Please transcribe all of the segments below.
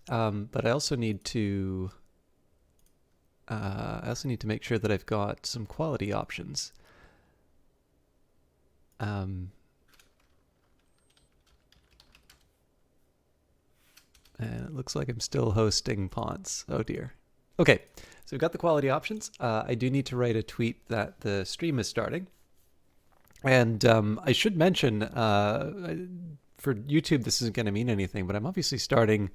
But I also need to make sure that I've got some quality options. And it looks like I'm still hosting Ponce. Oh dear. Okay, so we've got the quality options. I do need to write a tweet that the stream is starting. And I should mention, for YouTube, this isn't going to mean anything, but I'm obviously starting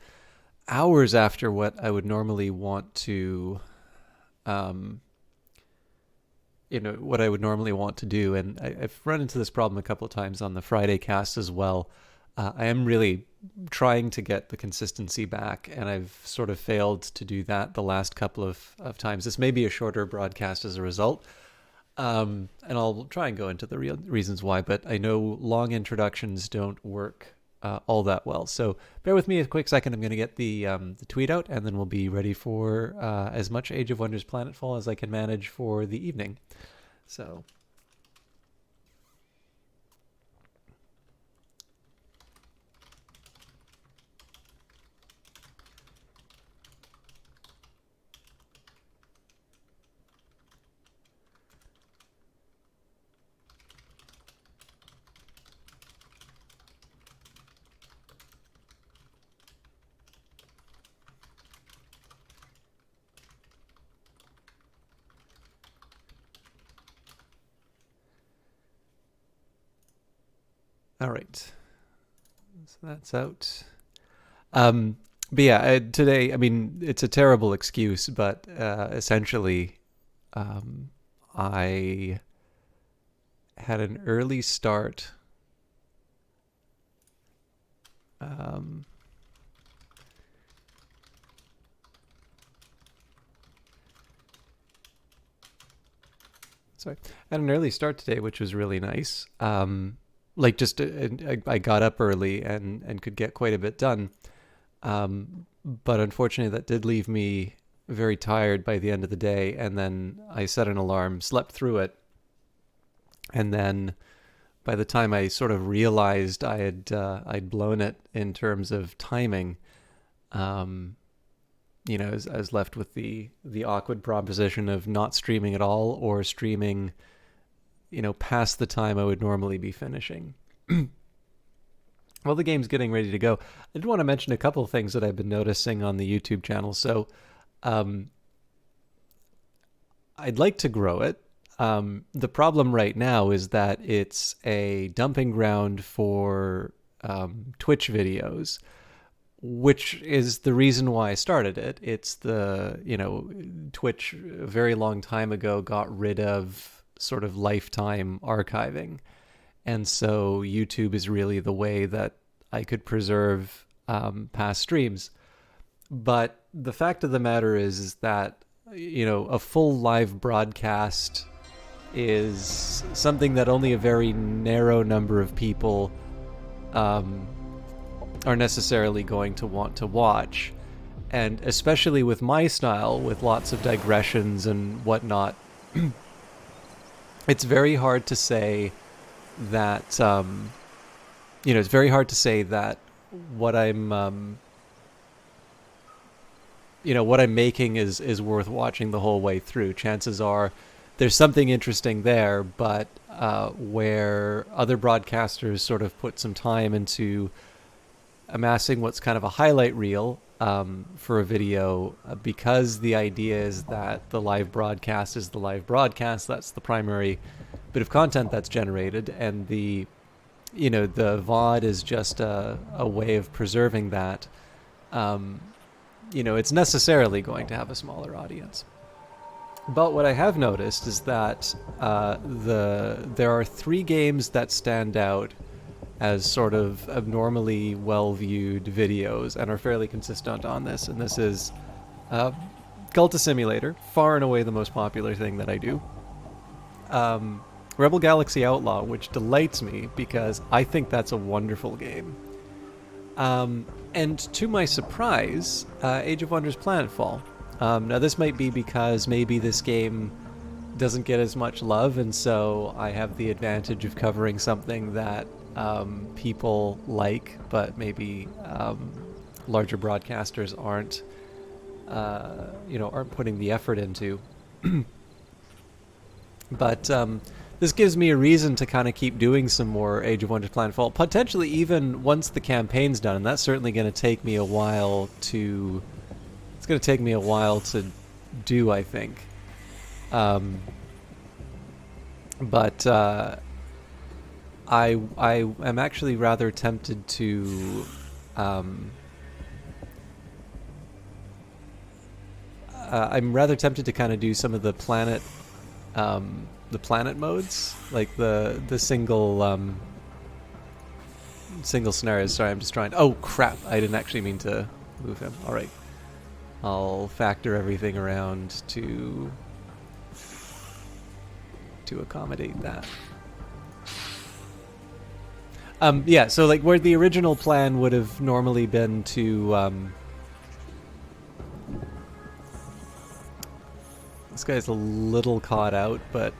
hours after what I would normally want to, what I would normally want to do. And I've run into this problem a couple of times on the Friday cast as well. I am really trying to get the consistency back, and I've sort of failed to do that the last couple of times. This may be a shorter broadcast as a result. And I'll try and go into the real reasons why, but I know long introductions don't work all that well. So bear with me a quick second. I'm going to get the tweet out, and then we'll be ready for as much Age of Wonders Planetfall as I can manage for the evening. So... all right, so that's out. But yeah, today, I mean, it's a terrible excuse, but essentially, I had an early start. Sorry, I had an early start today, which was really nice. Like just I got up early and could get quite a bit done. But unfortunately, that did leave me very tired by the end of the day. And then I set an alarm, slept through it, and then by the time I sort of realized I'd blown it in terms of timing, I was left with the awkward proposition of not streaming at all or streaming, past the time I would normally be finishing. Well, the game's getting ready to go. I did want to mention a couple of things that I've been noticing on the YouTube channel. So, I'd like to grow it. The problem right now is that it's a dumping ground for Twitch videos, which is the reason why I started it. It's Twitch a very long time ago got rid of sort of lifetime archiving. And so YouTube is really the way that I could preserve past streams. But the fact of the matter is that, a full live broadcast is something that only a very narrow number of people are necessarily going to want to watch. And especially with my style, with lots of digressions and whatnot, it's very hard to say that it's very hard to say that what I'm what I'm making is worth watching the whole way through. Chances are there's something interesting there, but where other broadcasters sort of put some time into amassing what's kind of a highlight reel for a video, because the idea is that the live broadcast is the live broadcast. That's the primary bit of content that's generated, and the VOD is just a way of preserving that. It's necessarily going to have a smaller audience. But what I have noticed is that there are 3 games that stand out as sort of abnormally well-viewed videos and are fairly consistent on this. And this is Cultist Simulator, far and away the most popular thing that I do. Rebel Galaxy Outlaw, which delights me because I think that's a wonderful game. And to my surprise, Age of Wonders Planetfall. Now this might be because maybe this game doesn't get as much love, and so I have the advantage of covering something that people like, but maybe larger broadcasters aren't, aren't putting the effort into. But this gives me a reason to kind of keep doing some more Age of Wonders Planetfall, potentially even once the campaign's done. And that's certainly going to take me a while to. It's going to take me a while to do, I think. But I am actually rather tempted to. I'm rather tempted to kind of do some of the planet modes, like the single single scenarios. Sorry, I'm just trying. Oh crap! I didn't actually mean to move him. All right, I'll factor everything around to accommodate that. Yeah. So like where the original plan would have normally been to. This guy's a little caught out, but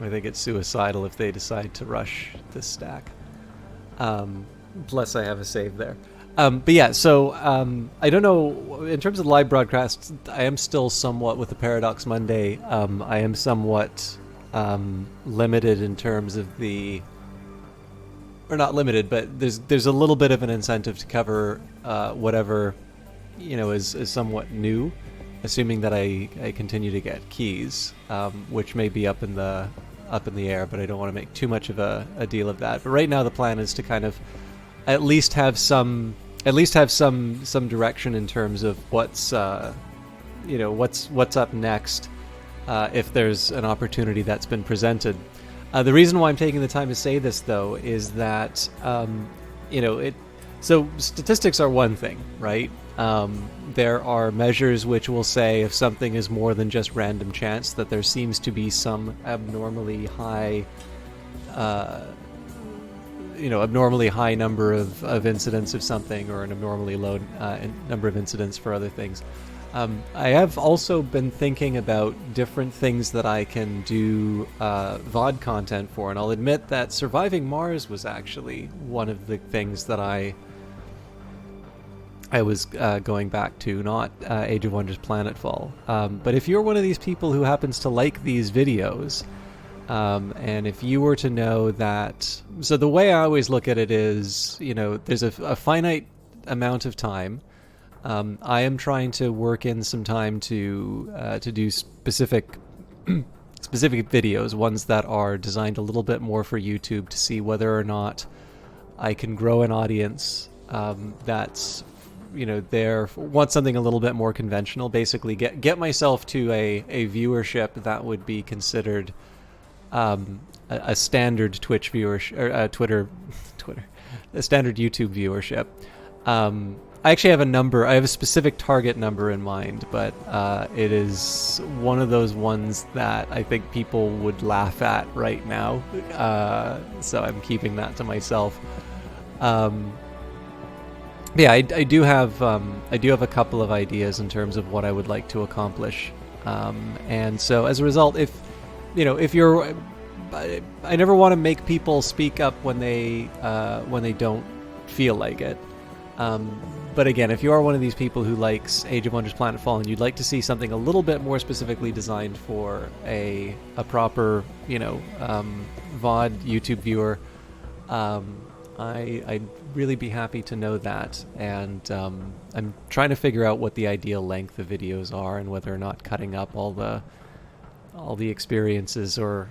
I think it's suicidal if they decide to rush this stack. Plus I have a save there. But yeah, so I don't know, in terms of live broadcasts, I am still somewhat, with the Paradox Monday, I am somewhat limited in terms of the, or not limited, but there's a little bit of an incentive to cover whatever, is somewhat new, assuming that I continue to get keys, which may be up in the air, but I don't want to make too much of a deal of that. But right now the plan is to kind of at least have some direction in terms of what's up next, if there's an opportunity that's been presented. The reason why I'm taking the time to say this, though, is that so statistics are one thing, right? There are measures which will say if something is more than just random chance, that there seems to be some abnormally high number of incidents of something, or an abnormally low number of incidents for other things. I have also been thinking about different things that I can do VOD content for, and I'll admit that Surviving Mars was actually one of the things that I was going back to, not Age of Wonders Planetfall. But if you're one of these people who happens to like these videos, and if you were to know that... So the way I always look at it is, there's a finite amount of time. I am trying to work in some time to do specific videos, ones that are designed a little bit more for YouTube, to see whether or not I can grow an audience that's want something a little bit more conventional. Basically, get myself to a viewership that would be considered a standard Twitch viewership, or Twitter, a standard YouTube viewership. I actually have a number. I have a specific target number in mind, but it is one of those ones that I think people would laugh at right now. So I'm keeping that to myself. Yeah, I do have a couple of ideas in terms of what I would like to accomplish, and so as a result, if you're, I never want to make people speak up when they don't feel like it. But again, if you are one of these people who likes Age of Wonders Planetfall and you'd like to see something a little bit more specifically designed for a proper VOD YouTube viewer, I'd really be happy to know that, and I'm trying to figure out what the ideal length of videos are, and whether or not cutting up all the experiences or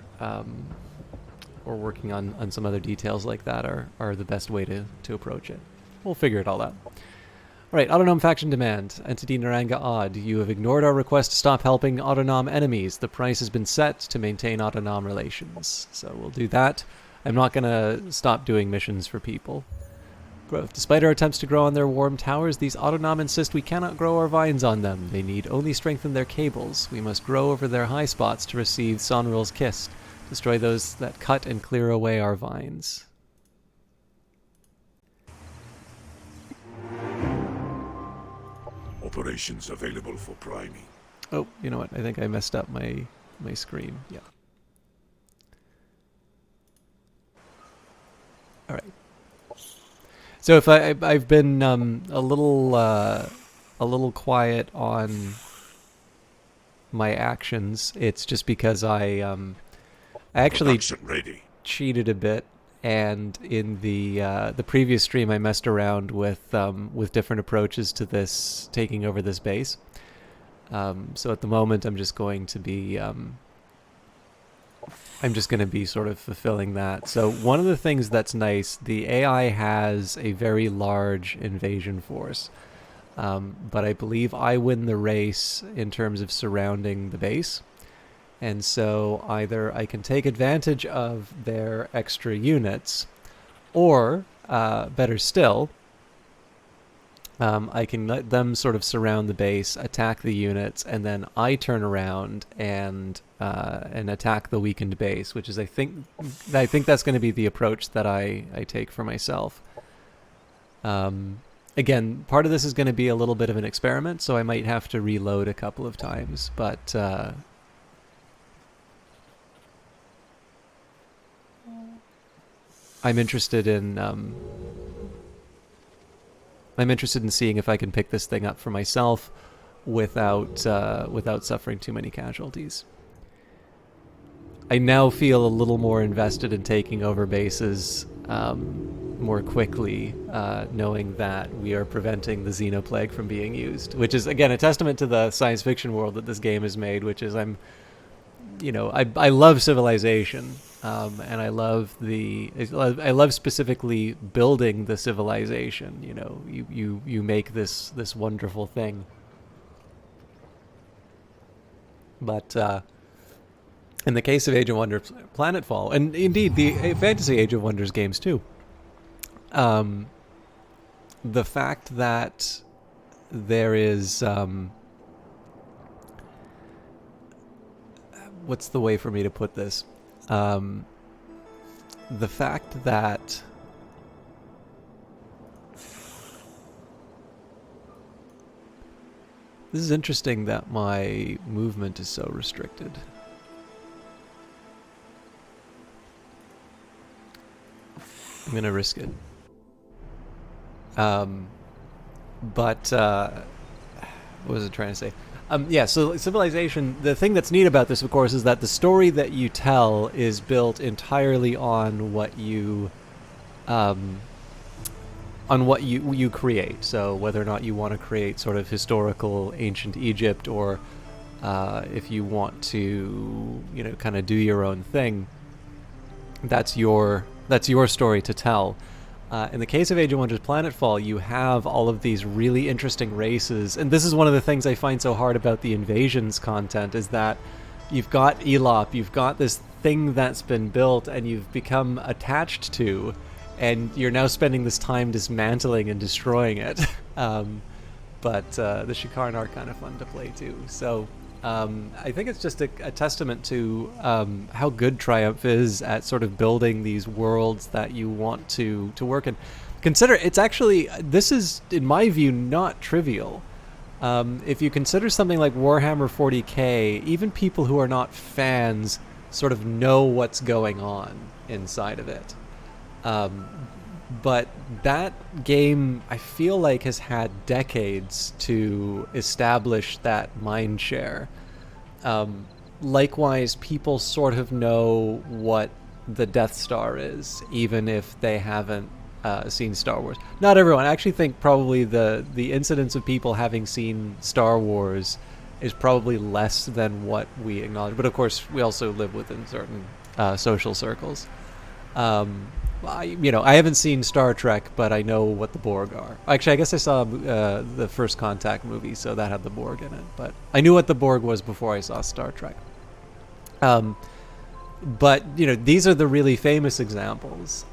working on some other details like that are the best way to approach it. We'll figure it all out. All right, Autonom Faction Demand. Entity Naranga Odd. You have ignored our request to stop helping Autonom enemies. The price has been set to maintain Autonom relations. So we'll do that. I'm not going to stop doing missions for people. Growth. Despite our attempts to grow on their warm towers, these Autonom insist we cannot grow our vines on them. They need only strengthen their cables. We must grow over their high spots to receive Sonril's kiss. Destroy those that cut and clear away our vines. Operations available for priming. Oh, you know what? I think I messed up my screen. Yeah. All right. So if I've been a little quiet on my actions, it's just because I actually Production ready. cheated a bit, and in the previous stream I messed around with different approaches to this taking over this base. So at the moment I'm just going to be sort of fulfilling that. So one of the things that's nice, the AI has a very large invasion force, but I believe I win the race in terms of surrounding the base. And so either I can take advantage of their extra units, or better still, I can let them sort of surround the base, attack the units, and then I turn around and attack the weakened base, which is I think that's going to be the approach that I take for myself. Again, part of this is going to be a little bit of an experiment, so I might have to reload a couple of times, but I'm interested in seeing if I can pick this thing up for myself without suffering too many casualties. I now feel a little more invested in taking over bases more quickly, knowing that we are preventing the Xenoplague from being used, which is again a testament to the science fiction world that this game has made. Which is I love civilization, and I love specifically building the civilization. You make this wonderful thing, but in the case of Age of Wonders, Planetfall, and indeed the Fantasy Age of Wonders games too, the fact that there is what's the way for me to put this? The fact that this is interesting that my movement is so restricted. I'm gonna risk it. But what was I trying to say? Yeah, so Civilization, the thing that's neat about this, of course, is that the story that you tell is built entirely on what you create. So whether or not you want to create sort of historical ancient Egypt, or if you want to, kind of do your own thing, that's your story to tell. In the case of Age of Wonders Planetfall, you have all of these really interesting races, and this is one of the things I find so hard about the invasions content, is that you've got Elop, you've got this thing that's been built and you've become attached to, and you're now spending this time dismantling and destroying it. But the Shakarn are kind of fun to play too. So I think it's just a testament to how good Triumph is at sort of building these worlds that you want to work in. Consider, this is, in my view, not trivial. If you consider something like Warhammer 40k, even people who are not fans sort of know what's going on inside of it. But that game, I feel like, has had decades to establish that mind share. Likewise, people sort of know what the Death Star is, even if they haven't seen Star Wars. Not everyone. I actually think probably the incidence of people having seen Star Wars is probably less than what we acknowledge. But of course, we also live within certain social circles. I haven't seen Star Trek, but I know what the Borg are. Actually, I guess I saw the First Contact movie, so that had the Borg in it. But I knew what the Borg was before I saw Star Trek. But these are the really famous examples.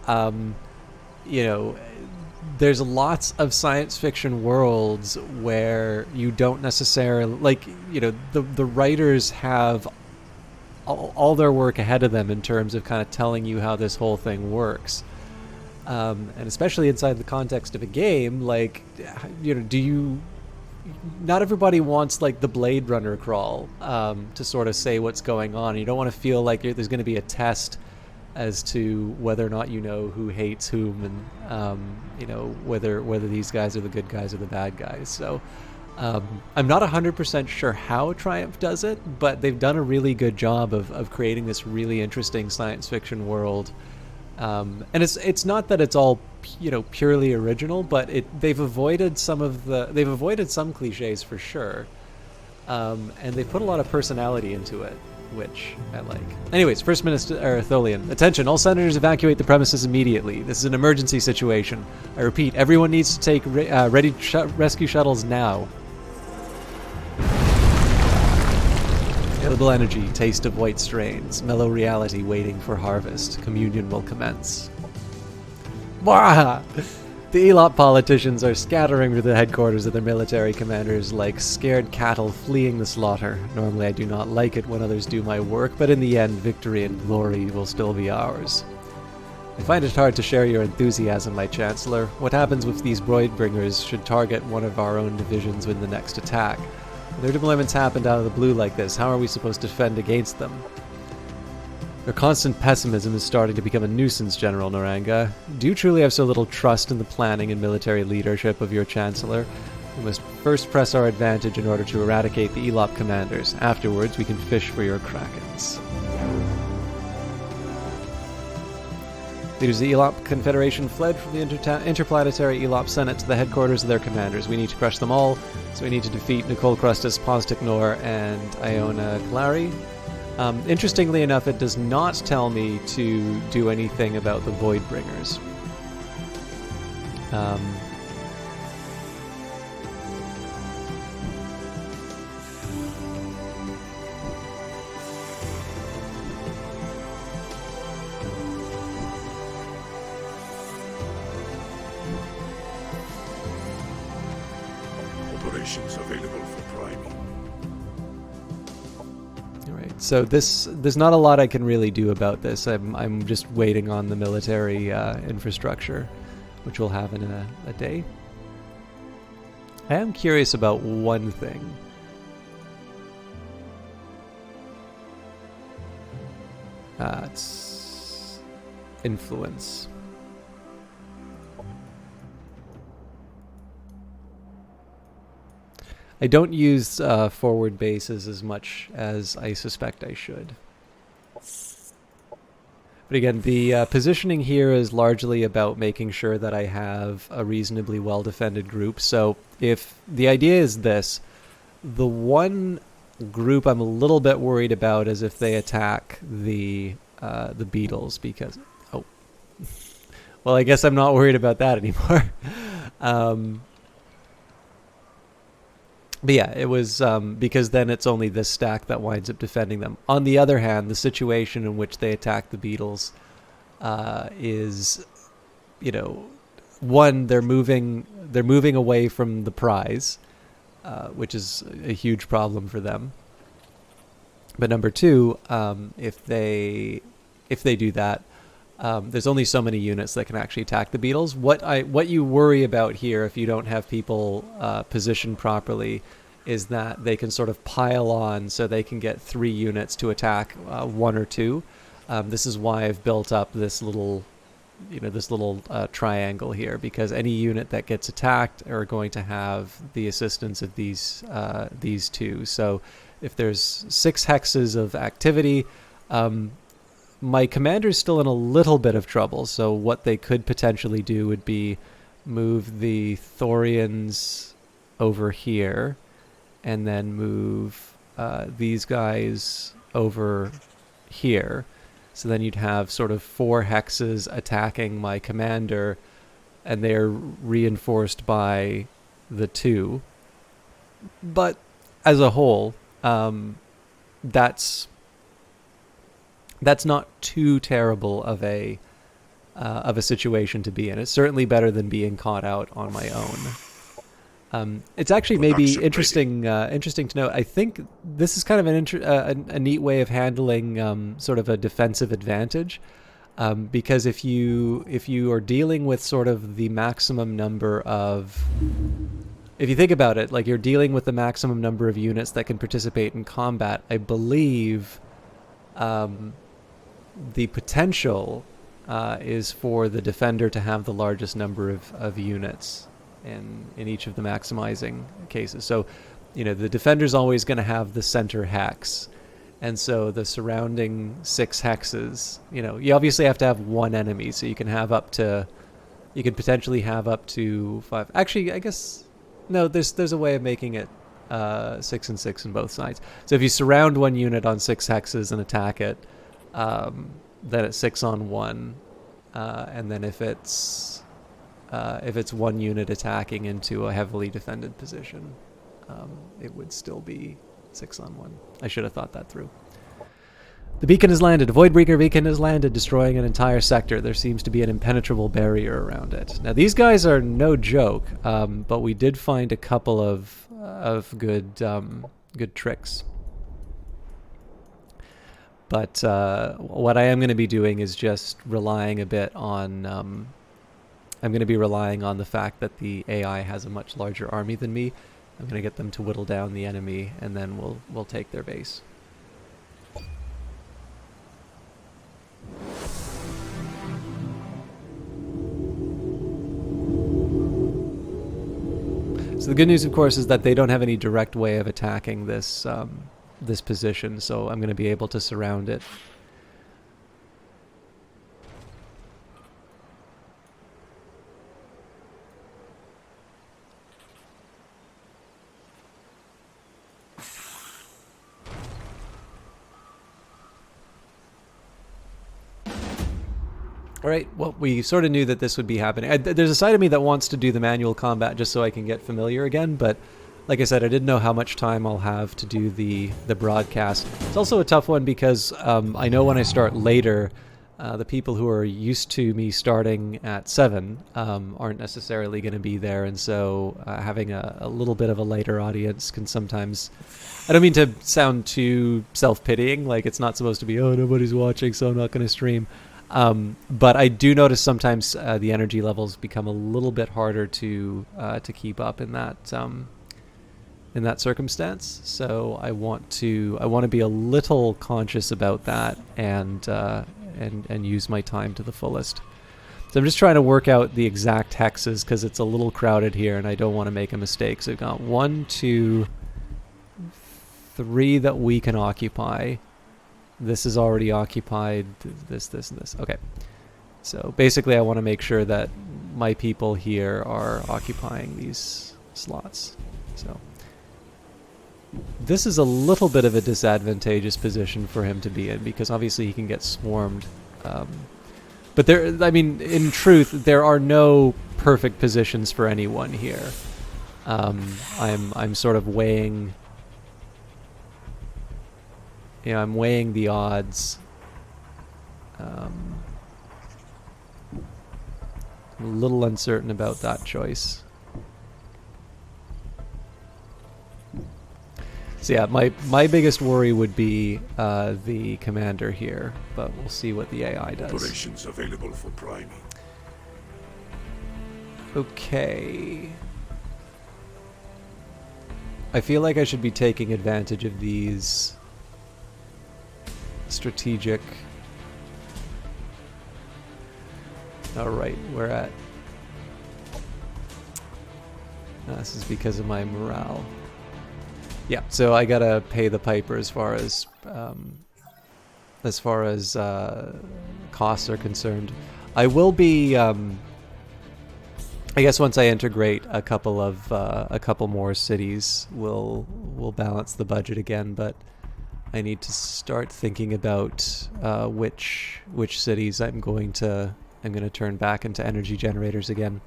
There's lots of science fiction worlds where you don't necessarily the writers have all their work ahead of them in terms of kind of telling you how this whole thing works, and especially inside the context of a game, not everybody wants like the Blade Runner crawl to sort of say what's going on. You don't want to feel like there's going to be a test as to whether or not you know who hates whom, and whether these guys are the good guys or the bad guys. So I'm not 100% sure how Triumph does it, but they've done a really good job of creating this really interesting science fiction world. And it's not that it's all purely original, but they've avoided some cliches for sure, and they put a lot of personality into it, which I like. Anyways, First Minister Tholian, attention! All senators evacuate the premises immediately. This is an emergency situation. I repeat, everyone needs to take ready rescue shuttles now. Available energy, taste of white strains, mellow reality waiting for harvest. Communion will commence. Blah! The Elop politicians are scattering to the headquarters of their military commanders like scared cattle fleeing the slaughter. Normally I do not like it when others do my work, but in the end, victory and glory will still be ours. I find it hard to share your enthusiasm, my Chancellor. What happens if these Voidbringers should target one of our own divisions in the next attack? Their deployments happened out of the blue like this. How are we supposed to defend against them? Their constant pessimism is starting to become a nuisance, General Naranga. Do you truly have so little trust in the planning and military leadership of your Chancellor? We must first press our advantage in order to eradicate the Elop commanders. Afterwards, we can fish for your krakens. Leaders of the Elop Confederation fled from the interplanetary Elop Senate to the headquarters of their commanders. We need to crush them all, so we need to defeat Nicole Crustus, Posticnor, and Iona Clary. Interestingly enough, it does not tell me to do anything about the Voidbringers. Operations available for priming. Alright, so there's not a lot I can really do about this. I'm just waiting on the military infrastructure, which we'll have in a day. I am curious about one thing. It's influence. I don't use forward bases as much as I suspect I should. But again, the positioning here is largely about making sure that I have a reasonably well-defended group. So if the idea is this, the one group I'm a little bit worried about is if they attack the beetles, because... Oh. Well, I guess I'm not worried about that anymore. But yeah, it was because then it's only this stack that winds up defending them. On the other hand, the situation in which they attack the beetles is, one, they're moving away from the prize, which is a huge problem for them. But number two, if they do that, there's only so many units that can actually attack the beetles. What you worry about here, if you don't have people positioned properly, is that they can sort of pile on, so they can get 3 units to attack 1 or 2. This is why I've built up this little, triangle here, because any unit that gets attacked are going to have the assistance of these 2. So if there's 6 hexes of activity. My commander's still in a little bit of trouble, so what they could potentially do would be move the Thorians over here, and then move these guys over here. So then you'd have sort of 4 hexes attacking my commander, and they're reinforced by the 2. But as a whole, that's not too terrible of a situation to be in. It's certainly better than being caught out on my own. It's actually maybe interesting to know. I think this is kind of a neat way of handling sort of a defensive advantage, because if you are dealing with sort of the maximum number of, if you think about it, like you're dealing with the maximum number of units that can participate in combat, I believe. the potential is for the defender to have the largest number of units in each of the maximizing cases. So, the defender's always going to have the center hex. And so the surrounding 6 hexes, you obviously have to have one enemy, so you can potentially have up to 5. Actually, I guess, no, there's a way of making it 6 and 6 on both sides. So if you surround one unit on 6 hexes and attack it, then it's 6 on 1. And then if it's one unit attacking into a heavily defended position, it would still be 6 on 1. I should have thought that through. The beacon has landed. A Voidbreaker beacon has landed, destroying an entire sector. There seems to be an impenetrable barrier around it. Now, these guys are no joke, but we did find a couple of good tricks. But what I am going to be doing is just relying a bit on... I'm going to be relying on the fact that the AI has a much larger army than me. I'm going to get them to whittle down the enemy, and then we'll take their base. So the good news, of course, is that they don't have any direct way of attacking this this position, so I'm going to be able to surround it. All right, well, we sort of knew that this would be happening. There's a side of me that wants to do the manual combat just so I can get familiar again, but like I said, I didn't know how much time I'll have to do the broadcast. It's also a tough one because I know when I start later, the people who are used to me starting at 7 aren't necessarily going to be there, and so having a little bit of a later audience can sometimes... I don't mean to sound too self-pitying, like it's not supposed to be, oh, nobody's watching, so I'm not going to stream. But I do notice sometimes the energy levels become a little bit harder to keep up in that circumstance. So I want to be a little conscious about that and use my time to the fullest. So I'm just trying to work out the exact hexes because it's a little crowded here and I don't want to make a mistake. So we've got 1, 2, 3 that we can occupy. This is already occupied, this, and this. Okay. So basically I want to make sure that my people here are occupying these slots. So this is a little bit of a disadvantageous position for him to be in because obviously he can get swarmed. But in truth, there are no perfect positions for anyone here. I'm sort of weighing... I'm weighing the odds. I'm a little uncertain about that choice. So yeah, my biggest worry would be the commander here, but we'll see what the AI does. Operations available for priming. Okay. I feel like I should be taking advantage of these strategic... Alright, we're at... this is because of my morale. Yeah, so I gotta pay the piper as far as costs are concerned. I will be... I guess once I integrate a couple more cities, we'll balance the budget again, but I need to start thinking about which cities I'm going to turn back into energy generators again.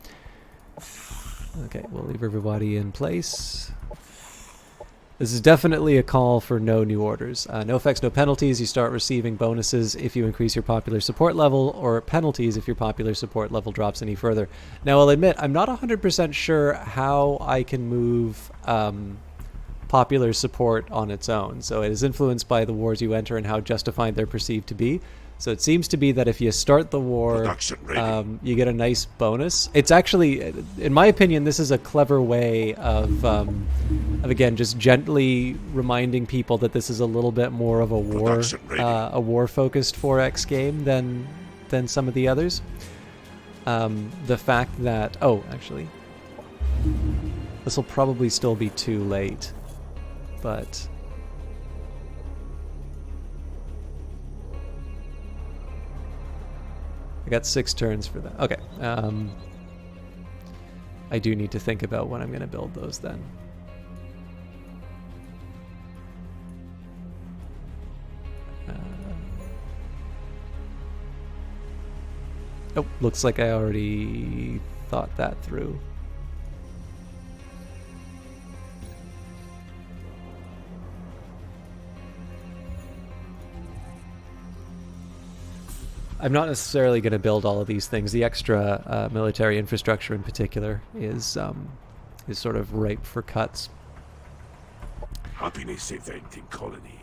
Okay, we'll leave everybody in place. This is definitely a call for no new orders. No effects, no penalties. You start receiving bonuses if you increase your popular support level, or penalties if your popular support level drops any further. Now, I'll admit, I'm not 100% sure how I can move popular support on its own. So it is influenced by the wars you enter and how justified they're perceived to be. So it seems to be that if you start the war, Production ready. you get a nice bonus. It's actually, in my opinion, this is a clever way of again, just gently reminding people that this is a little bit more of Production ready. a war-focused 4X game than some of the others. The fact that, oh, actually, this will probably still be too late, but I got 6 turns for that. Okay. I do need to think about when I'm going to build those then. Oh, looks like I already thought that through. I'm not necessarily going to build all of these things. The extra military infrastructure, in particular, is sort of ripe for cuts. Happiness event in colony.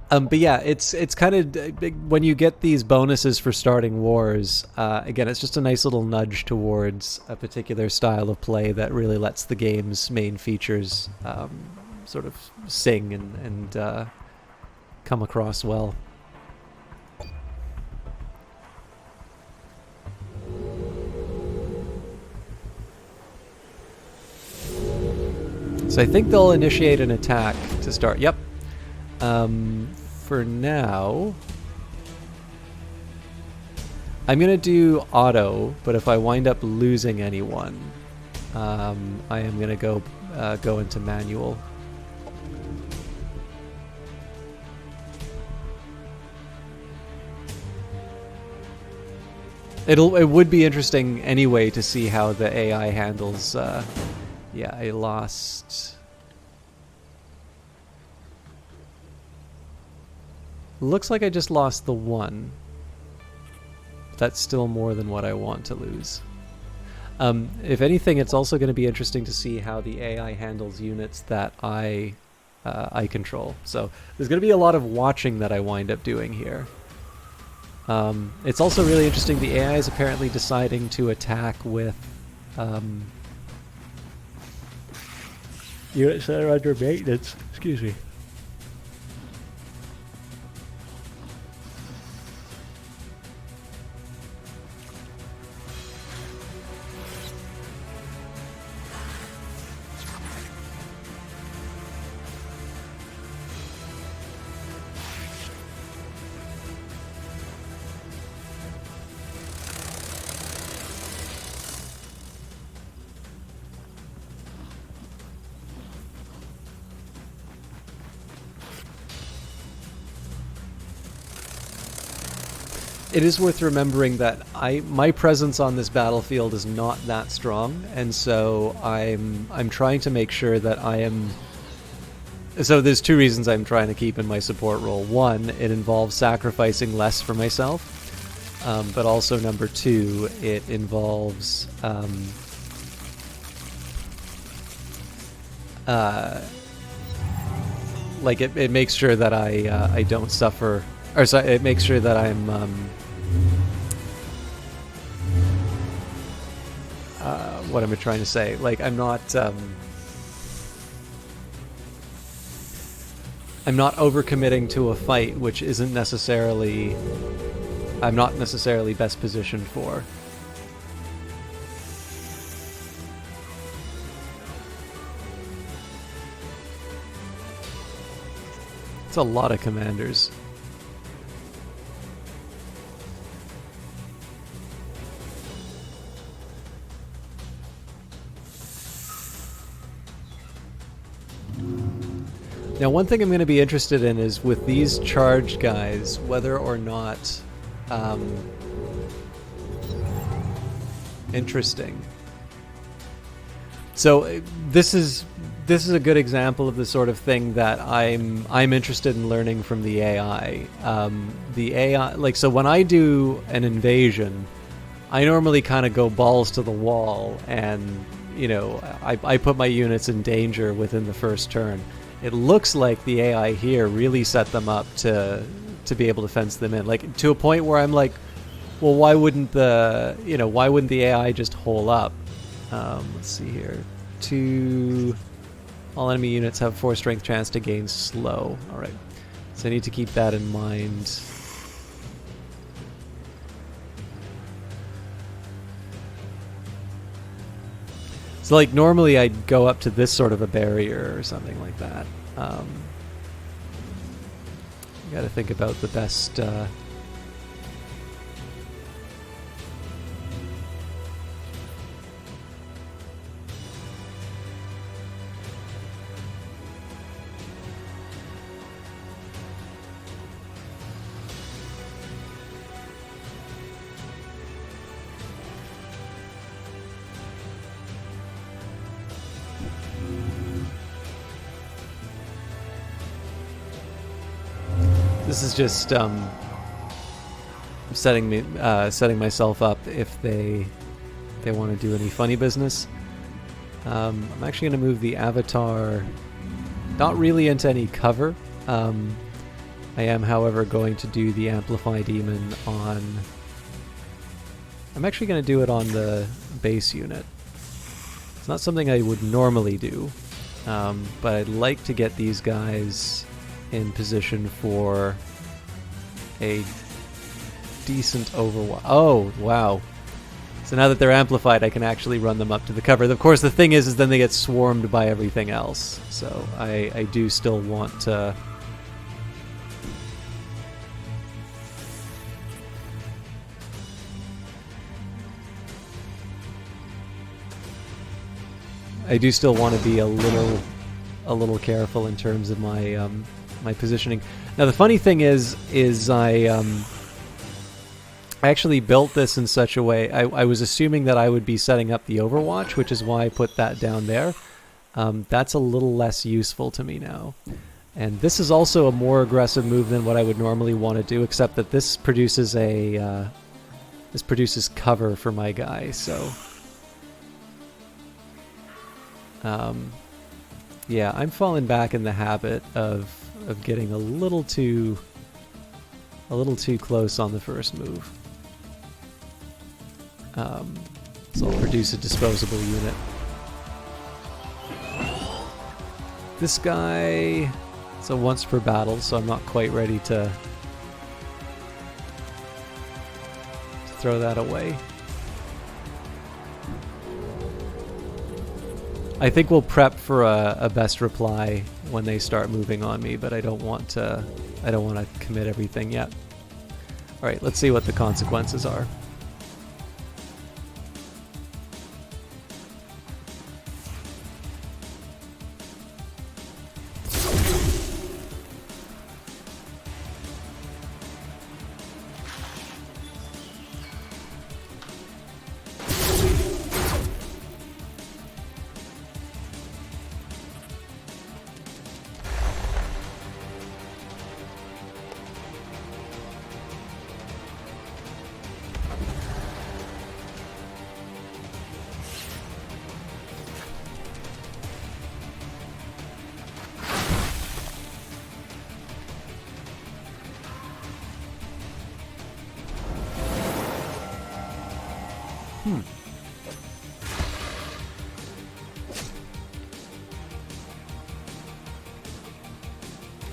But yeah, it's kind of when you get these bonuses for starting wars. Again, it's just a nice little nudge towards a particular style of play that really lets the game's main features sort of sing and come across well. So I think they'll initiate an attack to start. Yep. For now, I'm going to do auto, but if I wind up losing anyone, I am going to go into manual. It would be interesting anyway to see how the AI handles. Yeah, I lost. Looks like I just lost the 1. That's still more than what I want to lose. If anything, it's also going to be interesting to see how the AI handles units that I control. So there's going to be a lot of watching that I wind up doing here. It's also really interesting. The AI is apparently deciding to attack with units that are under maintenance. Excuse me. It is worth remembering that my presence on this battlefield is not that strong, and so I'm trying to make sure that I am. So there's 2 reasons I'm trying to keep in my support role. 1, it involves sacrificing less for myself, but also number 2, it involves like it makes sure that I don't suffer, or sorry, it makes sure that I'm what am I trying to say? Like I'm not overcommitting to a fight, which isn't necessarily I'm not necessarily best positioned for. It's a lot of commanders. Now, one thing I'm going to be interested in is with these charged guys, whether or not interesting. So this is a good example of the sort of thing that I'm interested in learning from the AI. The AI, like, so when I do an invasion, I normally kind of go balls to the wall, and you know, I put my units in danger within the first turn. It looks like the AI here really set them up to to be able to fence them in. Like, to a point where I'm like, well, why wouldn't the AI just hole up? Let's see here. All enemy units have 4 strength chance to gain slow. All right. So I need to keep that in mind. So like normally I'd go up to this sort of a barrier or something like that. You got to think about the best. This is just setting myself up if they want to do any funny business. I'm actually going to move the avatar not really into any cover. I am, however, going to do the Amplify Demon on... I'm actually going to do it on the base unit. It's not something I would normally do, but I'd like to get these guys in position for a decent overwatch. Oh, wow. So now that they're amplified, I can actually run them up to the cover. Of course, the thing is then they get swarmed by everything else. So I do still want to... I do still want to be a little careful in terms of my my positioning. Now the funny thing is I actually built this in such a way. I was assuming that I would be setting up the Overwatch, which is why I put that down there. That's a little less useful to me now. And this is also a more aggressive move than what I would normally want to do, except that this produces cover for my guy. So yeah, I'm falling back in the habit of getting a little too close on the first move. So I'll produce a disposable unit. This guy, it's a once per battle, so I'm not quite ready to throw that away. I think we'll prep for a best reply when they start moving on me, but I don't want to commit everything yet. All right, let's see what the consequences are.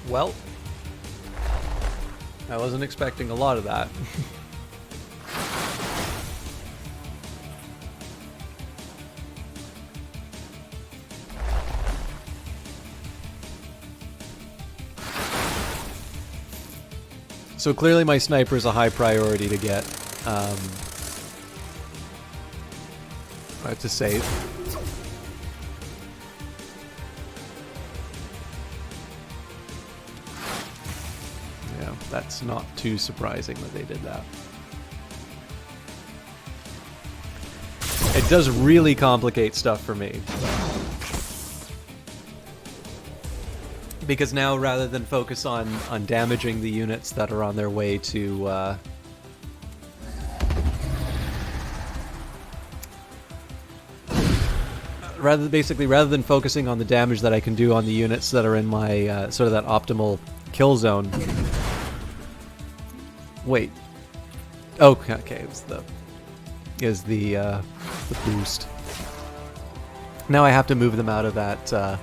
Well, I wasn't expecting a lot of that. So clearly my sniper is a high priority to get. I have to save. Yeah, that's not too surprising that they did that. It does really complicate stuff for me. Because now, rather than focus on damaging the units that are on their way to... rather than focusing on the damage that I can do on the units that are in my sort of that optimal kill zone, Wait. Okay, okay, it was the boost. Now I have to move them out of that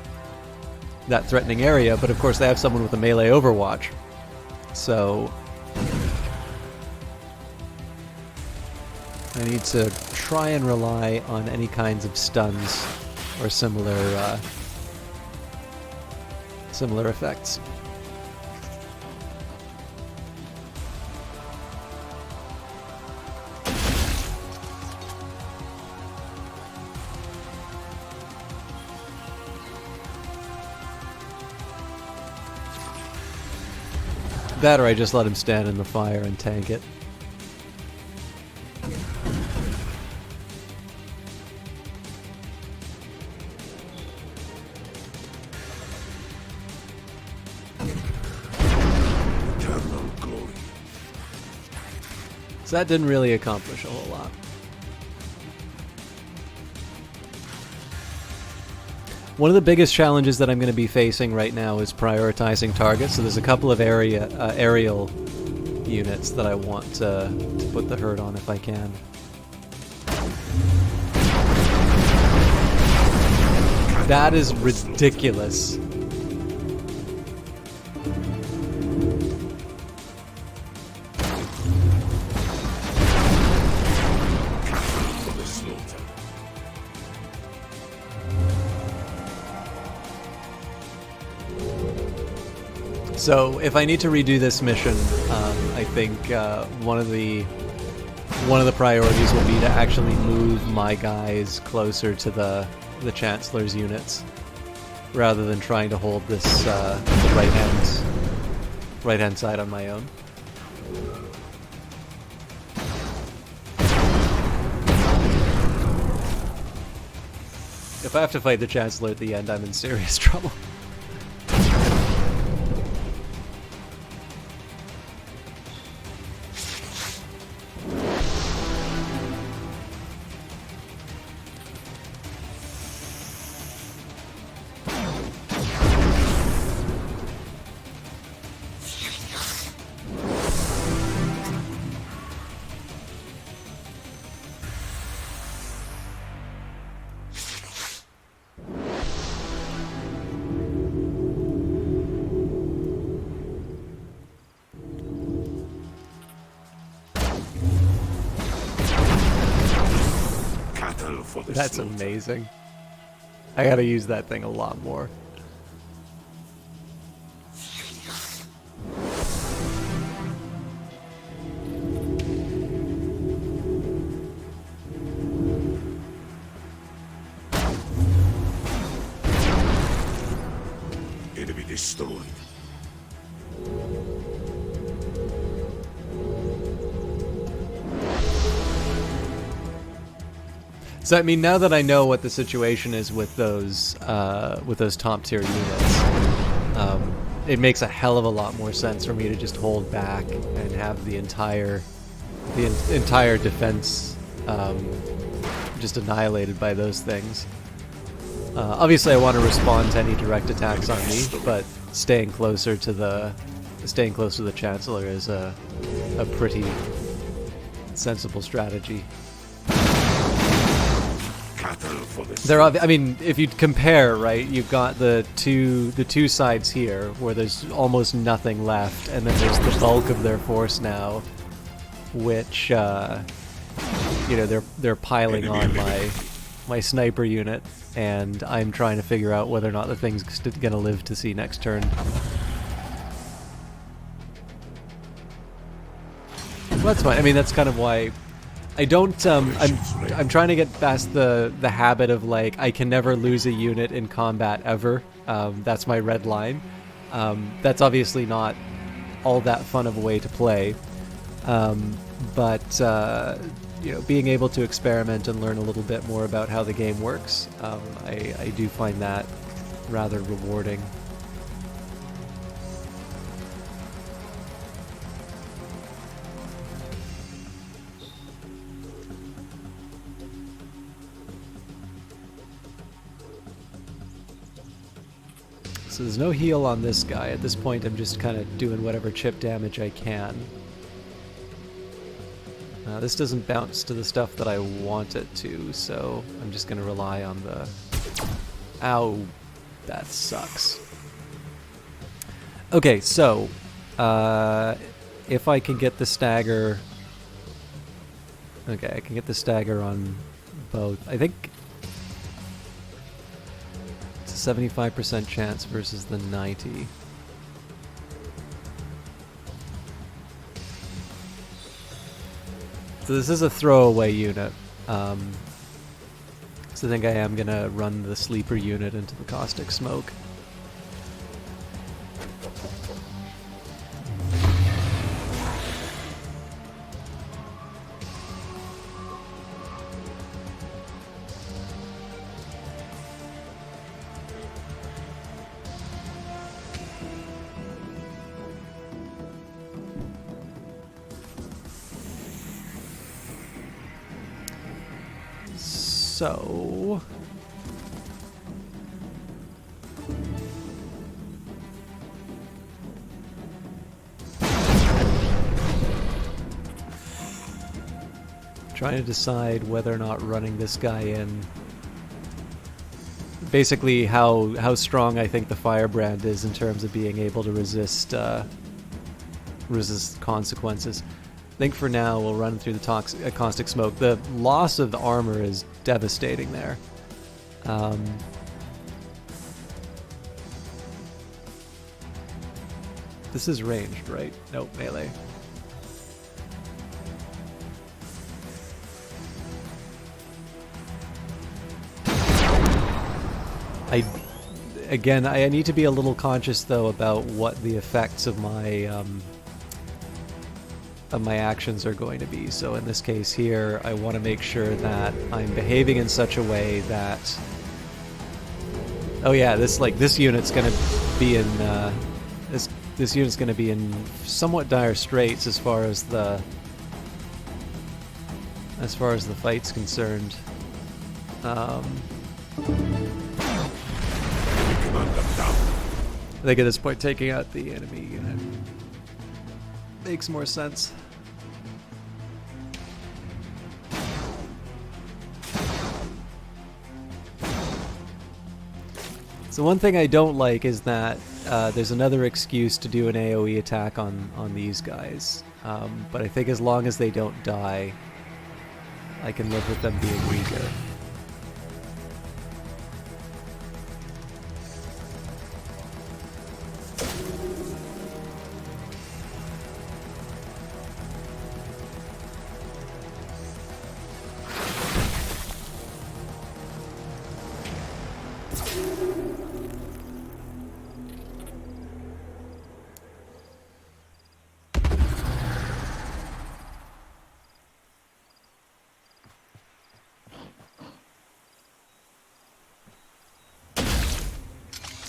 threatening area, but of course they have someone with a melee overwatch. So I need to try and rely on any kinds of stuns or similar similar effects. That or I just let him stand in the fire and tank it. Eternal glory. So that didn't really accomplish a whole lot. One of the biggest challenges that I'm going to be facing right now is prioritizing targets. So there's a couple of aerial units that I want to put the hurt on if I can. That is ridiculous. For the slaughter. So if I need to redo this mission, I think one of the priorities will be to actually move my guys closer to the Chancellor's units, rather than trying to hold this the right hand side on my own. If I have to fight the Chancellor at the end, I'm in serious trouble. Cattle for the That's slaughter. amazing. I gotta use that thing a lot more. Enemy destroyed. So I mean, now that I know what the situation is with those top tier units, it makes a hell of a lot more sense for me to just hold back and have the entire defense just annihilated by those things. Obviously, I want to respond to any direct attacks on me, but staying closer to the Chancellor is a pretty sensible strategy. Cattle for the There are, I mean, if you compare, right, you've got the two sides here where there's almost nothing left, and then there's the bulk of their force now, which they're piling on my sniper unit, and I'm trying to figure out whether or not the thing's gonna live to see next turn. Well, that's fine. I mean, that's kind of why I don't. I'm trying to get past the habit of, like, I can never lose a unit in combat ever. That's my red line. That's obviously not all that fun of a way to play, but being able to experiment and learn a little bit more about how the game works, I do find that rather rewarding. So there's no heal on this guy. At this point, I'm just kind of doing whatever chip damage I can. This doesn't bounce to the stuff that I want it to, so I'm just going to rely on the... Ow, that sucks. Okay, so if I can get the stagger... Okay, I can get the stagger on both. I think it's a 75% chance versus the 90. So this is a throwaway unit. So I think I am going to run the sleeper unit into the caustic smoke. So... trying to decide whether or not running this guy in. Basically how strong I think the firebrand is in terms of being able to resist consequences. I think for now we'll run through the caustic smoke. The loss of the armor is devastating there. This is ranged, right? Nope, melee. I need to be a little conscious though about what the effects of my actions are going to be. So in this case here, I want to make sure that I'm behaving in such a way that... Oh yeah, this unit's going to be in this unit's going to be in somewhat dire straits as far as the fight's concerned. I think at this point taking out the enemy unit makes more sense. So one thing I don't like is that there's another excuse to do an AoE attack on these guys. But I think as long as they don't die, I can live with them being weaker.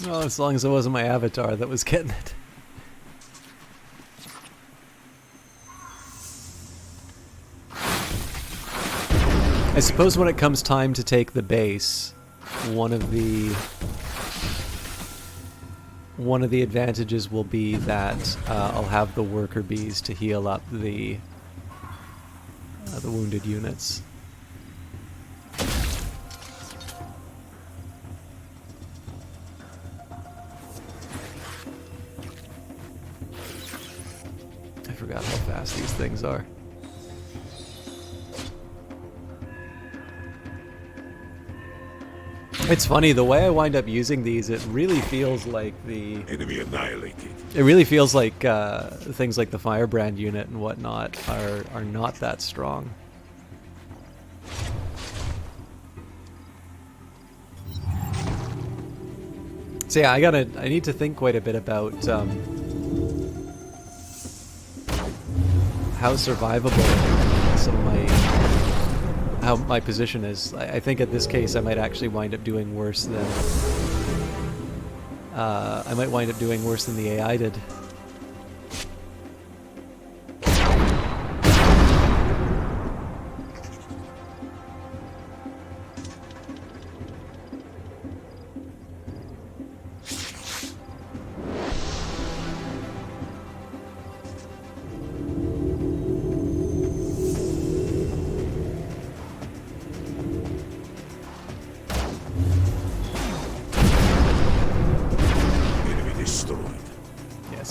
Well, as long as it wasn't my avatar that was getting it. I suppose when it comes time to take the base, one of the advantages will be that I'll have the worker bees to heal up the wounded units. I forgot how fast these things are. It's funny, the way I wind up using these, it really feels like the... Enemy annihilated. It really feels like things like the Firebrand unit and whatnot are not that strong. So yeah, I need to think quite a bit about how survivable some of how my position is. I think at this case I might actually wind up doing worse than the AI did.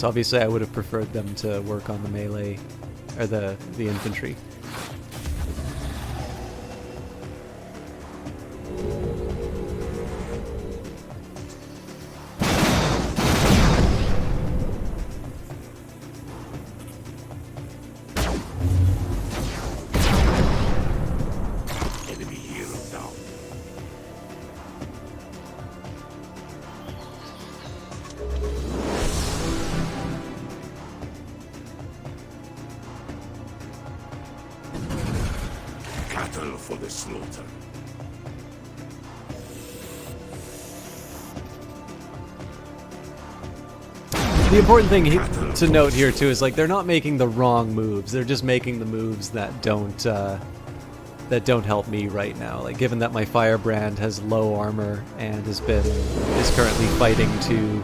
units. Obviously, I would have preferred them to work on the melee, or the infantry. Enemy hero down. Cattle for the slaughter. The important thing to note here too is like they're not making the wrong moves. They're just making the moves that don't help me right now. Like given that my firebrand has low armor and is currently fighting to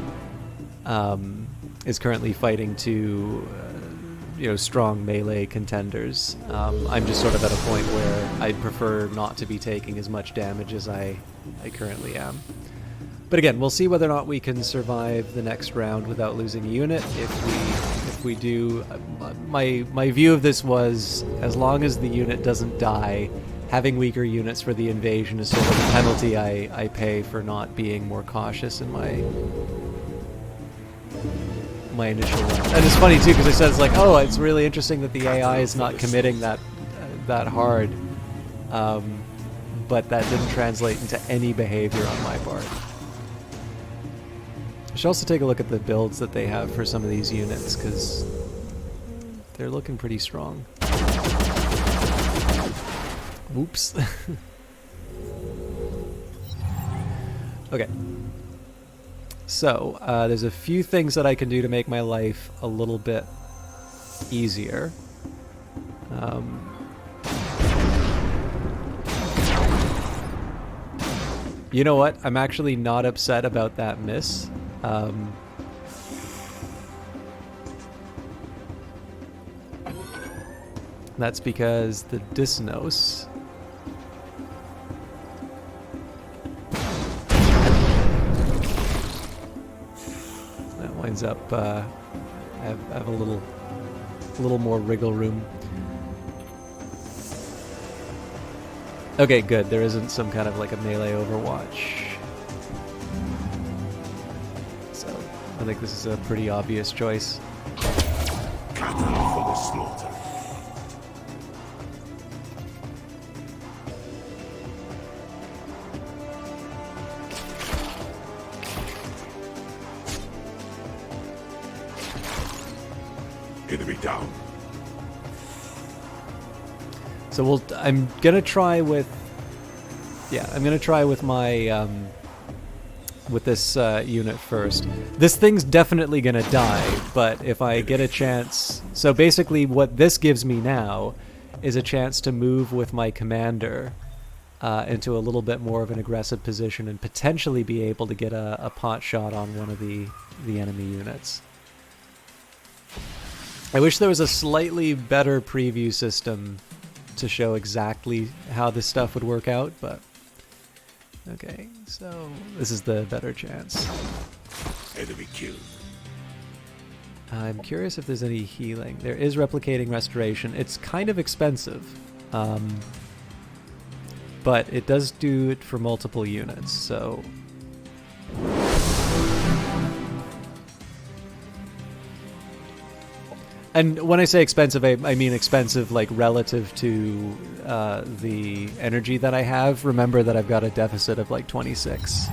strong melee contenders. I'm just sort of at a point where I'd prefer not to be taking as much damage as I currently am. But again, we'll see whether or not we can survive the next round without losing a unit. If we do, my view of this was, as long as the unit doesn't die, having weaker units for the invasion is sort of the penalty I pay for not being more cautious in my initial run. And it's funny too, because I said it's like, oh, it's really interesting that the AI is not committing that hard, but that didn't translate into any behavior on my part. I should also take a look at the builds that they have for some of these units, because they're looking pretty strong. Oops. Okay. So, there's a few things that I can do to make my life a little bit easier. You know what? I'm actually not upset about that miss. That's because the Dysnos that winds up have a little more wriggle room. Okay, good. There isn't some kind of like a melee overwatch. So, I think this is a pretty obvious choice. Cattle for the slaughter. Enemy down. So I'm gonna try with my with this unit first. This thing's definitely gonna die, but if I get a chance, so basically what this gives me now is a chance to move with my commander into a little bit more of an aggressive position and potentially be able to get a pot shot on one of the enemy units. I wish there was a slightly better preview system to show exactly how this stuff would work out, but okay, so this is the better chance. Enemy killed. I'm curious if there's any healing. There is replicating restoration. It's kind of expensive, but it does do it for multiple units, so... And when I say expensive, I mean expensive like relative to the energy that I have. Remember that I've got a deficit of like 26.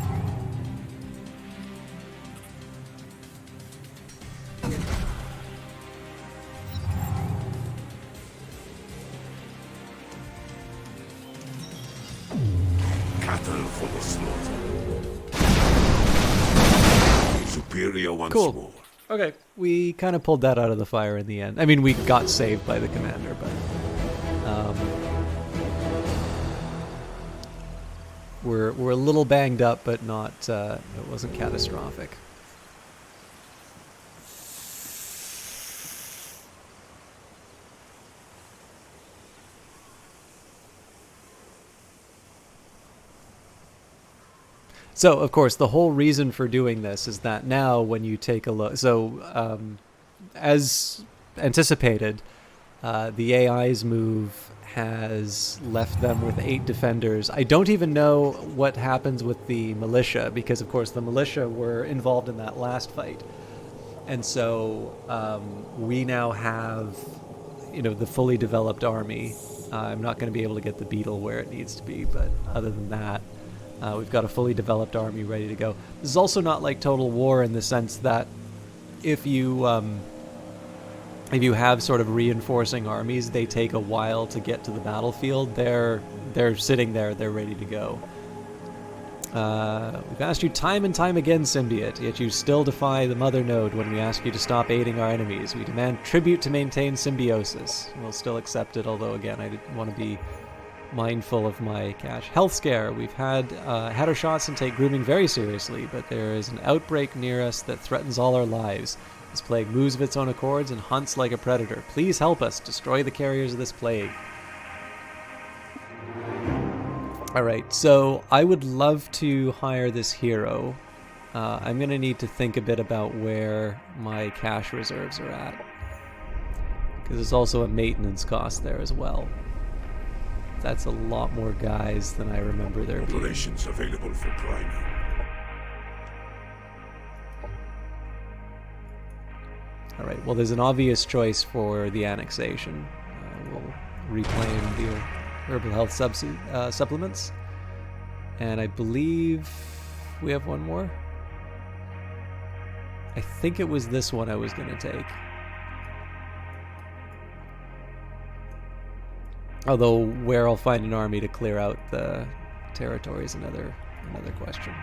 Cattle for the slaughter. Superior once Cool. more. Okay, we kind of pulled that out of the fire in the end. I mean, we got saved by the commander, but we're a little banged up, but not. It wasn't catastrophic. So, of course, the whole reason for doing this is that now when you take a look... So, as anticipated, the AI's move has left them with 8 defenders. I don't even know what happens with the militia, because, of course, the militia were involved in that last fight. And so we now have, the fully developed army. I'm not going to be able to get the beetle where it needs to be, but other than that, we've got a fully developed army ready to go. This is also not like Total War in the sense that if you have sort of reinforcing armies, they take a while to get to the battlefield. They're sitting there, they're ready to go. We've asked you time and time again, Symbiote, yet you still defy the Mother Node when we ask you to stop aiding our enemies. We demand tribute to maintain symbiosis. We'll still accept it, although, again, I want to be mindful of my cash. Health scare. We've had our shots and take grooming very seriously, but there is an outbreak near us that threatens all our lives. This plague moves of its own accords and hunts like a predator. Please help us destroy the carriers of this plague. Alright, so I would love to hire this hero. I'm going to need to think a bit about where my cash reserves are at, because there's also a maintenance cost there as well. That's a lot more guys than I remember there being. Operations available for priming. Alright, well, there's an obvious choice for the annexation. We'll reclaim the herbal health supplements. And I believe we have one more. I think it was this one I was going to take. Although where I'll find an army to clear out the territory is another question.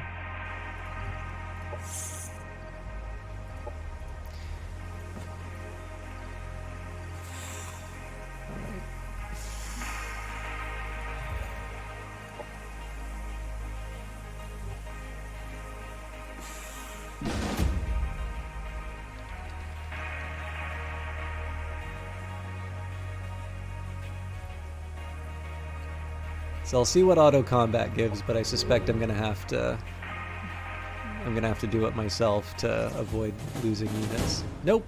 So I'll see what auto combat gives, but I suspect I'm gonna have to do it myself to avoid losing units. Nope.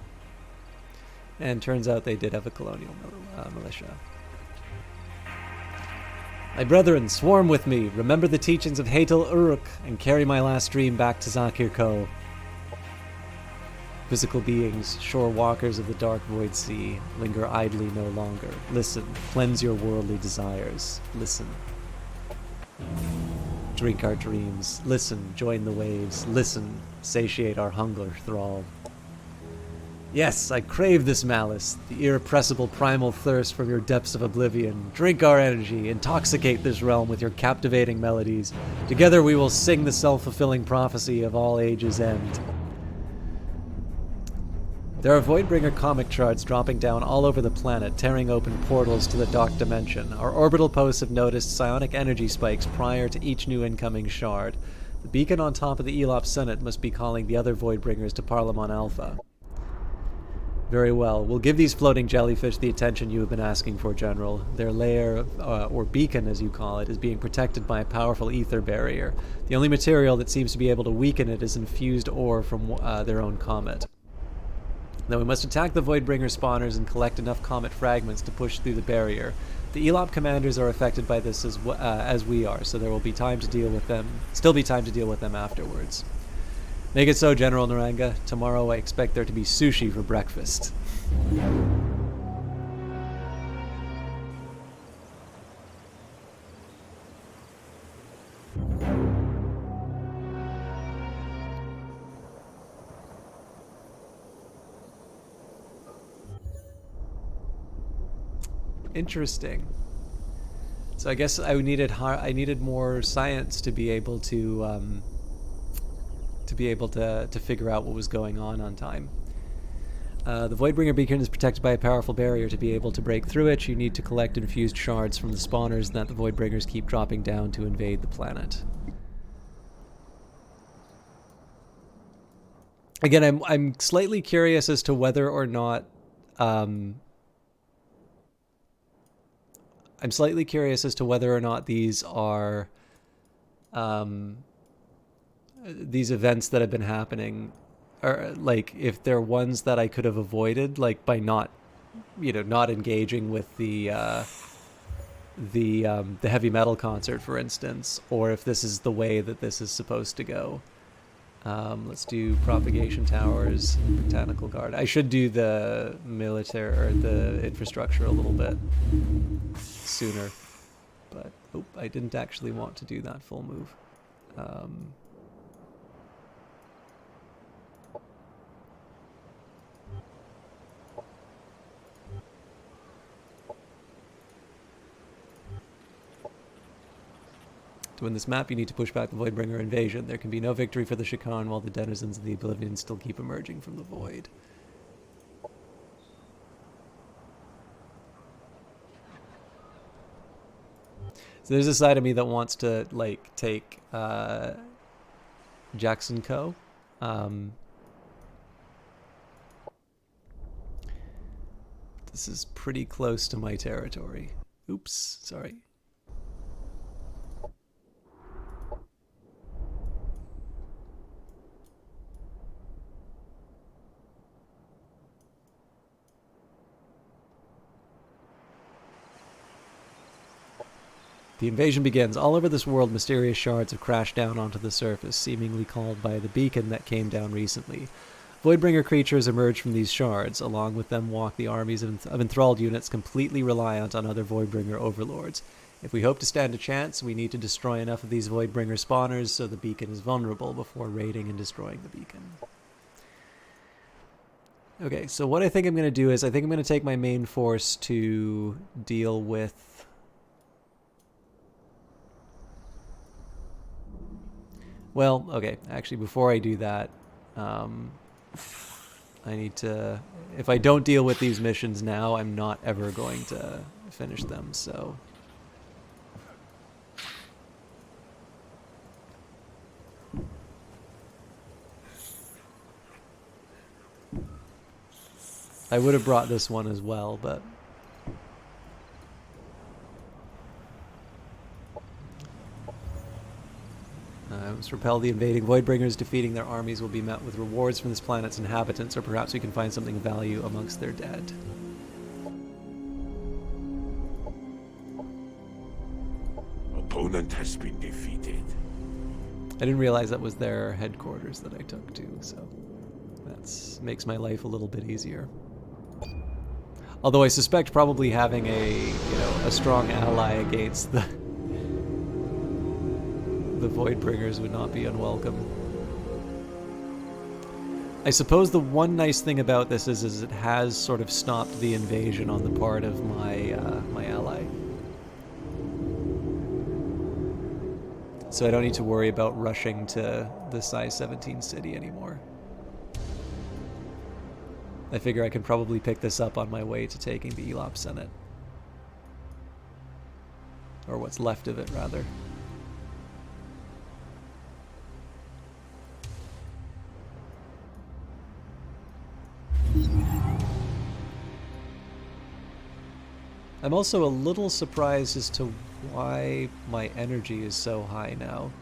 And turns out they did have a colonial militia. My brethren, swarm with me. Remember the teachings of Hatel Uruk and carry my last dream back to Zakir Ko. Physical beings, shore walkers of the dark void sea, linger idly no longer. Listen, cleanse your worldly desires. Listen. Drink our dreams. Listen, join the waves. Listen, satiate our hunger, thrall. Yes, I crave this malice, the irrepressible primal thirst from your depths of oblivion. Drink our energy, intoxicate this realm with your captivating melodies. Together we will sing the self-fulfilling prophecy of all ages' end. There are Voidbringer comic charts dropping down all over the planet, tearing open portals to the dark dimension. Our orbital posts have noticed psionic energy spikes prior to each new incoming shard. The beacon on top of the Elop Senate must be calling the other Voidbringers to Parliament Alpha. Very well. We'll give these floating jellyfish the attention you have been asking for, General. Their lair, or beacon as you call it, is being protected by a powerful ether barrier. The only material that seems to be able to weaken it is infused ore from their own comet. Now we must attack the Voidbringer spawners and collect enough comet fragments to push through the barrier. The Elop commanders are affected by this as we are, so there will be time to deal with them. Still be time to deal with them afterwards. Make it so, General Naranga. Tomorrow I expect there to be sushi for breakfast. Interesting. So I guess I needed more science to be able to figure out what was going on time. The Voidbringer beacon is protected by a powerful barrier. To be able to break through it, you need to collect infused shards from the spawners that the Voidbringers keep dropping down to invade the planet. Again, I'm slightly curious as to whether or not these are these events that have been happening are like if they're ones that I could have avoided, like by not, not engaging with the heavy metal concert, for instance, or if this is the way that this is supposed to go. Let's do propagation towers, botanical guard. I should do the military or the infrastructure a little bit sooner, but I didn't actually want to do that full move. To win this map, you need to push back the Voidbringer invasion. There can be no victory for the Shakarn while the denizens of the Oblivion still keep emerging from the void. So there's a side of me that wants to, like, take Jackson Co. This is pretty close to my territory. Oops, sorry. The invasion begins. All over this world, mysterious shards have crashed down onto the surface, seemingly called by the beacon that came down recently. Voidbringer creatures emerge from these shards. Along with them walk the armies of enthralled units completely reliant on other Voidbringer overlords. If we hope to stand a chance, we need to destroy enough of these Voidbringer spawners so the beacon is vulnerable before raiding and destroying the beacon. Okay, so what I think I'm going to do is I think I'm going to take my main force to deal with... Well, okay, actually, before I do that, I need to... If I don't deal with these missions now, I'm not ever going to finish them, so... I would have brought this one as well, but... Let's repel the invading Voidbringers. Defeating their armies will be met with rewards from this planet's inhabitants, or perhaps we can find something of value amongst their dead. Opponent has been defeated. I didn't realize that was their headquarters that I took to, so that makes my life a little bit easier. Although I suspect probably having a strong ally against the Voidbringers would not be unwelcome. I suppose the one nice thing about this is it has sort of stopped the invasion on the part of my my ally. So I don't need to worry about rushing to the size 17 city anymore. I figure I can probably pick this up on my way to taking the Elop Senate. Or what's left of it, rather. I'm also a little surprised as to why my energy is so high now.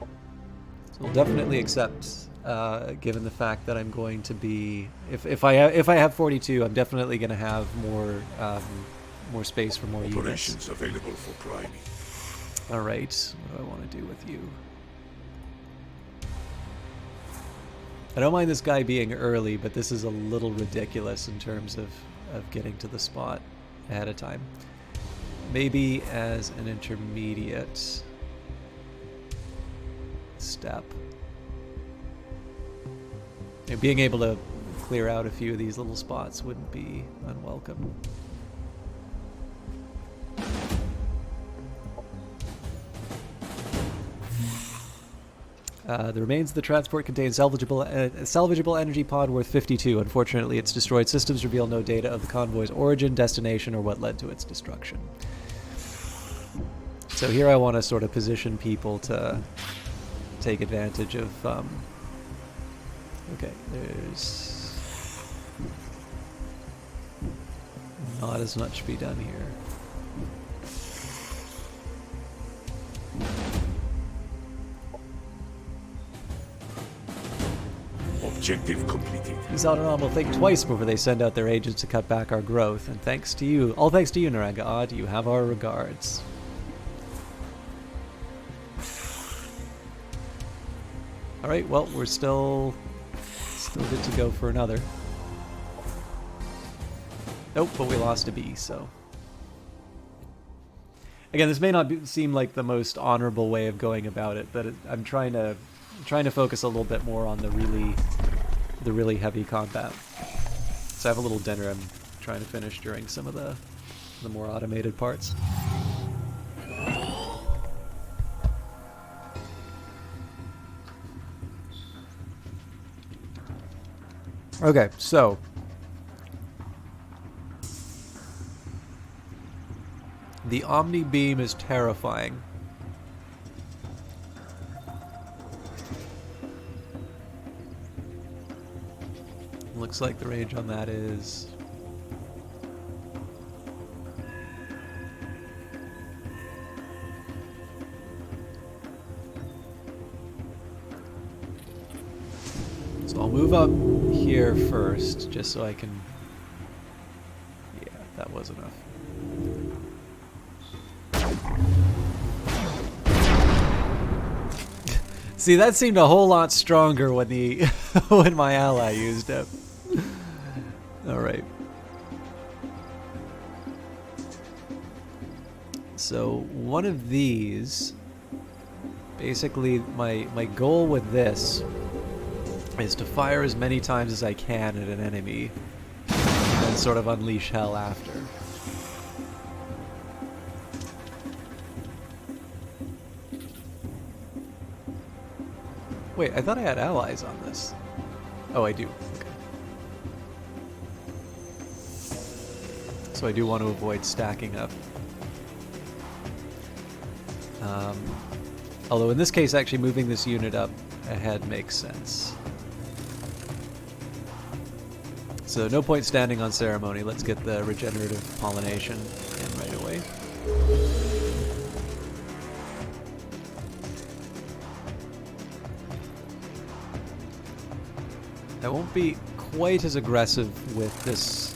So we'll definitely accept, given the fact that I'm going to be, if I have 42, I'm definitely going to have more space for more Operations units. available for priming. All right, what do I want to do with you? I don't mind this guy being early, but this is a little ridiculous in terms of getting to the spot ahead of time. Maybe as an intermediate step. And being able to clear out a few of these little spots wouldn't be unwelcome. The remains of the transport contain salvageable energy pod worth 52. Unfortunately, its destroyed systems reveal no data of the convoy's origin, destination, or what led to its destruction. So here I want to sort of position people to take advantage of... okay, there's not as much to be done here. Objective completed. These Autonom will think twice before they send out their agents to cut back our growth. And thanks to you, all thanks to you, Naranga Odd, you have our regards. Alright, well, we're still good to go for another. Nope, but we lost a bee, so... Again, this may not seem like the most honorable way of going about it, but I'm trying to focus a little bit more on the really heavy combat. So I have a little dinner I'm trying to finish during some of the more automated parts. Okay, so the Omni Beam is terrifying. Looks like the range on that is... So I'll move up here first, just so I can... Yeah, that was enough. See, that seemed a whole lot stronger when the when my ally used it. Alright. So, one of these... Basically, my goal with this is to fire as many times as I can at an enemy, and then sort of unleash hell after. Wait, I thought I had allies on this. Oh, I do. Okay. So I do want to avoid stacking up. Although in this case, actually moving this unit up ahead makes sense. So no point standing on ceremony. Let's get the regenerative pollination in right away. I won't be quite as aggressive with this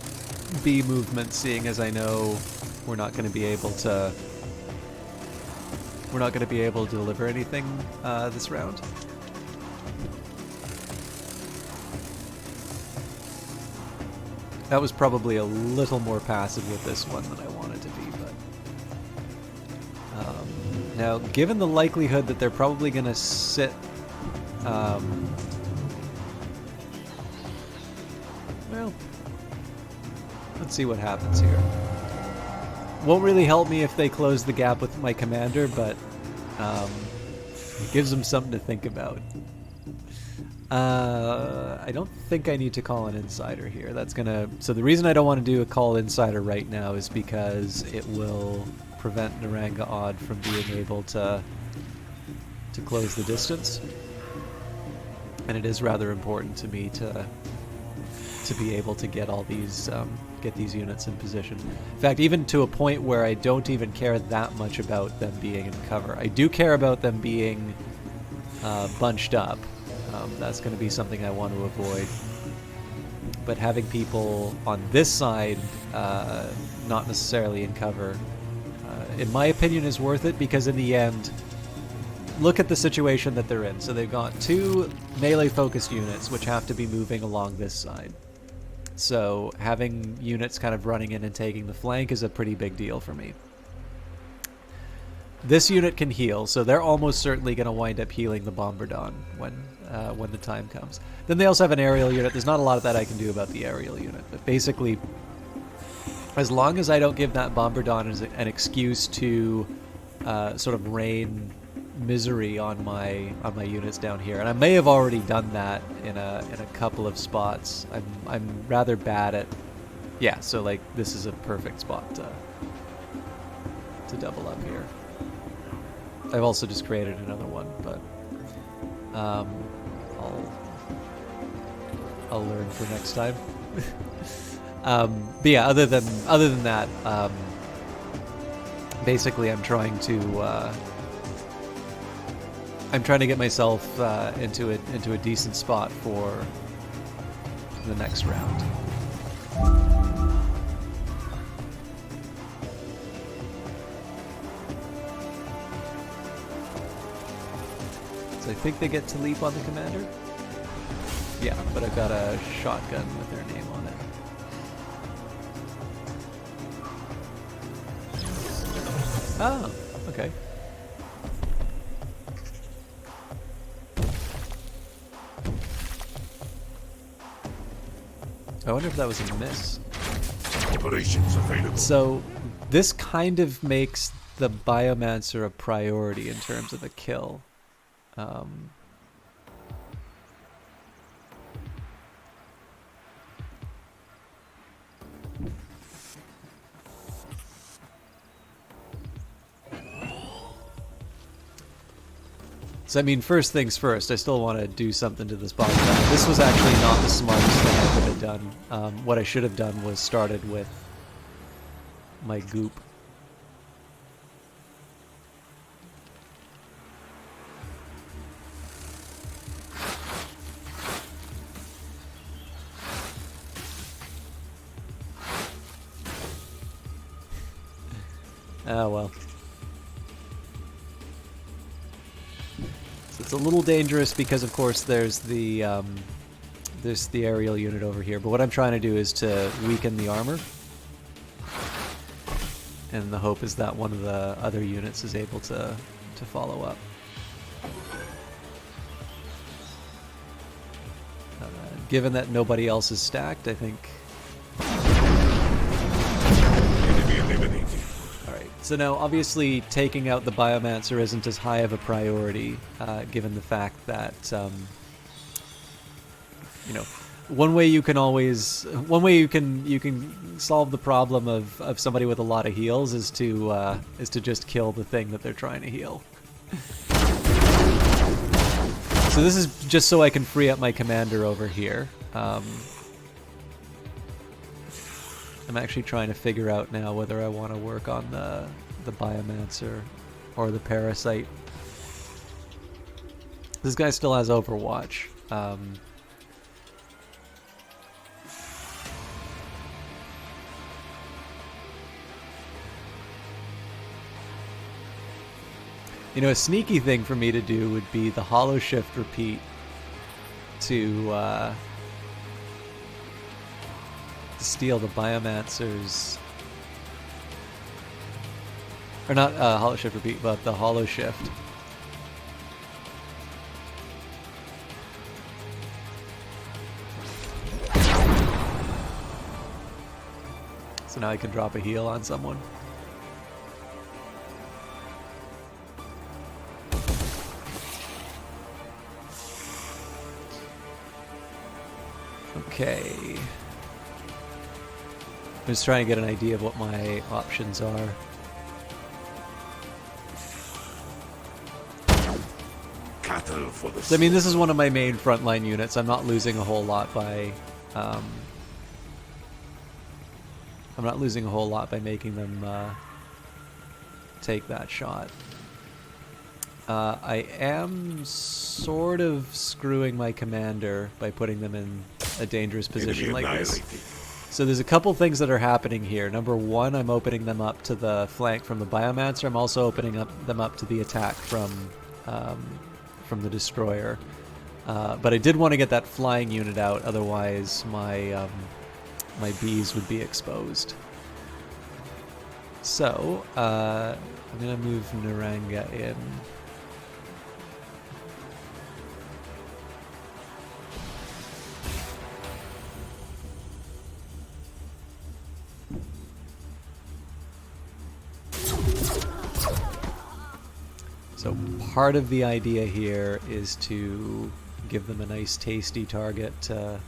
bee movement, seeing as I know we're not going to be able to deliver anything this round. That was probably a little more passive with this one than I wanted to be, but now given the likelihood that they're probably going to sit well, let's see what happens here. Won't really help me if they close the gap with my commander, but it gives them something to think about. I don't think I need to call an insider here. That's gonna... So the reason I don't want to do a call insider right now is because it will prevent Naranga Odd from being able to close the distance. And it is rather important to me to be able to get all these get these units in position. In fact, even to a point where I don't even care that much about them being in cover. I do care about them being bunched up. That's going to be something I want to avoid. But having people on this side not necessarily in cover, in my opinion, is worth it, because in the end, look at the situation that they're in. So they've got two melee-focused units which have to be moving along this side. So having units kind of running in and taking the flank is a pretty big deal for me. This unit can heal, so they're almost certainly going to wind up healing the Bombardon when the time comes. Then they also have an aerial unit. There's not a lot that I can do about the aerial unit, but basically, as long as I don't give that Bombardon as an excuse to sort of rain misery on my units down here, and I may have already done that in a couple of spots. I'm rather bad at... Yeah, so like this is a perfect spot to double up here. I've also just created another one, but I'll learn for next time. But yeah, other than that, basically I'm trying to get myself into a decent spot for the next round. So I think they get to leap on the commander. Yeah, but I've got a shotgun with their name on it. Oh, okay. I wonder if that was a miss. Operations available. So this kind of makes the Biomancer a priority in terms of a kill. So I mean, first things first, I still want to do something to this boss battle. This was actually not the smartest thing I could have done. What I should have done was started with my goop. Oh well. So it's a little dangerous because, of course, there's the aerial unit over here. But what I'm trying to do is to weaken the armor, and the hope is that one of the other units is able to follow up. Given that nobody else is stacked, I think. Enemy eliminated. So now, obviously, taking out the Biomancer isn't as high of a priority, given the fact that, you know, one way you can solve the problem of somebody with a lot of heals is to just kill the thing that they're trying to heal. So this is just so I can free up my commander over here. I'm actually trying to figure out now whether I want to work on the Biomancer or the Parasite. This guy still has Overwatch. You know, a sneaky thing for me to do would be the Hollow Shift repeat to steal the Biomancer's, or not Hollow Shift repeat, but the Hollow Shift. So now I can drop a heal on someone. Okay. I'm just trying to get an idea of what my options are. Cattle for the So, I mean, this is one of my main frontline units. I'm not losing a whole lot by making them take that shot. I am sort of screwing my commander by putting them in a dangerous position like this. So there's a couple things that are happening here. Number one, I'm opening them up to the flank from the Biomancer. I'm also opening them up to the attack from the destroyer. But I did want to get that flying unit out, otherwise my my bees would be exposed. So I'm gonna move Naranga in. So part of the idea here is to give them a nice tasty target to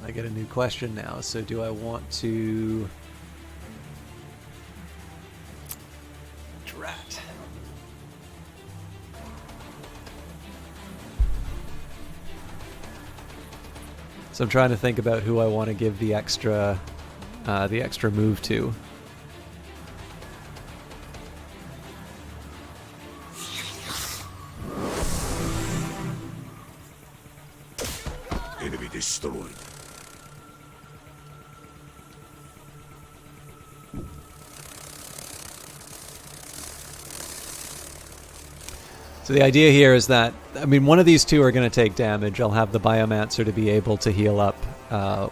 I get a new question now. So do I want to Drat. So I'm trying to think about who I want to give the extra move to. Enemy destroyed. So the idea here is that, I mean, one of these two are going to take damage. I'll have the Biomancer to be able to heal up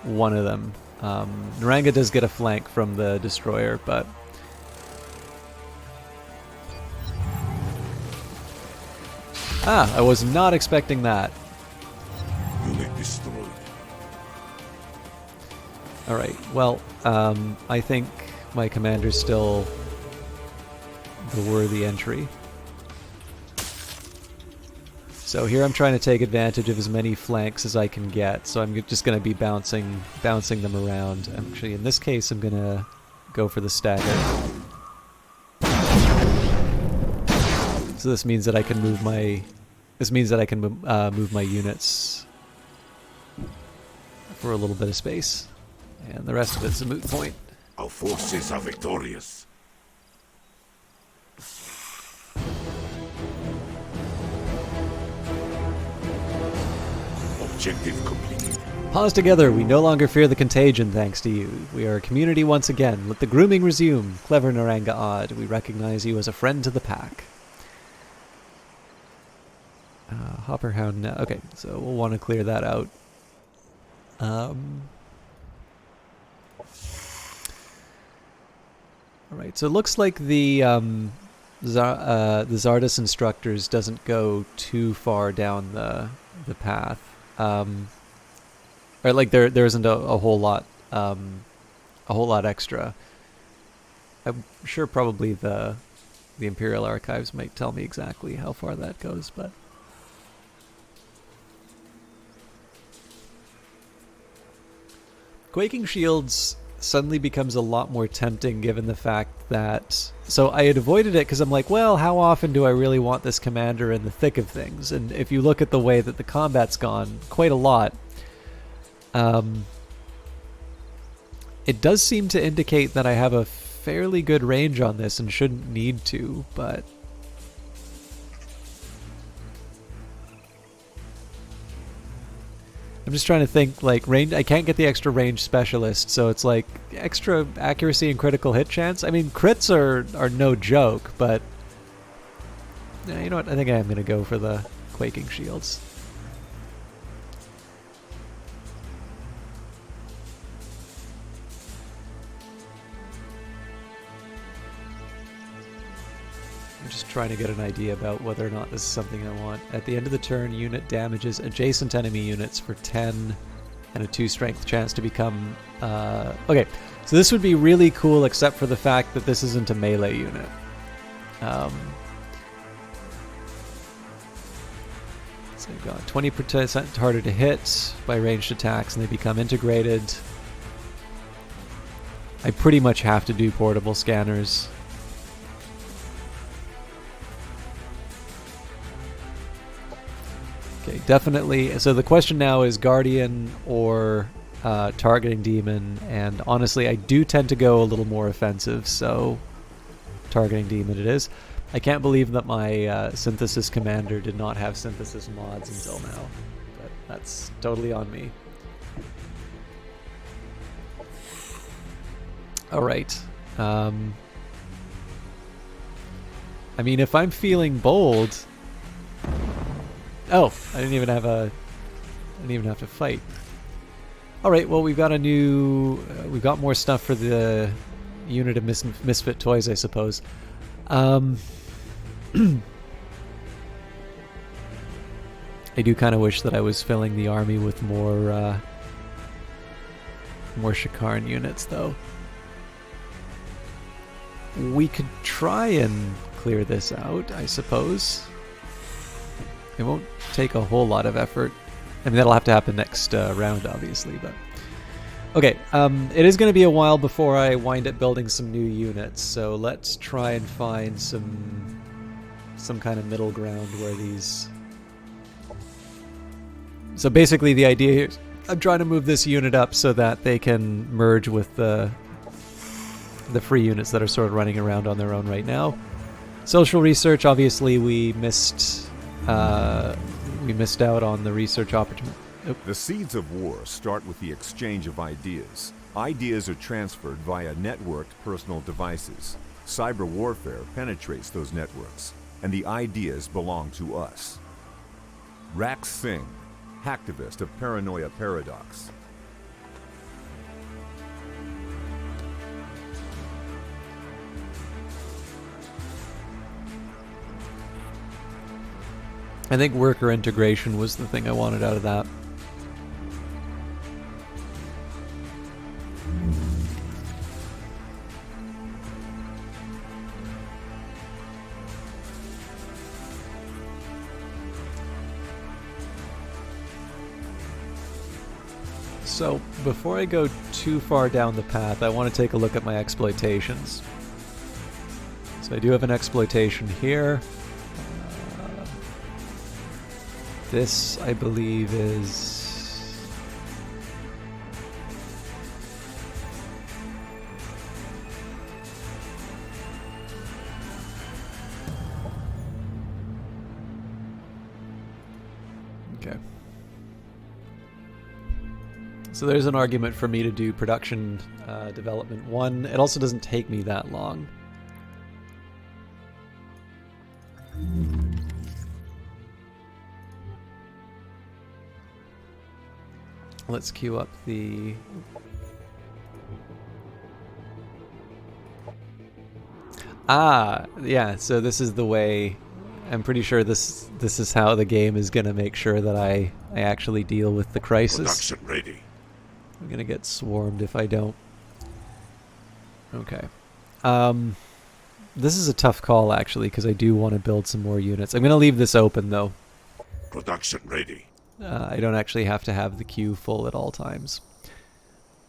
one of them. Naranga does get a flank from the Destroyer, but... I was not expecting that. Unit destroyed. Alright, well, I think my commander's still the worthy entry. So here I'm trying to take advantage of as many flanks as I can get, so I'm just going to be bouncing them around. Actually, in this case, I'm going to go for the stagger. So this means that I can move my... move my units for a little bit of space. And the rest of it's a moot point. Our forces are victorious. Objective completed. Pause together. We no longer fear the contagion thanks to you. We are a community once again. Let the grooming resume. Clever Naranga Odd. We recognize you as a friend to the pack. Hopperhound now. Okay, so we'll want to clear that out. Alright, so it looks like the Zardas instructors doesn't go too far down the path. Or like there isn't a whole lot extra. I'm sure probably the Imperial Archives might tell me exactly how far that goes, but Quaking Shields suddenly becomes a lot more tempting given the fact that... So I had avoided it because I'm like, well, how often do I really want this commander in the thick of things? And if you look at the way that the combat's gone, quite a lot. It does seem to indicate that I have a fairly good range on this and shouldn't need to, but... I'm just trying to think, like, range. I can't get the extra range specialist, so it's like extra accuracy and critical hit chance. I mean, crits are no joke, but you know what? I think I am going to go for the Quaking Shields. I'm just trying to get an idea about whether or not this is something I want. At the end of the turn, unit damages adjacent enemy units for 10 and a 2 strength chance to become... okay, so this would be really cool except for the fact that this isn't a melee unit. So they've got 20% harder to hit by ranged attacks and they become integrated. I pretty much have to do portable scanners. Okay, definitely. So the question now is Guardian or Targeting Demon, and honestly I do tend to go a little more offensive, so Targeting Demon it is. I can't believe that my Synthesis Commander did not have Synthesis mods until now, but that's totally on me. Alright. I mean, if I'm feeling bold... Oh, I didn't even have to fight. All right, well we've got a new, we've got more stuff for the unit of misfit toys, I suppose. I do kind of wish that I was filling the army with more Shakarn units, though. We could try and clear this out, I suppose. It won't take a whole lot of effort. I mean, that'll have to happen next round, obviously, but... Okay, it is going to be a while before I wind up building some new units, so let's try and find some kind of middle ground where these... So basically the idea I'm trying to move this unit up so that they can merge with the free units that are sort of running around on their own right now. Social research, obviously, we missed out on the research opportunity. Oh. The seeds of war start with the exchange of ideas. Ideas are transferred via networked personal devices. Cyber warfare penetrates those networks, and the ideas belong to us. Rax Singh, hacktivist of Paranoia Paradox. I think worker integration was the thing I wanted out of that. So, before I go too far down the path, I want to take a look at my exploitations. So I do have an exploitation here. This, I believe, is... Okay. So there's an argument for me to do production development 1. It also doesn't take me that long. Let's queue up the... yeah, so this is the way... I'm pretty sure this is how the game is going to make sure that I actually deal with the crisis. Production ready. I'm going to get swarmed if I don't. Okay. This is a tough call, actually, because I do want to build some more units. I'm going to leave this open, though. Production ready. I don't actually have to have the queue full at all times.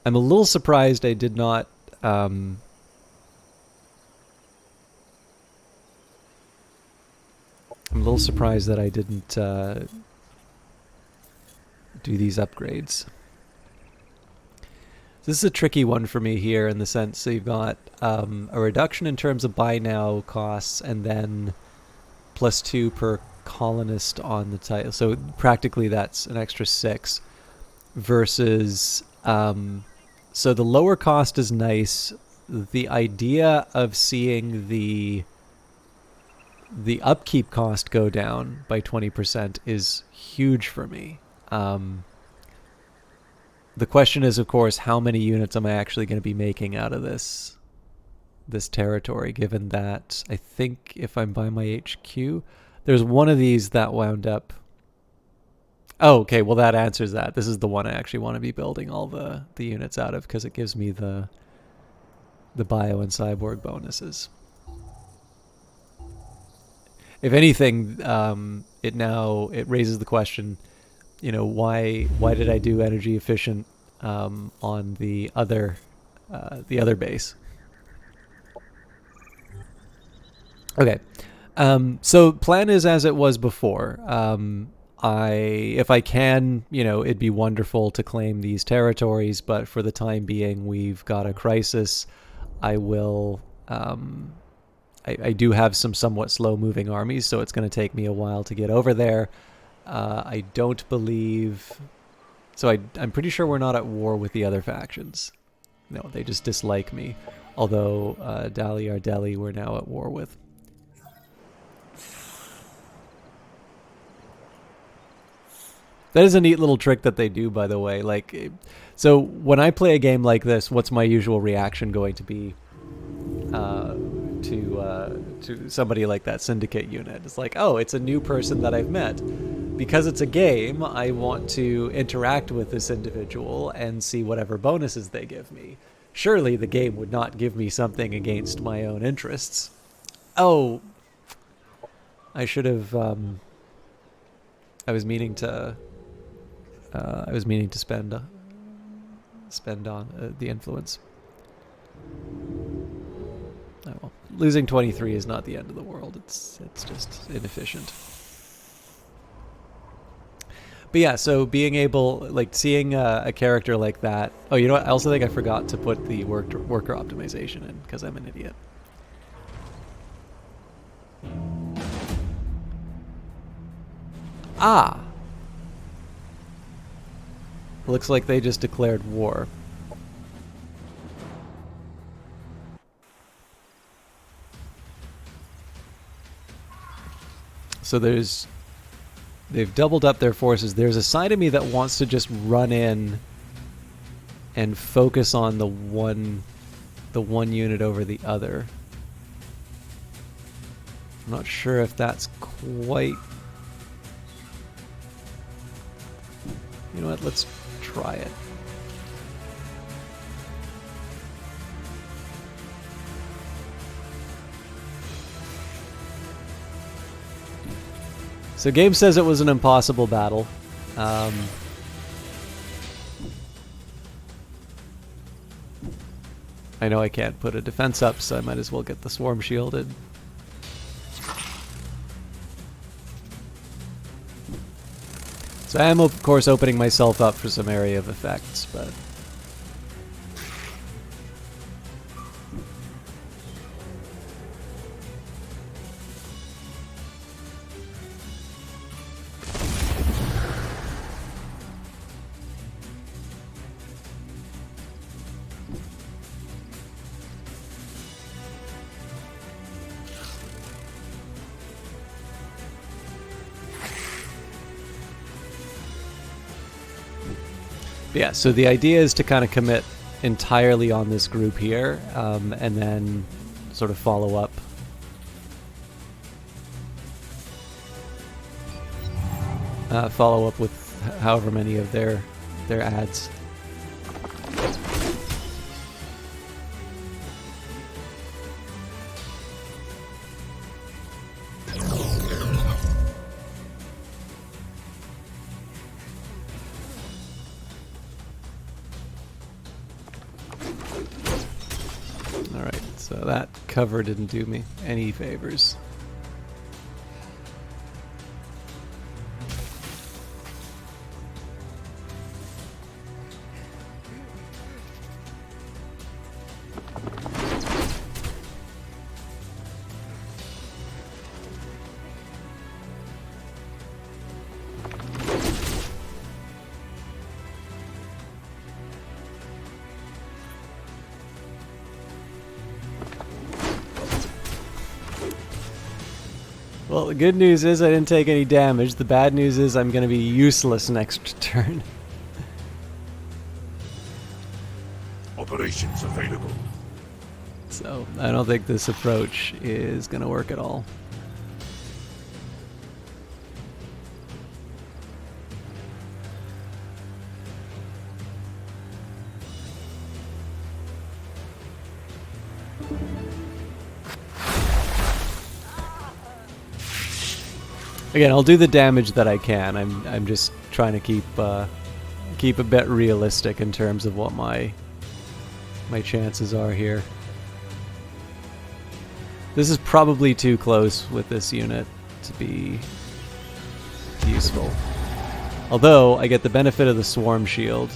I'm a little surprised I did not... I'm a little surprised that I didn't do these upgrades. This is a tricky one for me here in the sense so you've got a reduction in terms of buy now costs and then +2 per colonist on the title. So practically that's an extra 6 versus so the lower cost is nice. The idea of seeing the upkeep cost go down by 20% is huge for me. The question is, of course, how many units am I actually going to be making out of this territory, given that I think if I'm by my HQ, there's one of these that wound up... Oh, okay, well that answers that. This is the one I actually want to be building all the units out of because it gives me the bio and cyborg bonuses. If anything, it raises the question, you know, why did I do energy efficient on the other base? Okay, so plan is as it was before. If I can, you know, it'd be wonderful to claim these territories, but for the time being, we've got a crisis. I will. I do have some somewhat slow-moving armies, so it's going to take me a while to get over there. I don't believe... So I'm pretty sure we're not at war with the other factions. No, they just dislike me. Although Dali Ardeli we're now at war with. That is a neat little trick that they do, by the way. Like, so when I play a game like this, what's my usual reaction going to be to somebody like that syndicate unit? It's like, oh, it's a new person that I've met. Because it's a game, I want to interact with this individual and see whatever bonuses they give me. Surely the game would not give me something against my own interests. Oh, I should have. I was meaning to spend on the influence. Oh well, losing 23 is not the end of the world. It's just inefficient. But yeah, so being able, like, seeing a character like that. Oh, you know what? I also think I forgot to put the worker optimization in because I'm an idiot. Ah! Looks like they just declared war. So they've doubled up their forces. There's a side of me that wants to just run in and focus on the one unit over the other. I'm not sure if that's quite... You know what? Let's try it. So game says it was an impossible battle. I know I can't put a defense up, so I might as well get the swarm shielded. So I am, of course, opening myself up for some area of effects, but... Yeah, so the idea is to kind of commit entirely on this group here, and then sort of follow up. Follow up with however many of their ads. So that cover didn't do me any favors. Well, the good news is I didn't take any damage. The bad news is I'm going to be useless next turn. Operations available. So I don't think this approach is going to work at all. Again, I'll do the damage that I can. I'm just trying to keep a bit realistic in terms of what my chances are here. This is probably too close with this unit to be useful. Although I get the benefit of the swarm shield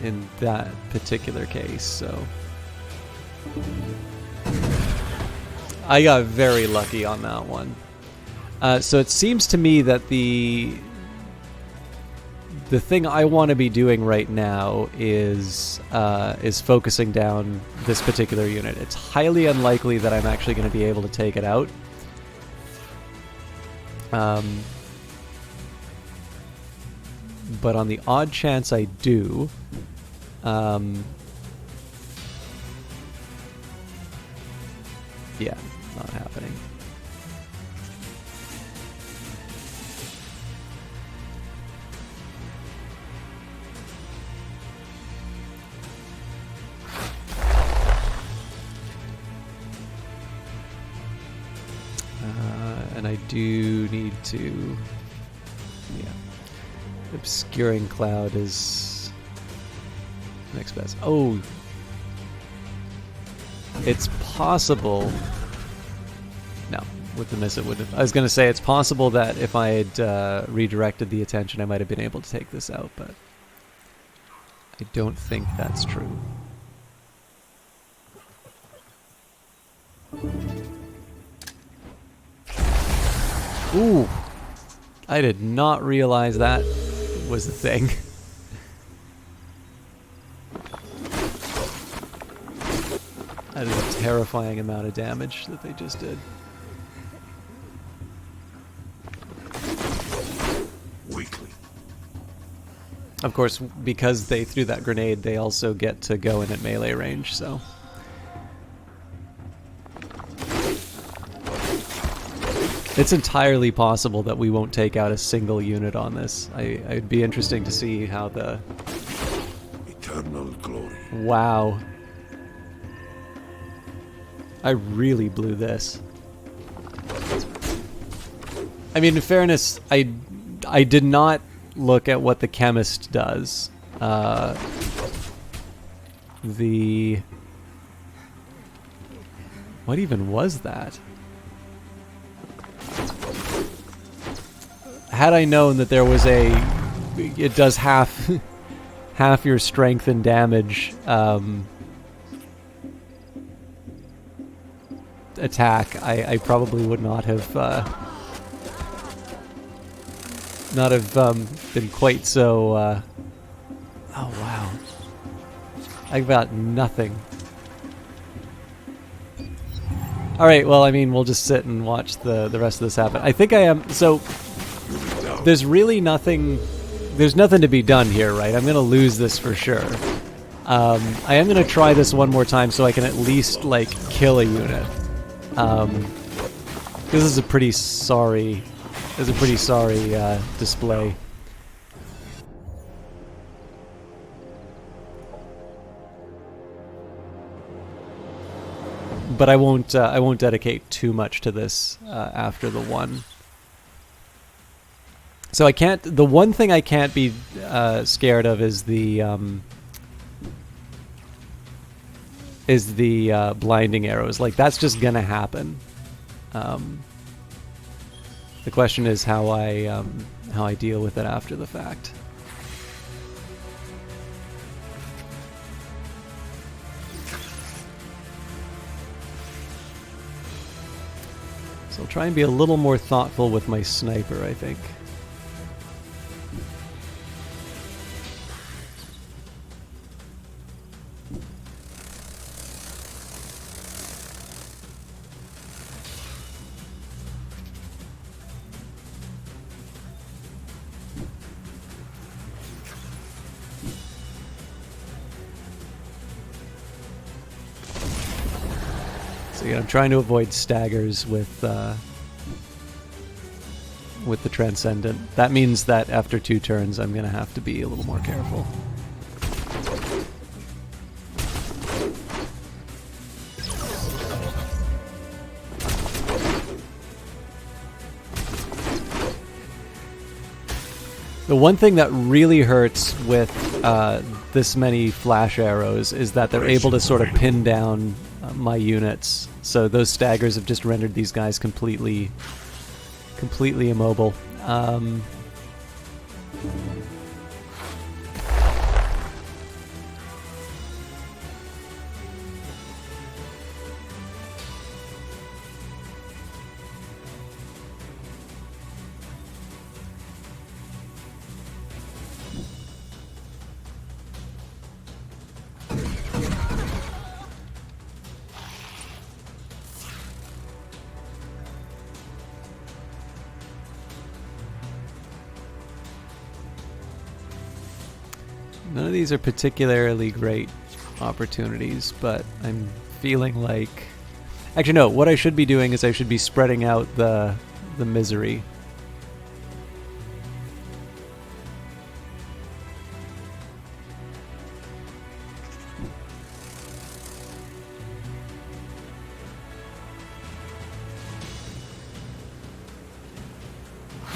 in that particular case, so I got very lucky on that one. So it seems to me that the thing I want to be doing right now is focusing down this particular unit. It's highly unlikely that I'm actually going to be able to take it out. But on the odd chance I do, yeah, not happening. And I do need to, yeah. Obscuring cloud is next best. Oh, it's possible. No, with the miss, it would have. I was going to say it's possible that if I had redirected the attention, I might have been able to take this out, but I don't think that's true. Ooh, I did not realize that was the thing. That is a terrifying amount of damage that they just did. Weakly. Of course, because they threw that grenade, they also get to go in at melee range, so... It's entirely possible that we won't take out a single unit on this. It'd be interesting to see how the... Eternal glory. Wow. I really blew this. I mean, in fairness, I did not look at what the chemist does. What even was that? Had I known that there was it does half your strength and damage attack, I probably would not have been quite so oh wow, I got nothing. Alright, well, I mean, we'll just sit and watch the rest of this happen. I think I am, so there's really nothing, there's nothing to be done here, right? I'm gonna lose this for sure. I am gonna try this one more time so I can at least, like, kill a unit. This is a pretty sorry display. But I won't dedicate too much to this after the one. So I can't. The one thing I can't be scared of is the blinding arrows. Like, that's just gonna happen. The question is how I deal with it after the fact. So I'll try and be a little more thoughtful with my sniper, I think. So yeah, I'm trying to avoid staggers with the Transcendent. That means that after 2 turns, I'm going to have to be a little more careful. The one thing that really hurts with this many flash arrows is that they're able to sort of pin down my units. So those staggers have just rendered these guys completely immobile. None of these are particularly great opportunities, but I'm feeling like... Actually, no, what I should be doing is I should be spreading out the misery.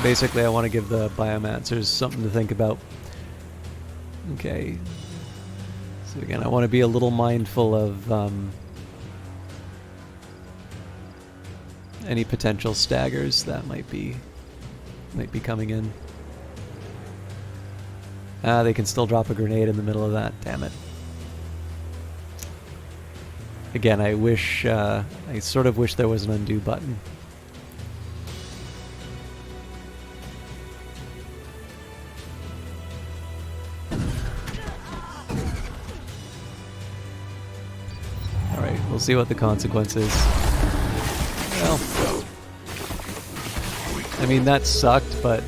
Basically, I want to give the Biomancers something to think about. Okay, so again, I want to be a little mindful of any potential staggers that might be coming in. They can still drop a grenade in the middle of that. Damn it. Again, I sort of wish there was an undo button. Alright, we'll see what the consequence is. Well, I mean, that sucked, but...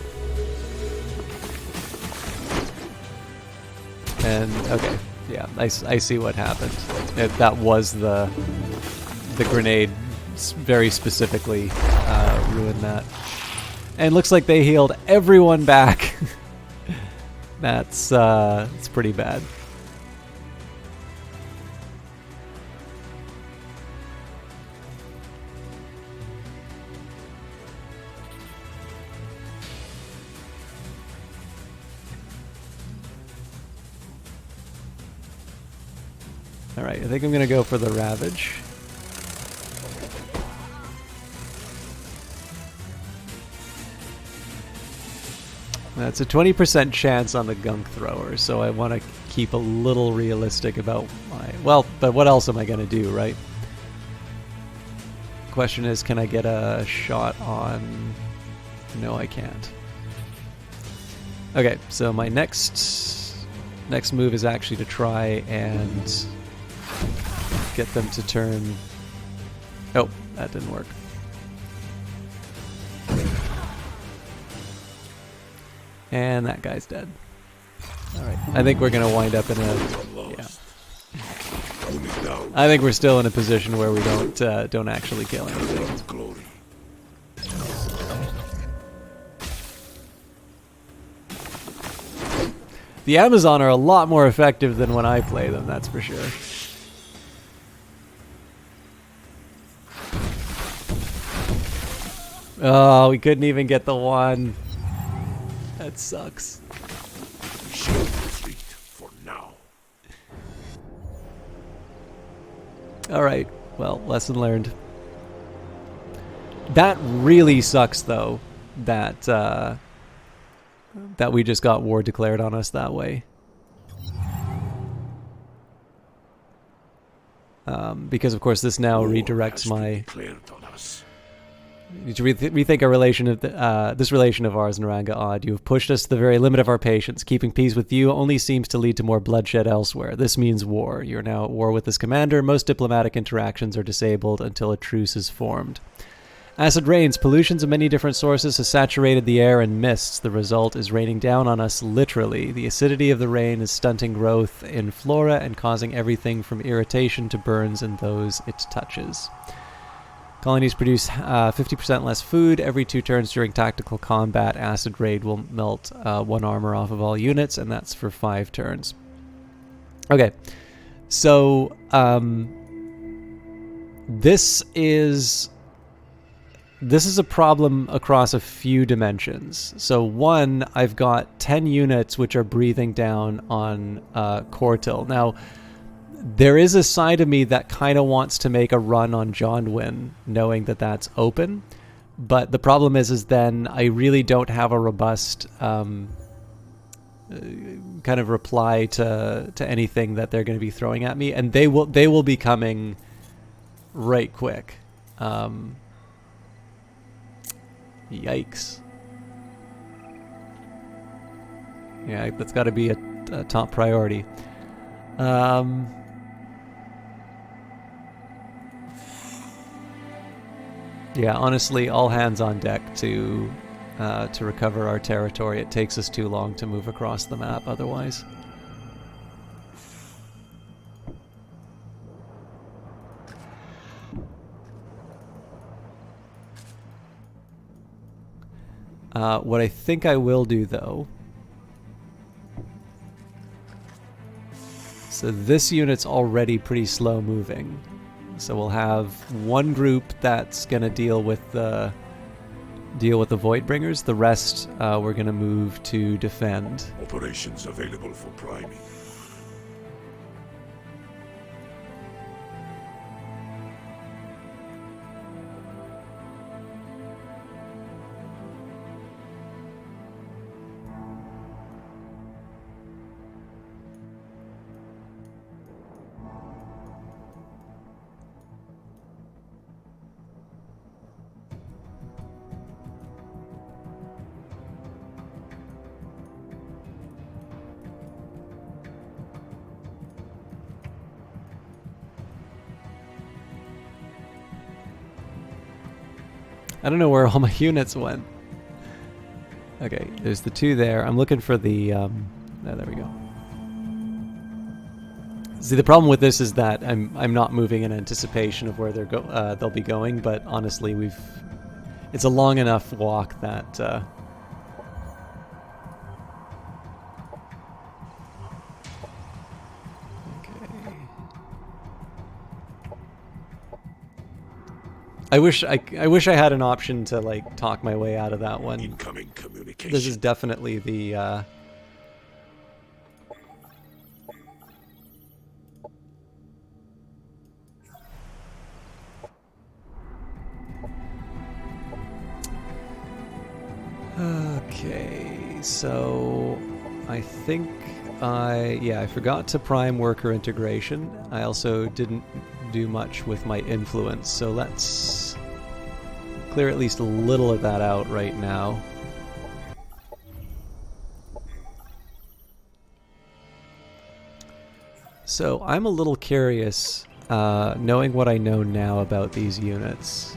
And, okay, yeah, I see what happened. That was the grenade very specifically ruined that. And looks like they healed everyone back. It's pretty bad. Alright, I think I'm gonna go for the Ravage. That's a 20% chance on the gunk thrower, so I want to keep a little realistic about my... Well, but what else am I gonna do, right? Question is, can I get a shot on... No, I can't. Okay, so my next move is actually to try and get them to turn... Oh, that didn't work. And that guy's dead. Alright, I think we're gonna wind up in a... Yeah. I think we're still in a position where we don't actually kill anything. The Amazon are a lot more effective than when I play them, that's for sure. Oh, we couldn't even get the one. That sucks. Shield complete for now. Alright, well, lesson learned. That really sucks, though, that we just got war declared on us that way. Because, of course, this now redirects my... To rethink our relation of this relation of ours, Naranga Odd. You have pushed us to the very limit of our patience. Keeping peace with you only seems to lead to more bloodshed elsewhere. This means war. You are now at war with this commander. Most diplomatic interactions are disabled until a truce is formed. Acid rains. Pollutions of many different sources has saturated the air and mists. The result is raining down on us literally. The acidity of the rain is stunting growth in flora and causing everything from irritation to burns in those it touches. Colonies produce 50% less food. Every 2 turns during tactical combat, acid rain will melt 1 armor off of all units, and that's for 5 turns. Okay, so this is a problem across a few dimensions. So one, I've got 10 units which are breathing down on Cortil. Now, there is a side of me that kind of wants to make a run on Jonwin, knowing that that's open. But the problem is then I really don't have a robust kind of reply to anything that they're going to be throwing at me, and they will be coming right quick. Yikes! Yeah, that's got to be a top priority. Yeah, honestly, all hands on deck to recover our territory. It takes us too long to move across the map otherwise. What I think I will do, though... So this unit's already pretty slow moving. So we'll have one group that's going to deal with the Voidbringers. The rest we're going to move to defend. Operations available for priming. I don't know where all my units went. Okay, there's the 2 there. I'm looking for the... oh, there we go. See, the problem with this is that I'm not moving in anticipation of where they'll be going, but honestly, it's a long enough walk that... I wish I had an option to like talk my way out of that one. Incoming communication. This is definitely the okay, so I think I forgot to prime worker integration. I also didn't do much with my influence, so let's clear at least a little of that out right now. So I'm a little curious, knowing what I know now about these units.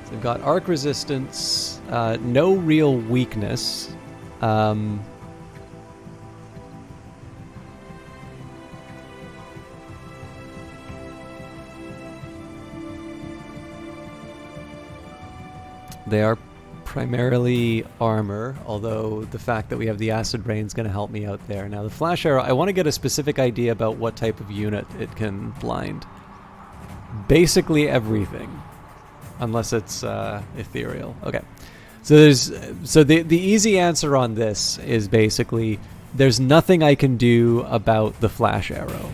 So they've got arc resistance, no real weakness. They are primarily armor, although the fact that we have the acid rain is going to help me out there. Now the flash arrow, I want to get a specific idea about what type of unit it can blind. Basically everything, unless it's ethereal. Okay, so the easy answer on this is basically there's nothing I can do about the flash arrow.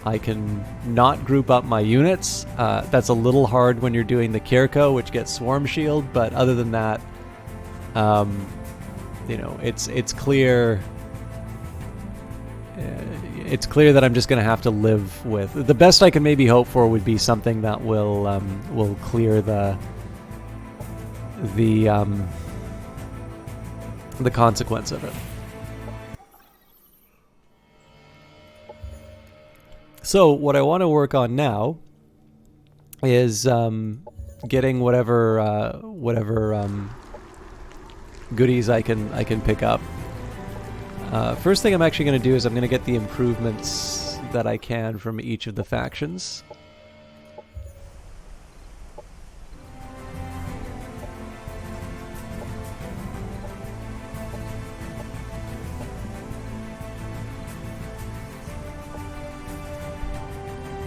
I can not group up my units. That's a little hard when you're doing the Kirko, which gets Swarm Shield, but other than that, you know, it's clear. It's clear that I'm just going to have to live with. The best I can maybe hope for would be something that will clear the consequence of it. So what I want to work on now is getting whatever goodies I can pick up. First thing I'm actually going to do is I'm going to get the improvements that I can from each of the factions.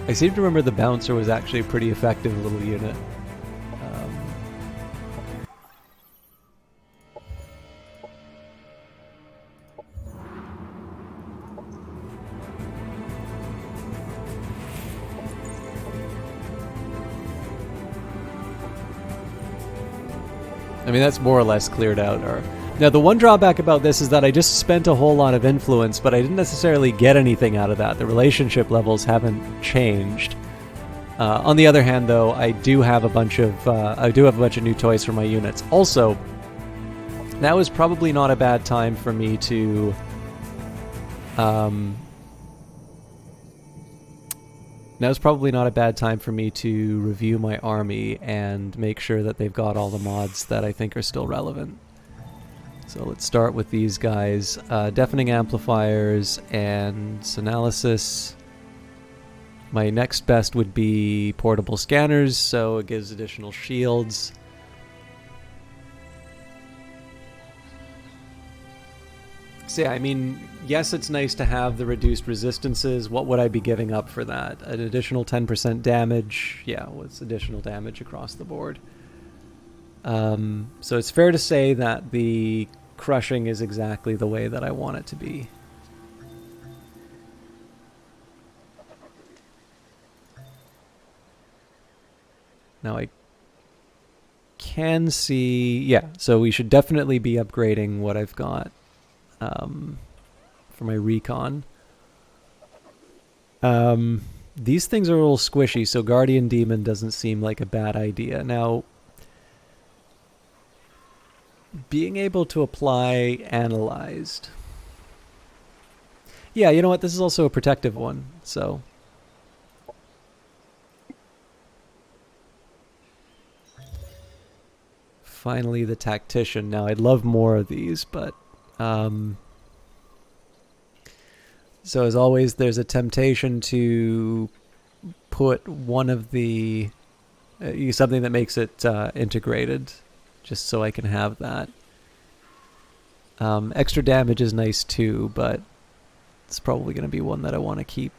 I seem to remember the bouncer was actually a pretty effective little unit. I mean, that's more or less cleared out. Now, the one drawback about this is that I just spent a whole lot of influence, but I didn't necessarily get anything out of that. The relationship levels haven't changed. On the other hand, though, I do have a bunch of new toys for my units. Also, that was probably not a bad time for me to review my army and make sure that they've got all the mods that I think are still relevant. So let's start with these guys. Deafening amplifiers and analysis. My next best would be portable scanners, so it gives additional shields. So yeah, I mean, yes, it's nice to have the reduced resistances. What would I be giving up for that? An additional 10% damage? Yeah, what's additional damage across the board? So it's fair to say that the crushing is exactly the way that I want it to be. Now I can see, yeah, so we should definitely be upgrading what I've got for my recon. These things are a little squishy, so Guardian Demon doesn't seem like a bad idea. Now, being able to apply Analyzed. Yeah, you know what? This is also a protective one, so. finally the tactician. Now, I'd love more of these, but... so as always, there's a temptation to put one of the... something that makes it integrated, just so I can have that. Extra damage is nice too, but it's probably going to be one that I want to keep.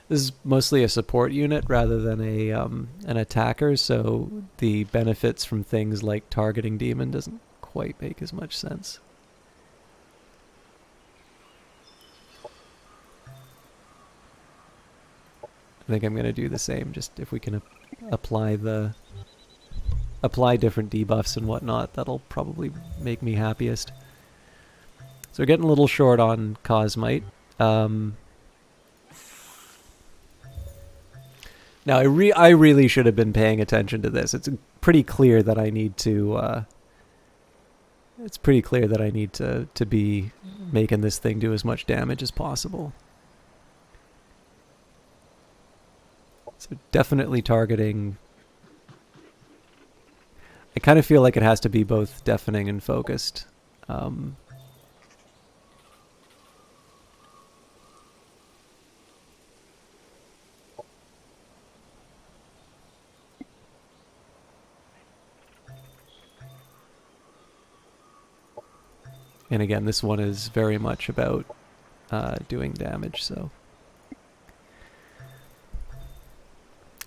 This is mostly a support unit rather than an attacker, so the benefits from things like targeting demon doesn't quite make as much sense. I think I'm going to do the same, just if we can apply different debuffs and whatnot, that'll probably make me happiest. So we're getting a little short on Cosmite. Now, I really should have been paying attention to this. It's pretty clear that I need to... it's pretty clear that I need to be making this thing do as much damage as possible. So definitely targeting... I kind of feel like it has to be both deafening and focused. And again, this one is very much about doing damage, so...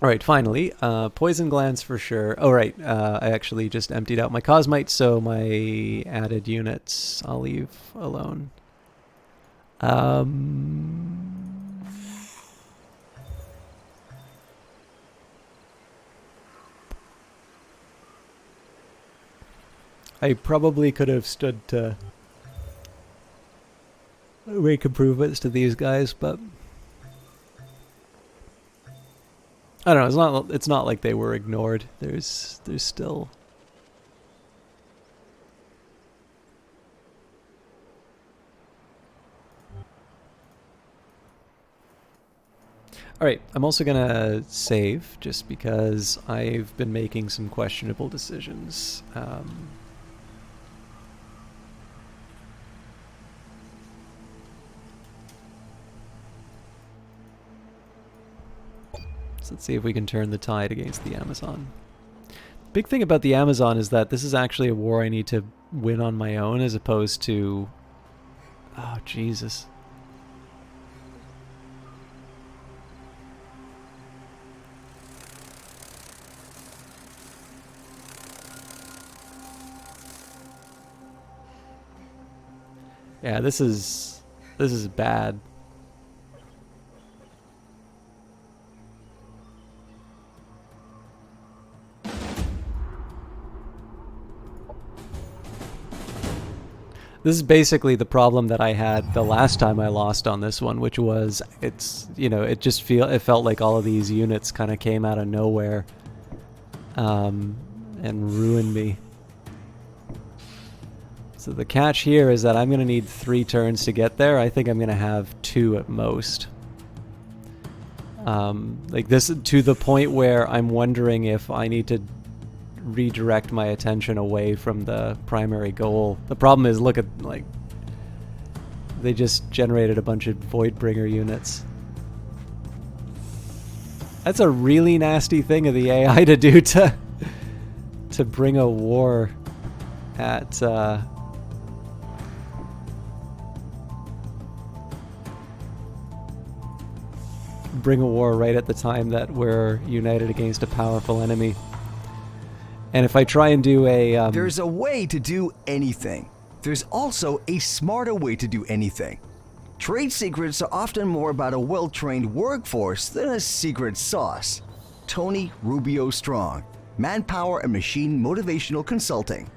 Alright, finally, poison glands for sure. Oh, right, I actually just emptied out my Cosmite, so my added units I'll leave alone. I probably could have stood to make improvements to these guys, but... I don't know, it's not like they were ignored. There's still... Alright, I'm also gonna save, just because I've been making some questionable decisions. So let's see if we can turn the tide against the Amazon. Big thing about the Amazon is that this is actually a war I need to win on my own, as opposed to... Oh, Jesus. Yeah, this is bad. This is basically the problem that I had the last time I lost on this one, which was it felt like all of these units kind of came out of nowhere and ruined me. So the catch here is that I'm going to need 3 turns to get there. I think I'm going to have 2 at most. Like this, to the point where I'm wondering if I need to redirect my attention away from the primary goal. The problem is, look at, like, they just generated a bunch of Voidbringer units. That's a really nasty thing of the AI to do, to bring a war at bring a war right at the time that we're united against a powerful enemy. And if I try and do a... There's a way to do anything. There's also a smarter way to do anything. Trade secrets are often more about a well-trained workforce than a secret sauce. Tony Rubio Strong, Manpower and Machine Motivational Consulting.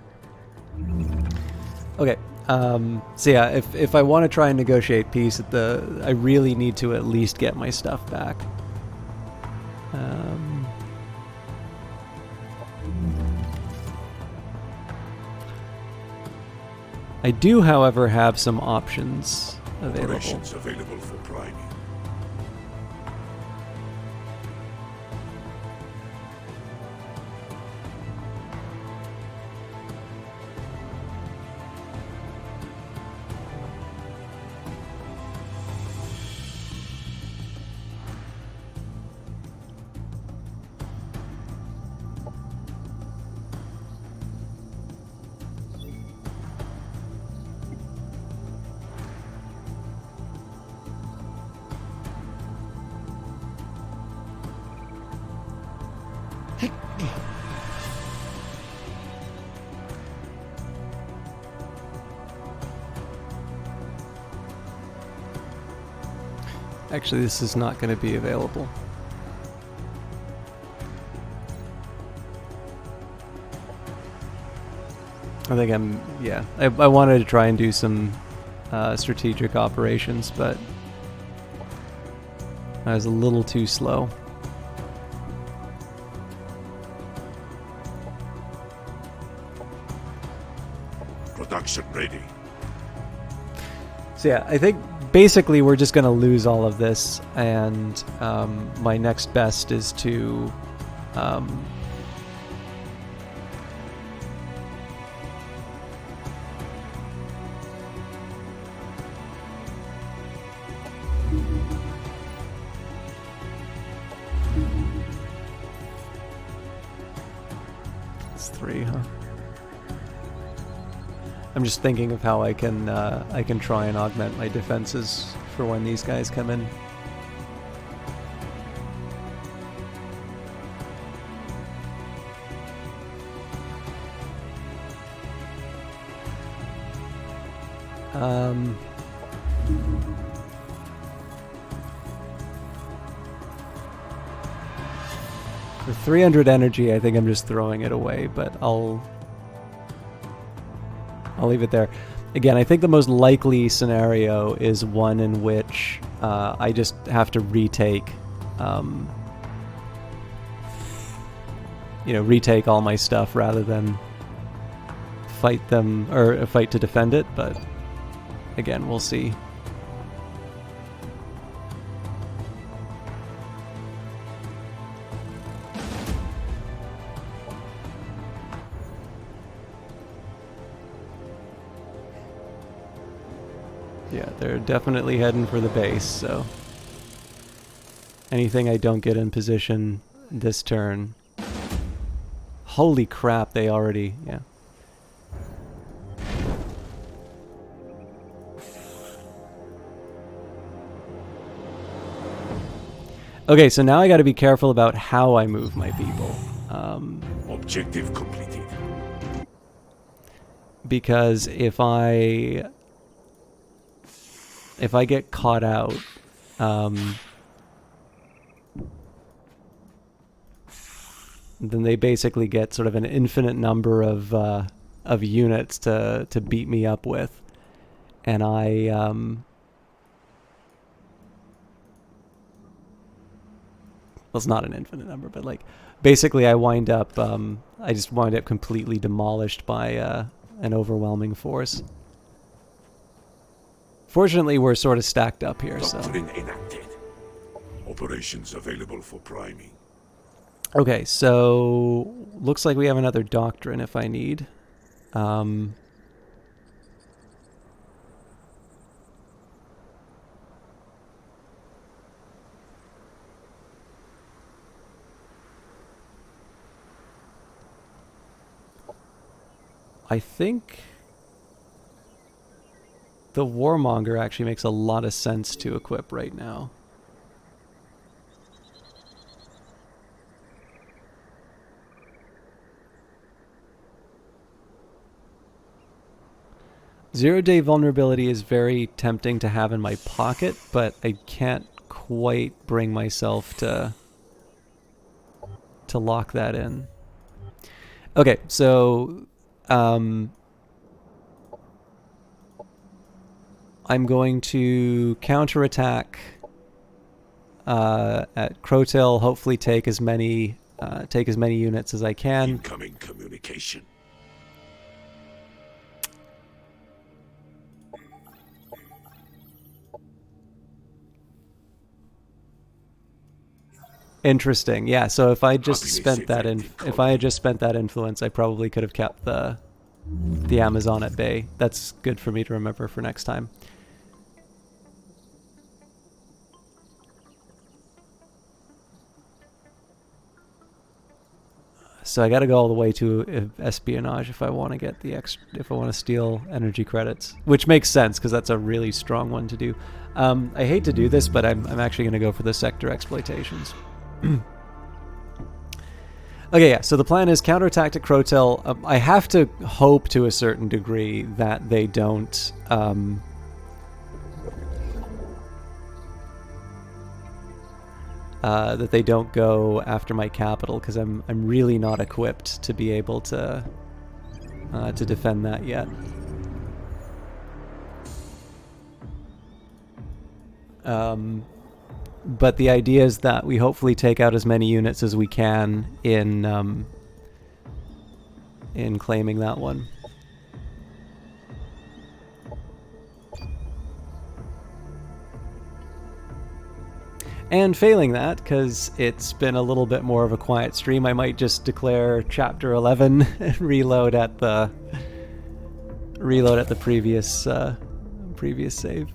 Okay, so yeah, if I want to try and negotiate peace, I really need to at least get my stuff back. I do, however, have some options available. Operations available for priming. Actually, this is not going to be available. I think I wanted to try and do some strategic operations, but I was a little too slow. Production ready. So yeah, I think basically we're just going to lose all of this, and my next best is to it's 3, huh? I'm just thinking of how I can try and augment my defenses for when these guys come in. For 300 energy, I think I'm just throwing it away, but I'll leave it there. Again, I think the most likely scenario is one in which I just have to retake, retake all my stuff rather than fight them or fight to defend it. But again, we'll see. Yeah, they're definitely heading for the base, so anything I don't get in position this turn. Holy crap, they already, yeah. Okay, so now I gotta be careful about how I move my people. Objective completed. Because if I get caught out, then they basically get sort of an infinite number of units to beat me up with, and well, it's not an infinite number, but like basically I just wind up completely demolished by an overwhelming force. Fortunately, we're sort of stacked up here, so. Doctrine enacted. Operations available for priming. Okay, so looks like we have another doctrine if I need. I think the Warmonger actually makes a lot of sense to equip right now. Zero-day vulnerability is very tempting to have in my pocket, but I can't quite bring myself to lock that in. Okay, so I'm going to counterattack at Crowtail. Hopefully, take as many units as I can. Incoming communication. Interesting. Yeah. So if I just Populate spent that safe if I had just spent that influence, I probably could have kept the Amazon at bay. That's good for me to remember for next time. So I got to go all the way to espionage if I want to get if I want to steal energy credits, which makes sense because that's a really strong one to do. I hate to do this, but I'm actually going to go for the sector exploitations. Okay, yeah. So the plan is counterattack at Crotel. I have to hope to a certain degree that they don't. That they don't go after my capital, because I'm really not equipped to be able to defend that yet. But the idea is that we hopefully take out as many units as we can in claiming that one. And failing that, because it's been a little bit more of a quiet stream, I might just declare Chapter 11 and reload at the previous previous save.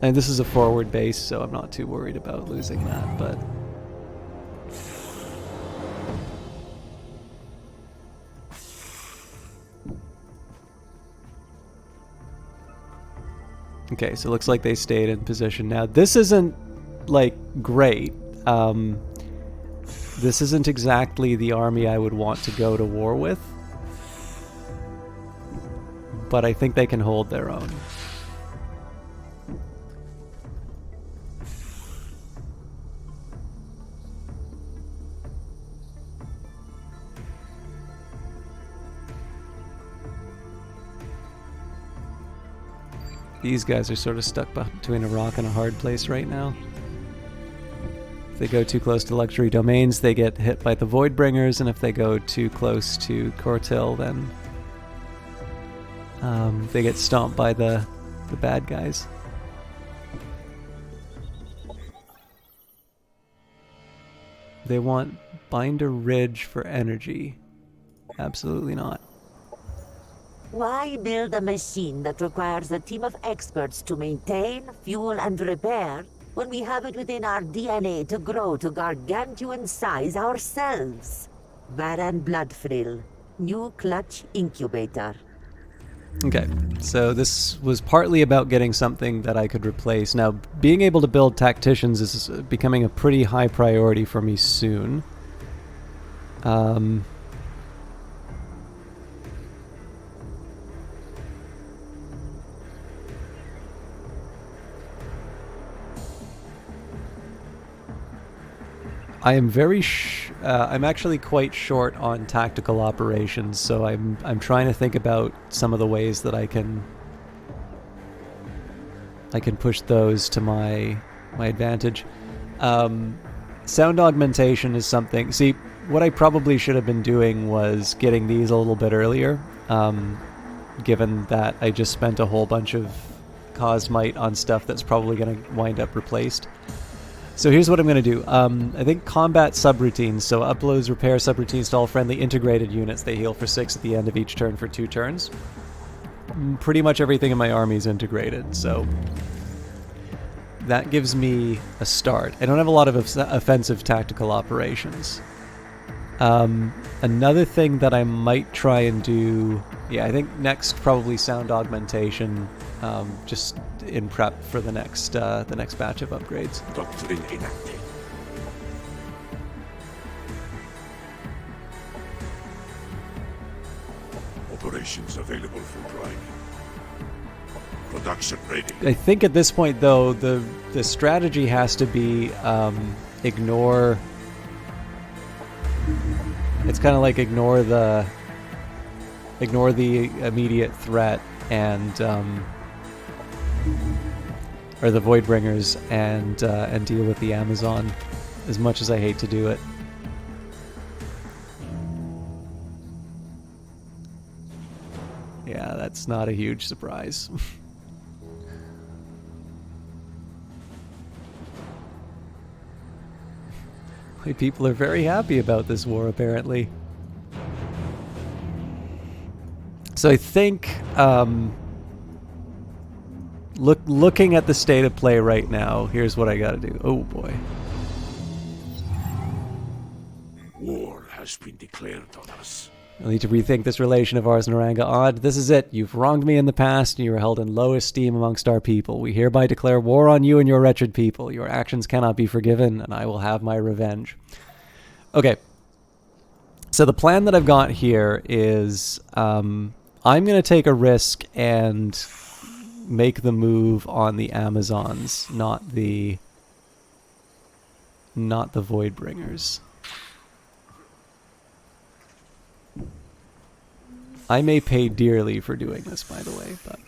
And this is a forward base, so I'm not too worried about losing that, but. Okay, so it looks like they stayed in position. Now, this isn't, like, great. This isn't exactly the army I would want to go to war with. But I think they can hold their own. These guys are sort of stuck between a rock and a hard place right now. If they go too close to luxury domains, they get hit by the Voidbringers, and if they go too close to Cortil, then they get stomped by the bad guys. They want Binder Ridge for energy. Absolutely not. Why build a machine that requires a team of experts to maintain, fuel, and repair when we have it within our DNA to grow to gargantuan size ourselves? Varan Bloodfrill, new clutch incubator. Okay, so this was partly about getting something that I could replace. Now, being able to build tacticians is becoming a pretty high priority for me soon. I am I'm actually quite short on tactical operations, so I'm trying to think about some of the ways that I can push those to my advantage. Sound augmentation is something. See, what I probably should have been doing was getting these a little bit earlier, given that I just spent a whole bunch of Cosmite on stuff that's probably going to wind up replaced. So here's what I'm going to do. I think combat subroutines, so uploads repair subroutines to all friendly integrated units. They heal for 6 at the end of each turn for 2 turns. Pretty much everything in my army is integrated, so that gives me a start. I don't have a lot of offensive tactical operations. Another thing that I might try and do, yeah, I think next probably sound augmentation, just in prep for the next batch of upgrades. Doctrine enacted. Operations available for driving. Production ready. I think at this point, though, the strategy has to be ignore. It's kind of like ignore the immediate threat and or the Voidbringers and deal with the Amazon, as much as I hate to do it. Yeah, That's not a huge surprise. People are very happy about this war, apparently. So I think, looking at the state of play right now, here's what I gotta do. Oh boy. War has been declared on us. I need to rethink this relation of ours and Oranga Odd. This is it. You've wronged me in the past, and you are held in low esteem amongst our people. We hereby declare war on you and your wretched people. Your actions cannot be forgiven, and I will have my revenge. Okay. So the plan that I've got here is I'm going to take a risk and make the move on the Amazons, not the Voidbringers. I may pay dearly for doing this, by the way, but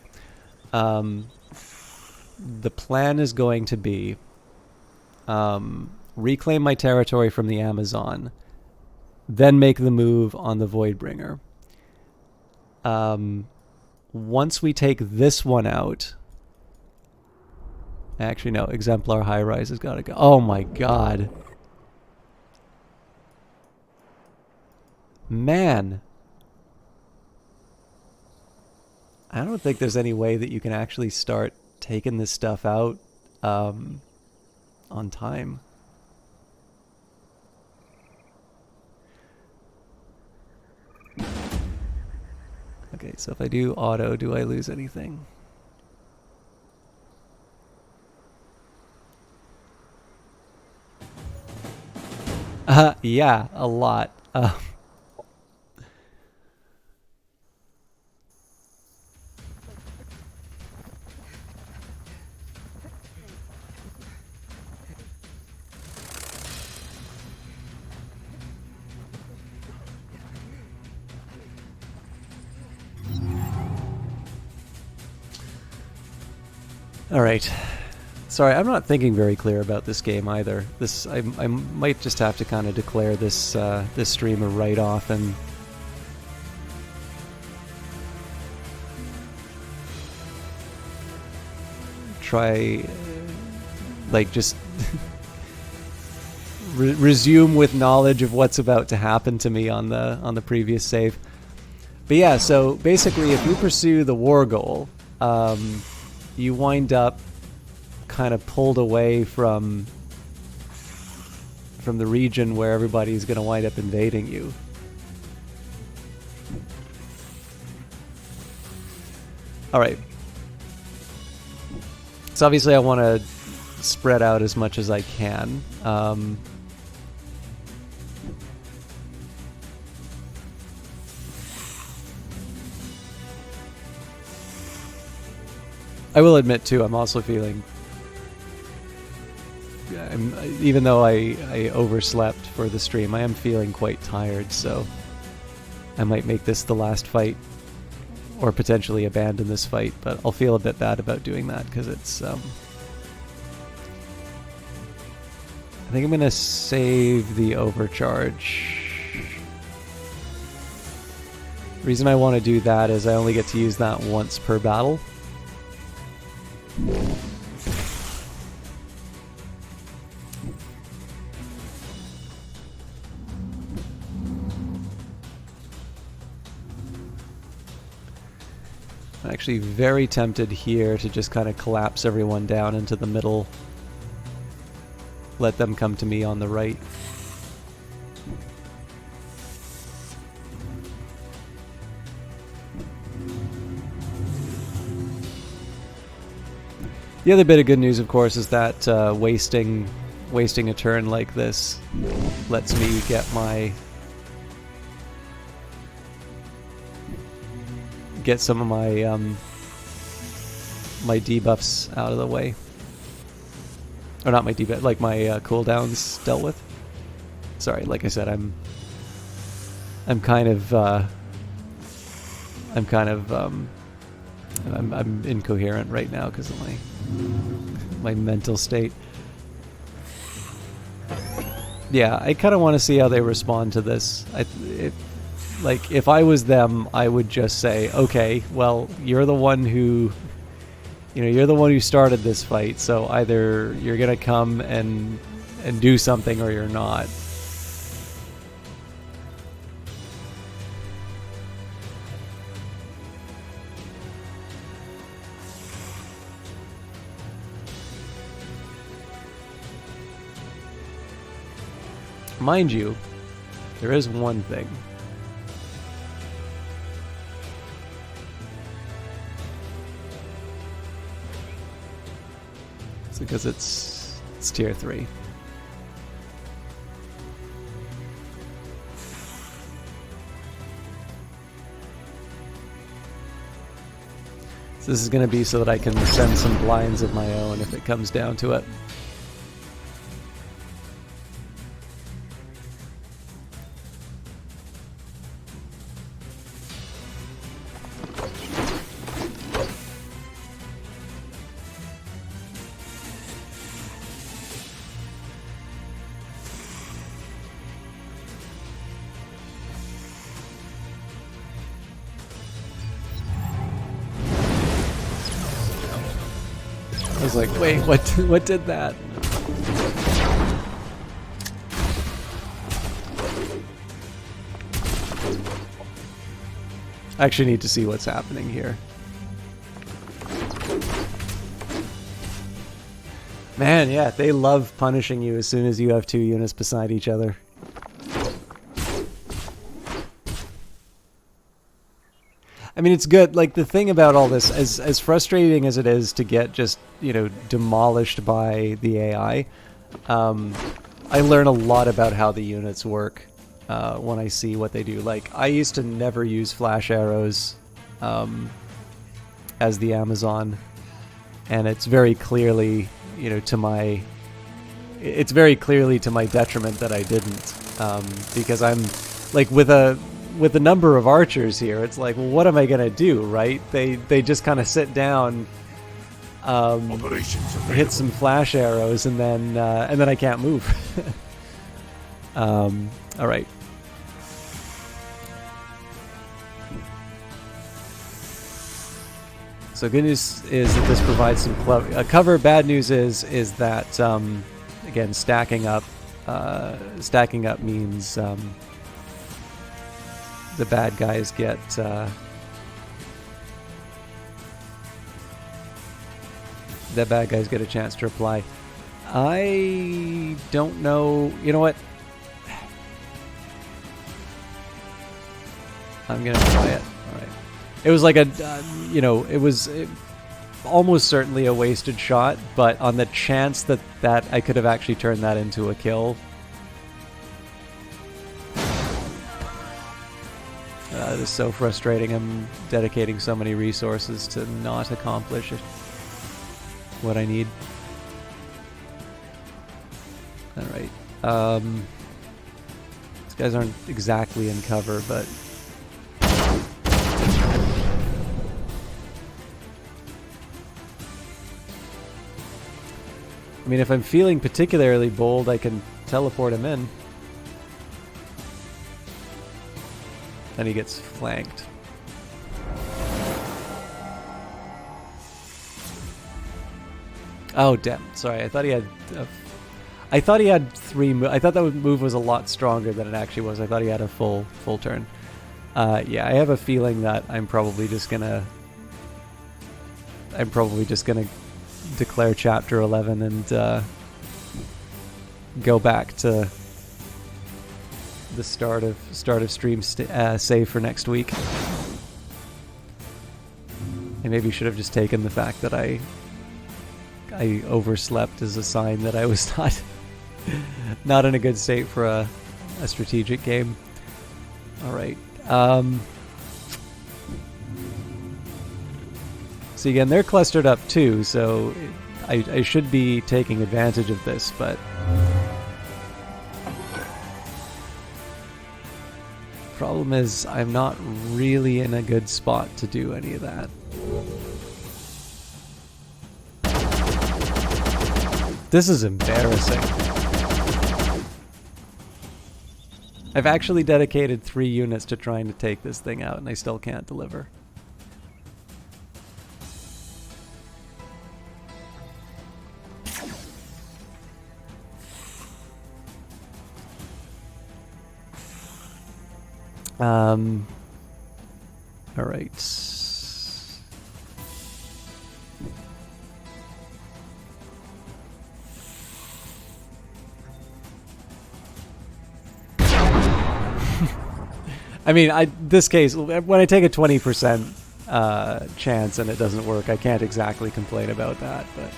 the plan is going to be reclaim my territory from the Amazon, then make the move on the Voidbringer. Once we take this one out... Actually, no, Exemplar High Rise has got to go. Oh my god. Man. I don't think there's any way that you can actually start taking this stuff out on time. Okay, so if I do auto, do I lose anything? Yeah, a lot. All right. Sorry, I'm not thinking very clear about this game either. I might just have to kind of declare this this stream a write-off and try, like, just resume with knowledge of what's about to happen to me on the previous save. But yeah, so basically, if you pursue the war goal, you wind up kind of pulled away from the region where everybody's going to wind up invading you. All right. So obviously I want to spread out as much as I can. I will admit too, I'm also feeling, even though I overslept for the stream, I am feeling quite tired, so I might make this the last fight, or potentially abandon this fight, but I'll feel a bit bad about doing that, because it's, I think I'm going to save the overcharge. The reason I want to do that is I only get to use that once per battle. I'm actually very tempted here to just kind of collapse everyone down into the middle. Let them come to me on the right. The other bit of good news, of course, is that wasting a turn like this lets me get some of my my debuffs out of the way, or not my debuff, like my cooldowns dealt with. Sorry, like I said, I'm incoherent right now because of my mental state. Yeah, I kind of want to see how they respond to this. Like, if I was them, I would just say, okay, well, you're the one who, you're the one who started this fight, so either you're gonna come and do something or you're not. Mind you, there is one thing. It's because it's tier 3. So this is going to be so that I can send some blinds of my own if it comes down to it. I was like, wait, what did that? I actually need to see what's happening here. Man, yeah, they love punishing you as soon as you have 2 units beside each other. I mean, it's good. Like, the thing about all this, as frustrating as it is to get just, demolished by the AI, I learn a lot about how the units work when I see what they do. Like, I used to never use flash arrows as the Amazon, and it's very clearly, it's very clearly to my detriment that I didn't, because I'm, like, with the number of archers here, it's like, well, what am I gonna do, right? They just kind of sit down, hit some flash arrows, and then I can't move. All right. So good news is that this provides some cover. Bad news is that again, stacking up means the bad guys get a chance to reply. I don't know. You know what? I'm gonna try it. All right. It was like it was almost certainly a wasted shot, but on the chance that I could have actually turned that into a kill. It is so frustrating. I'm dedicating so many resources to not accomplish what I need. Alright. These guys aren't exactly in cover, but... I mean, if I'm feeling particularly bold, I can teleport him in. And he gets flanked. Oh, damn. Sorry, I thought he had... I thought he had 3 I thought that move was a lot stronger than it actually was. I thought he had a full turn. Yeah, I have a feeling that I'm probably just gonna declare Chapter 11 and go back to the start of stream save for next week. I maybe should have just taken the fact that I overslept as a sign that I was not in a good state for a strategic game. All right. So again, they're clustered up too, so I should be taking advantage of this, but problem is I'm not really in a good spot to do any of that. This is embarrassing. I've actually dedicated 3 units to trying to take this thing out, and I still can't deliver. All right. I mean, this case, when I take a 20% chance and it doesn't work, I can't exactly complain about that, but...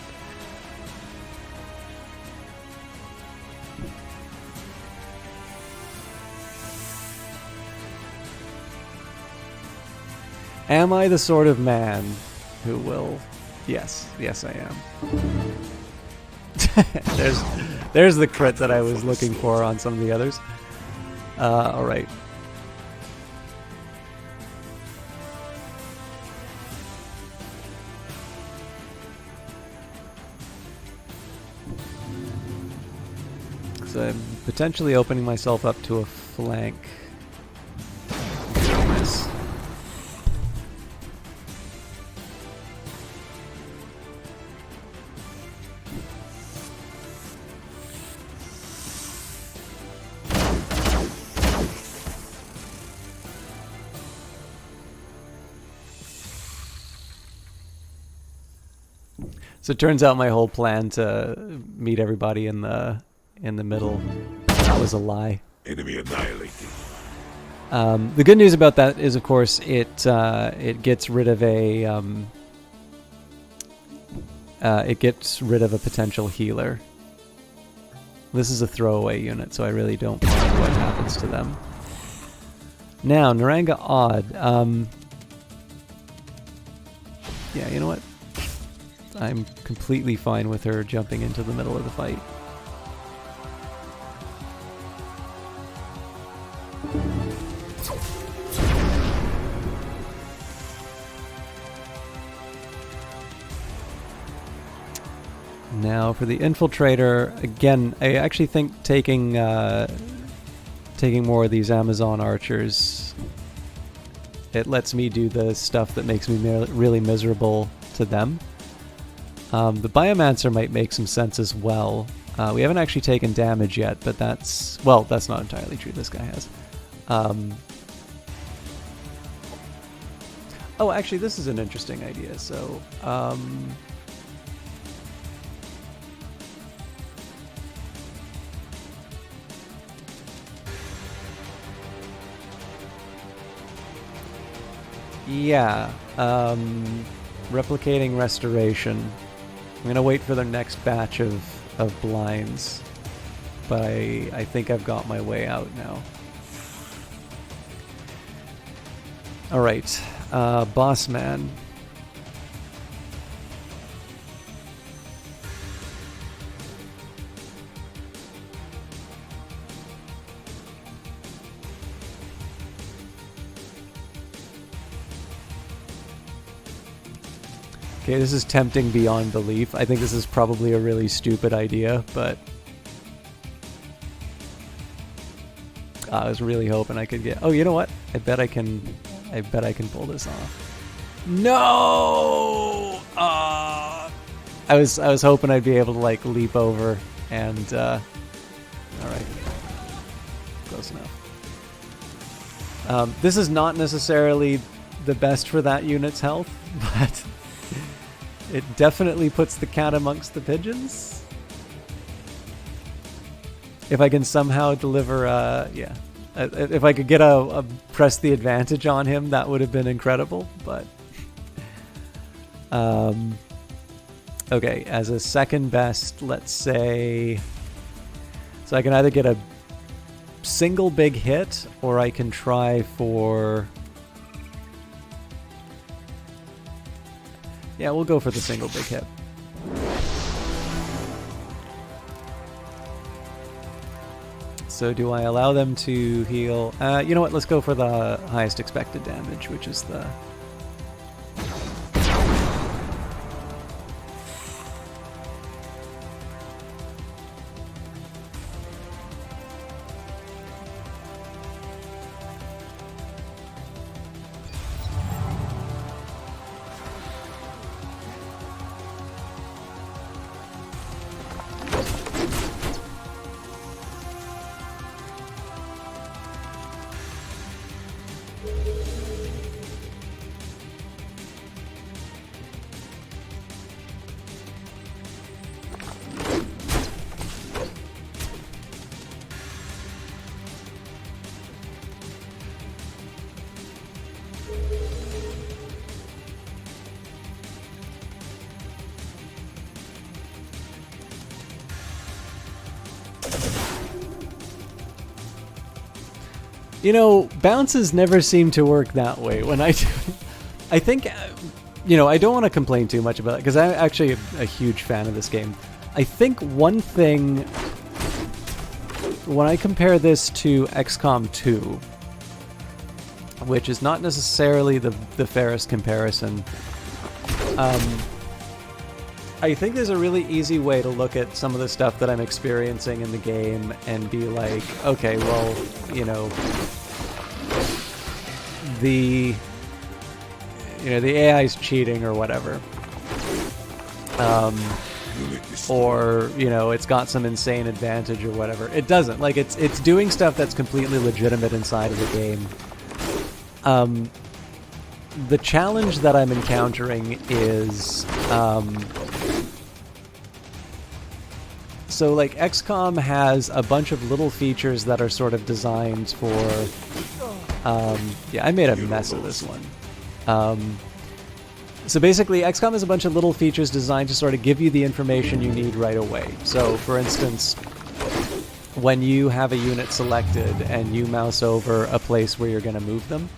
Am I the sort of man who will... Yes, I am. there's the crit that I was looking for on some of the others. Alright. So I'm potentially opening myself up to a flank. Yes. So it turns out my whole plan to meet everybody in the middle, that was a lie. Enemy annihilated. The good news about that is, of course, it gets rid of a potential healer. This is a throwaway unit, so I really don't mind what happens to them. Now, Naranga Odd. Yeah, you know what? I'm completely fine with her jumping into the middle of the fight. Now for the infiltrator, again, I actually think taking more of these Amazon archers, it lets me do the stuff that makes me really miserable to them. The Biomancer might make some sense as well. We haven't actually taken damage yet, but that's not entirely true. This guy has. Oh, actually, this is an interesting idea. So, yeah, replicating restoration. I'm gonna wait for the next batch of blinds, but I think I've got my way out now. All right, boss man. Okay, this is tempting beyond belief. I think this is probably a really stupid idea, but I was really hoping I could get... Oh, you know what? I bet I can pull this off. No! I was hoping I'd be able to like leap over and all right. Close enough. This is not necessarily the best for that unit's health, but it definitely puts the cat amongst the pigeons. If I can somehow deliver, yeah. If I could get a press the advantage on him, that would have been incredible, but... okay, as a second best, let's say... So I can either get a single big hit, or I can try for... Yeah, we'll go for the single big hit. So do I allow them to heal? You know what, let's go for the highest expected damage, which is the... Bounces never seem to work that way when I do. I think, I don't want to complain too much about it because I'm actually a huge fan of this game. I think one thing, when I compare this to XCOM 2, which is not necessarily the fairest comparison, I think there's a really easy way to look at some of the stuff that I'm experiencing in the game and be like, okay, well, the AI's cheating or whatever. Or, it's got some insane advantage or whatever. It doesn't. Like, it's doing stuff that's completely legitimate inside of the game. The challenge that I'm encountering is, so like XCOM has a bunch of little features that are sort of designed for, I made a mess of this one. So basically, XCOM has a bunch of little features designed to sort of give you the information you need right away. So, for instance, when you have a unit selected and you mouse over a place where you're going to move them,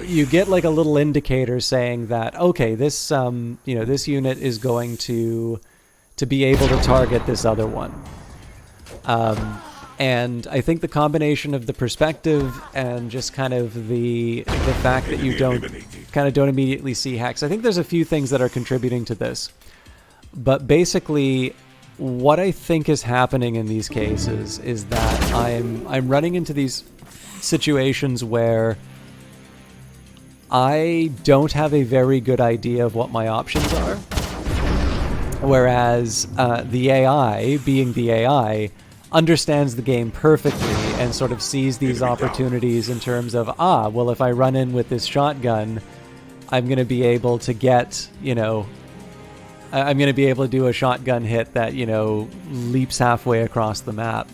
you get like a little indicator saying that, okay, this this unit is going to be able to target this other one. And I think the combination of the perspective and just kind of the fact that you don't immediately see hacks, I think there's a few things that are contributing to this. But basically, what I think is happening in these cases is that I'm running into these situations where I don't have a very good idea of what my options are, whereas the AI, being the AI, understands the game perfectly and sort of sees these opportunities in terms of, well, if I run in with this shotgun, I'm going to be able to get, I'm going to be able to do a shotgun hit that, leaps halfway across the map.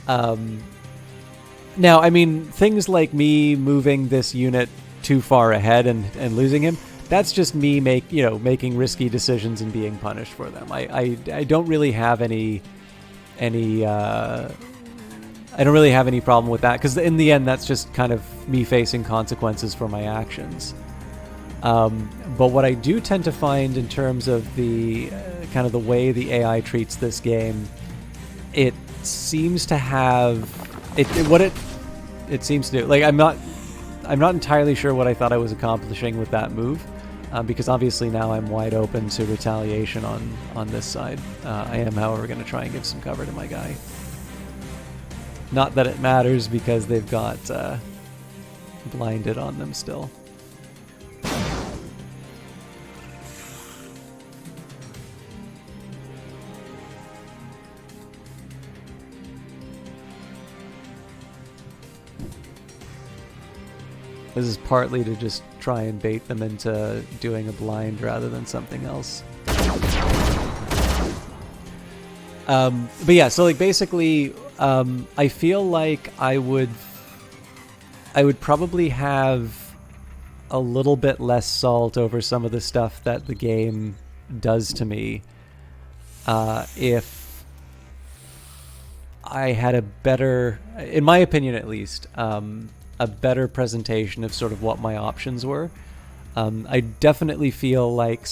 Now, I mean, things like me moving this unit too far ahead and losing him, that's just me making risky decisions and being punished for them. I don't really have any problem with that, because in the end that's just kind of me facing consequences for my actions. But what I do tend to find in terms of the kind of the way the AI treats this game, it seems to have it seems to do. Like, I'm not entirely sure what I thought I was accomplishing with that move, because obviously now I'm wide open to retaliation on this side. I am, however, going to try and give some cover to my guy. Not that it matters, because they've got blinded on them still. This is partly to just try and bait them into doing a blind rather than something else. But yeah, so like basically, I feel like I would probably have a little bit less salt over some of the stuff that the game does to me, if I had a better, in my opinion at least, a better presentation of sort of what my options were. I definitely feel like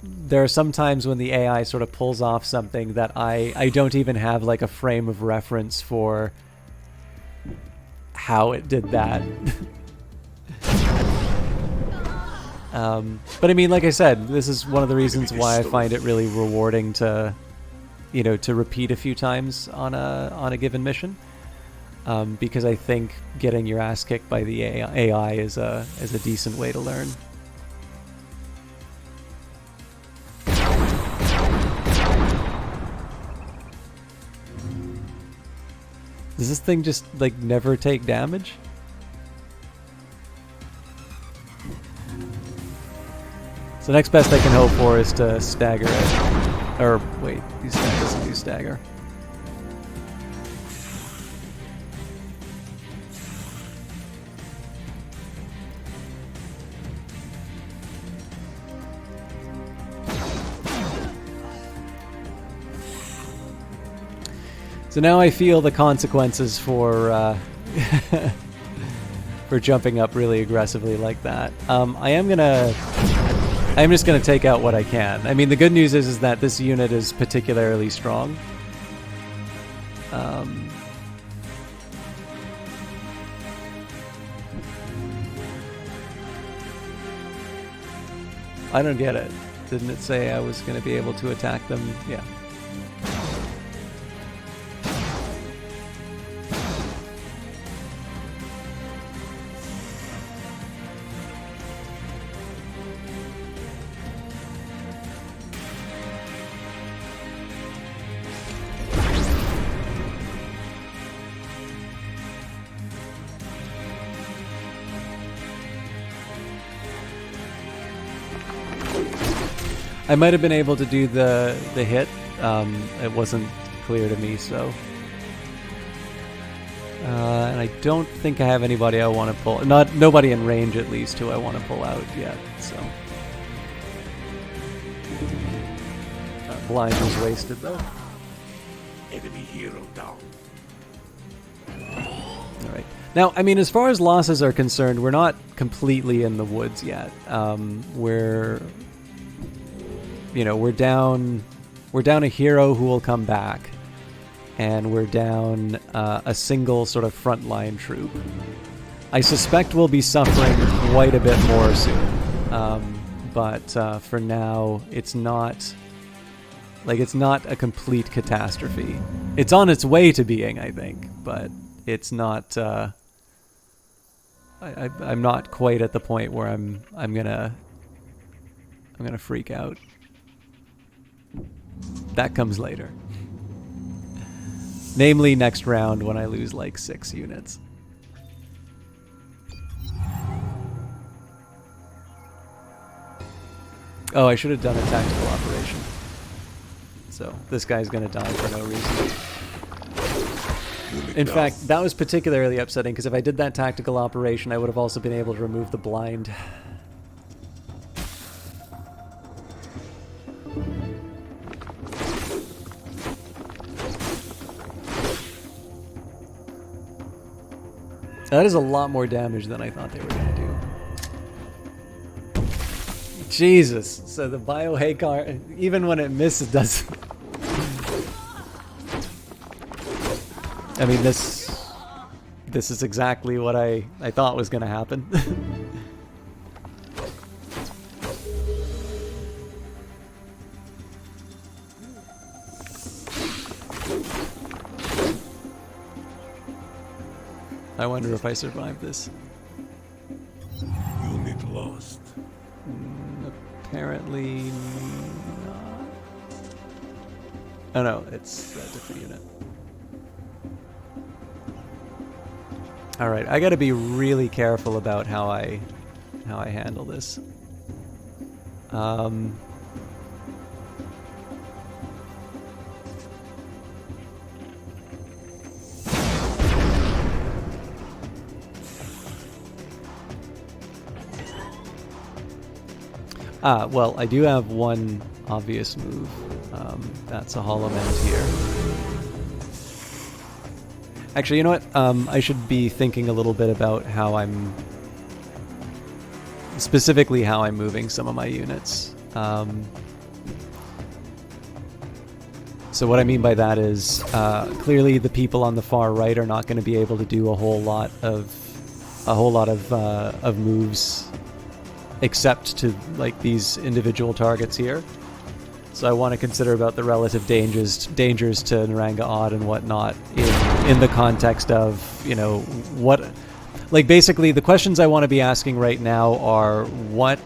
there are some times when the AI sort of pulls off something that I don't even have like a frame of reference for how it did that. But I mean, like I said, this is one of the reasons why I find it really rewarding to repeat a few times on a given mission. Because I think getting your ass kicked by the AI is a decent way to learn. Does this thing just like never take damage? So next best I can hope for is to stagger it. Or wait, these guys doesn't do stagger. So now I feel the consequences for for jumping up really aggressively like that. I'm just gonna take out what I can. I mean, the good news is that this unit is particularly strong. I don't get it. Didn't it say I was going to be able to attack them? Yeah. I might have been able to do the hit. It wasn't clear to me, so. And I don't think I have anybody I want to pull. Nobody in range, at least, who I want to pull out yet. So. Blind was wasted, though. Enemy hero down. All right. Now, I mean, as far as losses are concerned, we're not completely in the woods yet. We're down a hero who will come back, and we're down a single sort of frontline troop. I suspect we'll be suffering quite a bit more soon, but for now, it's not a complete catastrophe. It's on its way to being, I think, but it's not. I'm not quite at the point where I'm gonna freak out. That comes later. Namely, next round when I lose like 6 units. Oh, I should have done a tactical operation. So, this guy's gonna die for no reason. In fact, that was particularly upsetting, because if I did that tactical operation, I would have also been able to remove the blind. That is a lot more damage than I thought they were going to do. Jesus. So the Shakarn, even when it misses, does... I mean, this is exactly what I thought was going to happen. I wonder if I survived this. Unit lost. Apparently not. Oh no, it's a different unit. Alright, I gotta be really careful about how I handle this. Well, I do have one obvious move. That's a Hollow Mend here. Actually, you know what? I should be thinking a little bit about how I'm... specifically how I'm moving some of my units. So what I mean by that is, clearly the people on the far right are not going to be able to do a whole lot of moves except to like these individual targets here. So I want to consider about the relative dangers to Naranga Odd and whatnot in the context of, you know, what, like basically the questions I want to be asking right now are what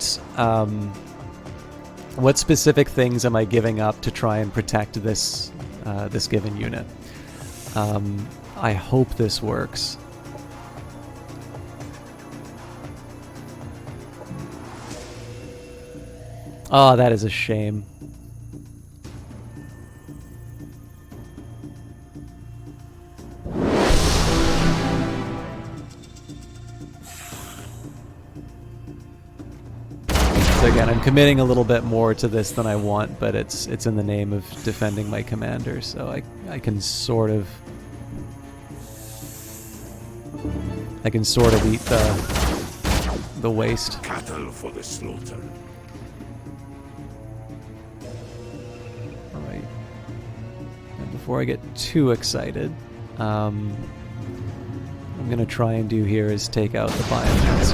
specific things am I giving up to try and protect this this given unit? I hope this works. Oh, that is a shame. So again, I'm committing a little bit more to this than I want, but it's in the name of defending my commander, so I can sort of I can sort of eat the waste. Cattle for the slaughter. All right. And before I get too excited, what I'm gonna try and do here is take out the biomass.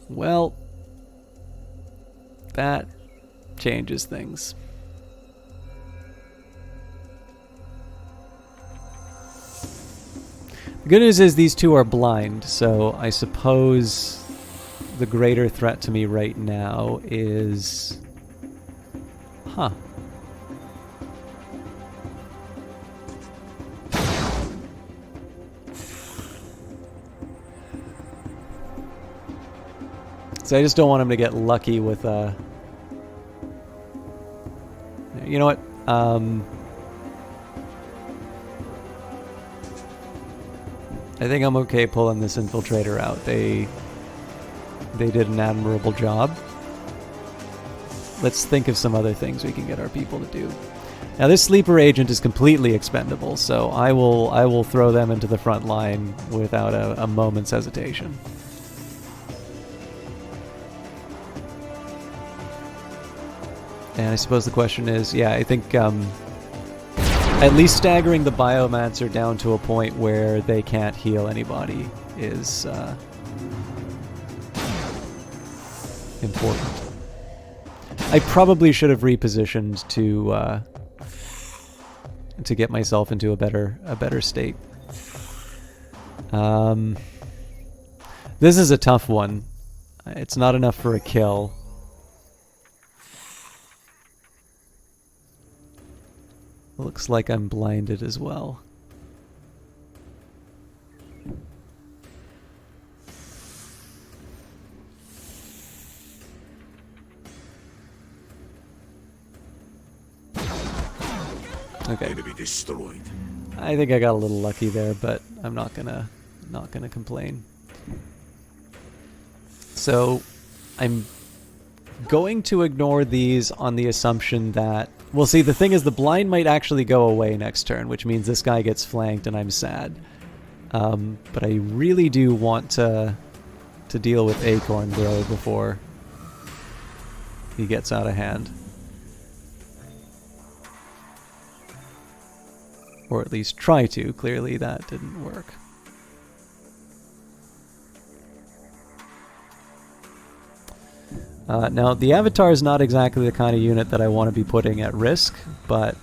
Well, that changes things. The good news is these two are blind, so I suppose the greater threat to me right now is... Huh. So I just don't want him to get lucky with you know what? I think I'm okay pulling this infiltrator out. They did an admirable job. Let's think of some other things we can get our people to do. Now this sleeper agent is completely expendable, so I will throw them into the front line without a moment's hesitation. And I suppose the question is, yeah, I think at least staggering the Biomancer down to a point where they can't heal anybody is important. I probably should have repositioned to get myself into a better state. This is a tough one. It's not enough for a kill. Looks like I'm blinded as well. Okay. Enemy destroyed. I think I got a little lucky there, but I'm not gonna complain. So I'm going to ignore these on the assumption that... Well, see, the thing is the blind might actually go away next turn, which means this guy gets flanked and I'm sad. But I really do want to deal with Acorn Bro before he gets out of hand. Or at least try to. Clearly that didn't work. Now, the Avatar is not exactly the kind of unit that I want to be putting at risk, but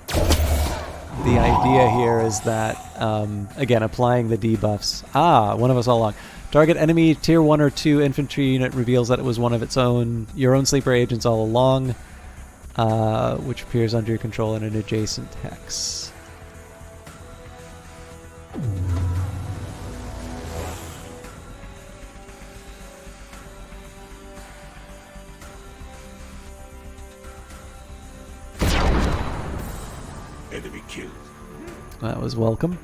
the idea here is that, again, applying the debuffs. One of us all along. Target enemy tier 1 or 2 infantry unit reveals that it was one of its own, your own sleeper agents all along, which appears under your control in an adjacent hex. Enemy killed. That was welcome.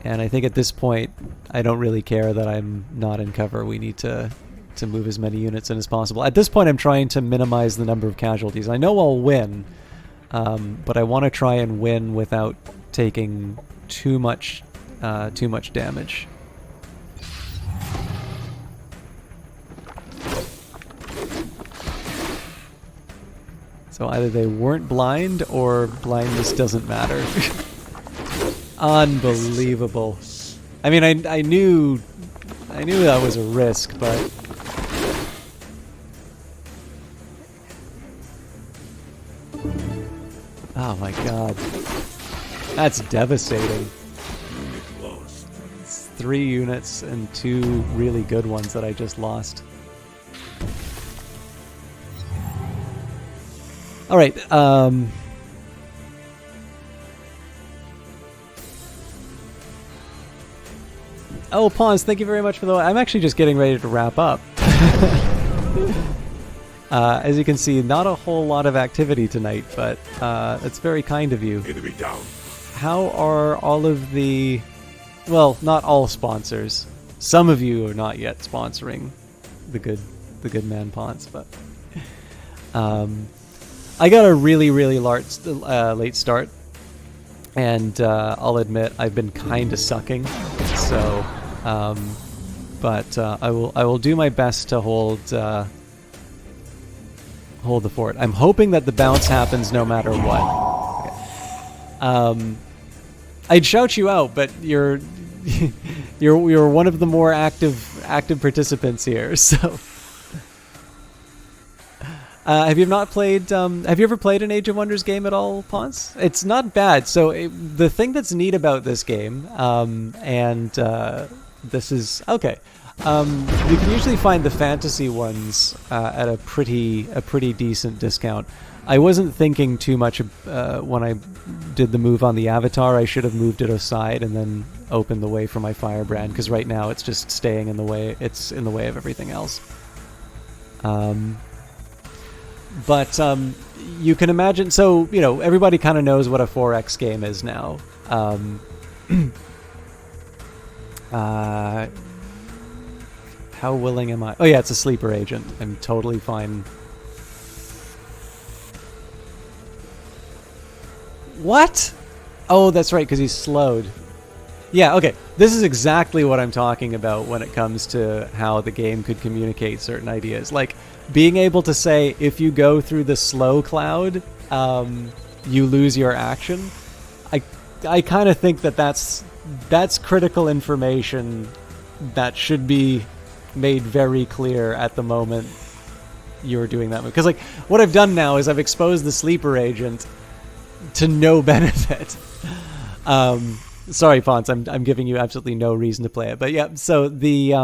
And I think at this point, I don't really care that I'm not in cover. We need to move as many units in as possible. At this point, I'm trying to minimize the number of casualties. I know I'll win, but I want to try and win without taking too much damage. So either they weren't blind or blindness doesn't matter. Unbelievable. I mean, I knew that was a risk, but oh my god. That's devastating. It's 3 units and 2 really good ones that I just lost. All right. Oh, Pawns, thank you very much for the... I'm actually just getting ready to wrap up. As you can see, not a whole lot of activity tonight, but it's very kind of you. Enemy down. how are all of the, well, not all sponsors. Some of you are not yet sponsoring the good man Ponce, but I got a really late start, and I'll admit I've been kind of sucking. So, but I will do my best to hold the fort. I'm hoping that the bounce happens no matter what. Okay. I'd shout you out, but you're you're one of the more active participants here. So, have you not played? Have you ever played an Age of Wonders game at all, Ponce? It's not bad. So the thing that's neat about this game, and this is okay. You can usually find the fantasy ones at a pretty decent discount. I wasn't thinking too much when I did the move on the Avatar. I should have moved it aside and then opened the way for my Firebrand, because right now it's just staying in the way. It's in the way of everything else. But you can imagine. So everybody kind of knows what a 4X game is now. How willing am I? Oh yeah, it's a sleeper agent. I'm totally fine. What? Oh, that's right, because he's slowed. Yeah, okay. This is exactly what I'm talking about when it comes to how the game could communicate certain ideas. Like, being able to say, if you go through the slow cloud, you lose your action. I kind of think that's critical information that should be made very clear at the moment you're doing that move. Because, like, what I've done now is I've exposed the sleeper agent to no benefit. Sorry, Ponce, I'm giving you absolutely no reason to play it. But yeah, so the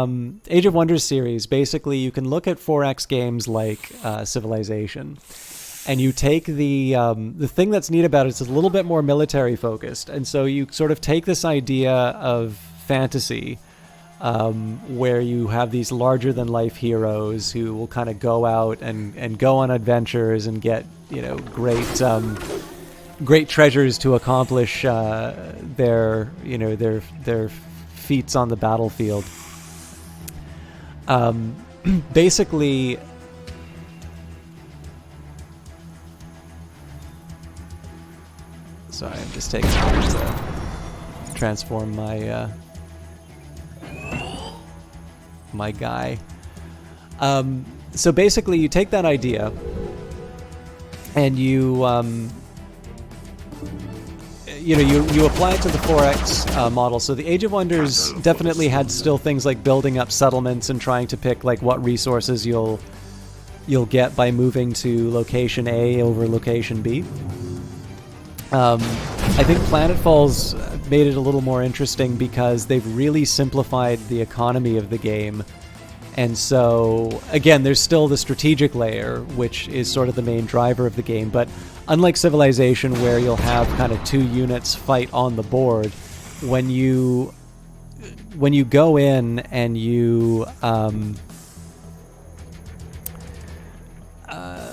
Age of Wonders series, basically you can look at 4X games like Civilization, and you take the thing that's neat about it is it's a little bit more military focused. And so you sort of take this idea of fantasy, where you have these larger than life heroes who will kind of go out and go on adventures and get, great treasures to accomplish their feats on the battlefield. Basically, sorry, I'm just taking a minute to transform my my guy. So basically, you take that idea and you apply it to the 4X model. So the Age of Wonders definitely had still things like building up settlements and trying to pick like what resources you'll get by moving to location A over location B. I think Planetfall's made it a little more interesting because they've really simplified the economy of the game. And so, again, there's still the strategic layer, which is sort of the main driver of the game. But unlike Civilization, where you'll have kind of two units fight on the board, when you go in and you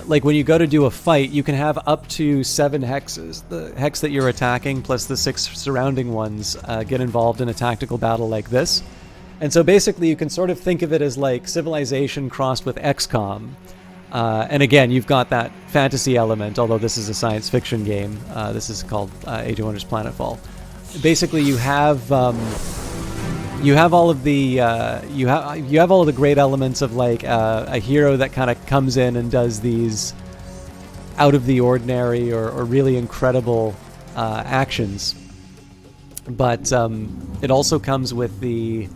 like when you go to do a fight, you can have up to 7 hexes. The hex that you're attacking plus the 6 surrounding ones get involved in a tactical battle like this. And so basically you can sort of think of it as like Civilization crossed with XCOM. And again, you've got that fantasy element, although this is a science fiction game. This is called Age of Wonders Planetfall. Basically, you have all of the you have all of the great elements of like a hero that kind of comes in and does these out of the ordinary or really incredible actions. But it also comes with the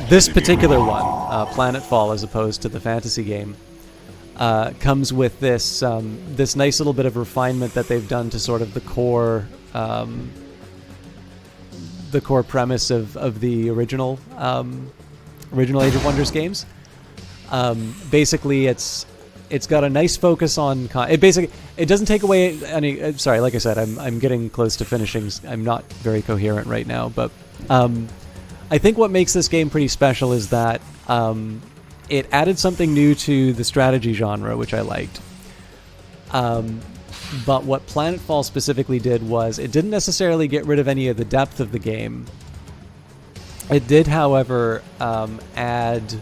this particular one, Planetfall, as opposed to the fantasy game, comes with this this nice little bit of refinement that they've done to sort of the core premise of the original Age of Wonders games. Basically, it's got a nice focus on it doesn't take away any. Sorry, like I said, I'm getting close to finishing. I'm not very coherent right now, but I think what makes this game pretty special is that it added something new to the strategy genre, which I liked. But what Planetfall specifically did was it didn't necessarily get rid of any of the depth of the game. It did, however, added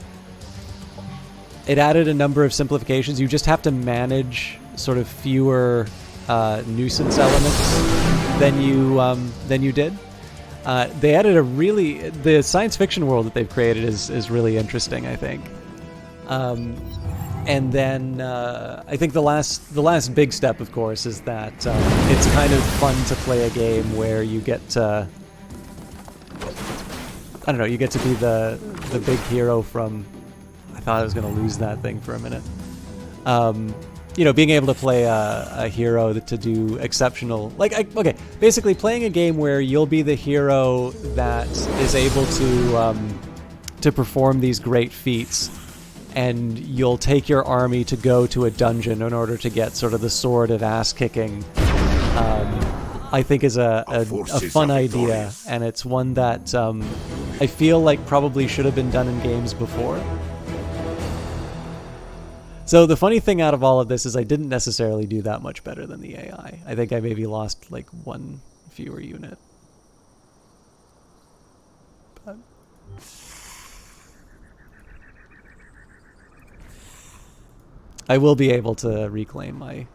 a number of simplifications. You just have to manage sort of fewer nuisance elements than you did. They added the science fiction world that they've created is really interesting, I think. And then I think the last big step, of course, is that it's kind of fun to play a game where you get to, I don't know, you get to be the big hero from. I thought I was going to lose that thing for a minute. Being able to play a hero to do exceptional, basically playing a game where you'll be the hero that is able to perform these great feats. And you'll take your army to go to a dungeon in order to get sort of the sword of ass kicking. I think is a fun idea, and it's one that I feel like probably should have been done in games before. So the funny thing out of all of this is I didn't necessarily do that much better than the AI. I think I maybe lost like one fewer unit. But I will be able to reclaim my...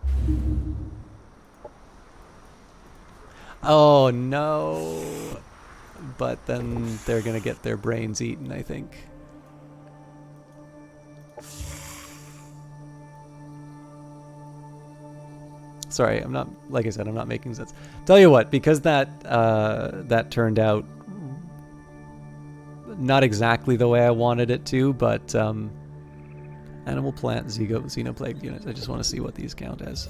Oh, no. But then they're going to get their brains eaten, I think. Sorry, I'm not... Like I said, I'm not making sense. Tell you what, because that turned out not exactly the way I wanted it to, but... Animal, plant, xenoplague units. I just want to see what these count as.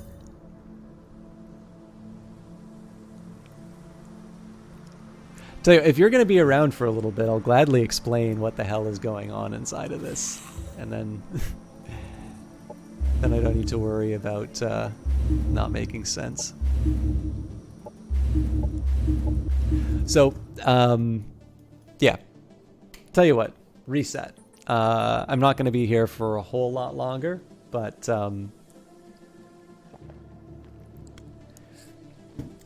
Tell you, if you're going to be around for a little bit, I'll gladly explain what the hell is going on inside of this. And then... then I don't need to worry about not making sense. So, yeah. Tell you what, reset. I'm not going to be here for a whole lot longer, but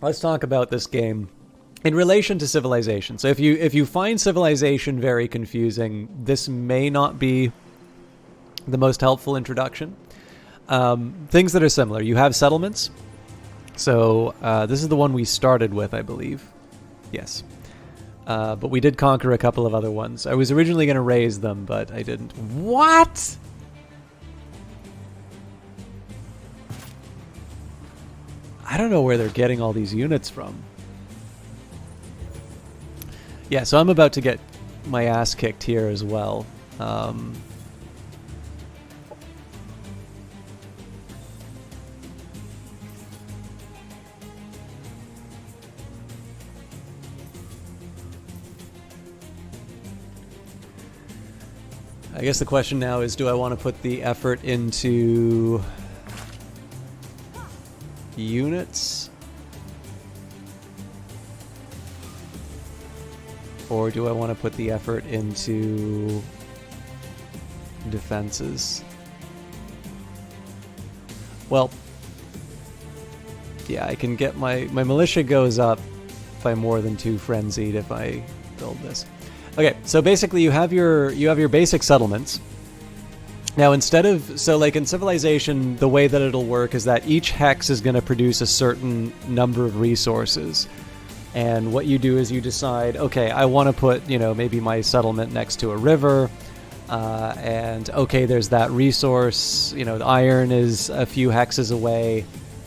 let's talk about this game in relation to Civilization. So if you find Civilization very confusing, this may not be the most helpful introduction. Things that are similar. You have settlements. So this is the one we started with, I believe. Yes. But we did conquer a couple of other ones. I was originally going to raise them, but I didn't. What? I don't know where they're getting all these units from. Yeah, so I'm about to get my ass kicked here as well. I guess the question now is, do I want to put the effort into units? Or do I want to put the effort into defenses? Well, yeah, I can get my militia goes up by more than 2 frenzied if I build this. Okay, so basically you have your basic settlements. Now instead of, so like in Civilization, the way that it'll work is that each hex is going to produce a certain number of resources. And what you do is you decide, okay, I want to put, maybe my settlement next to a river. And okay, there's that resource, the iron is a few hexes away.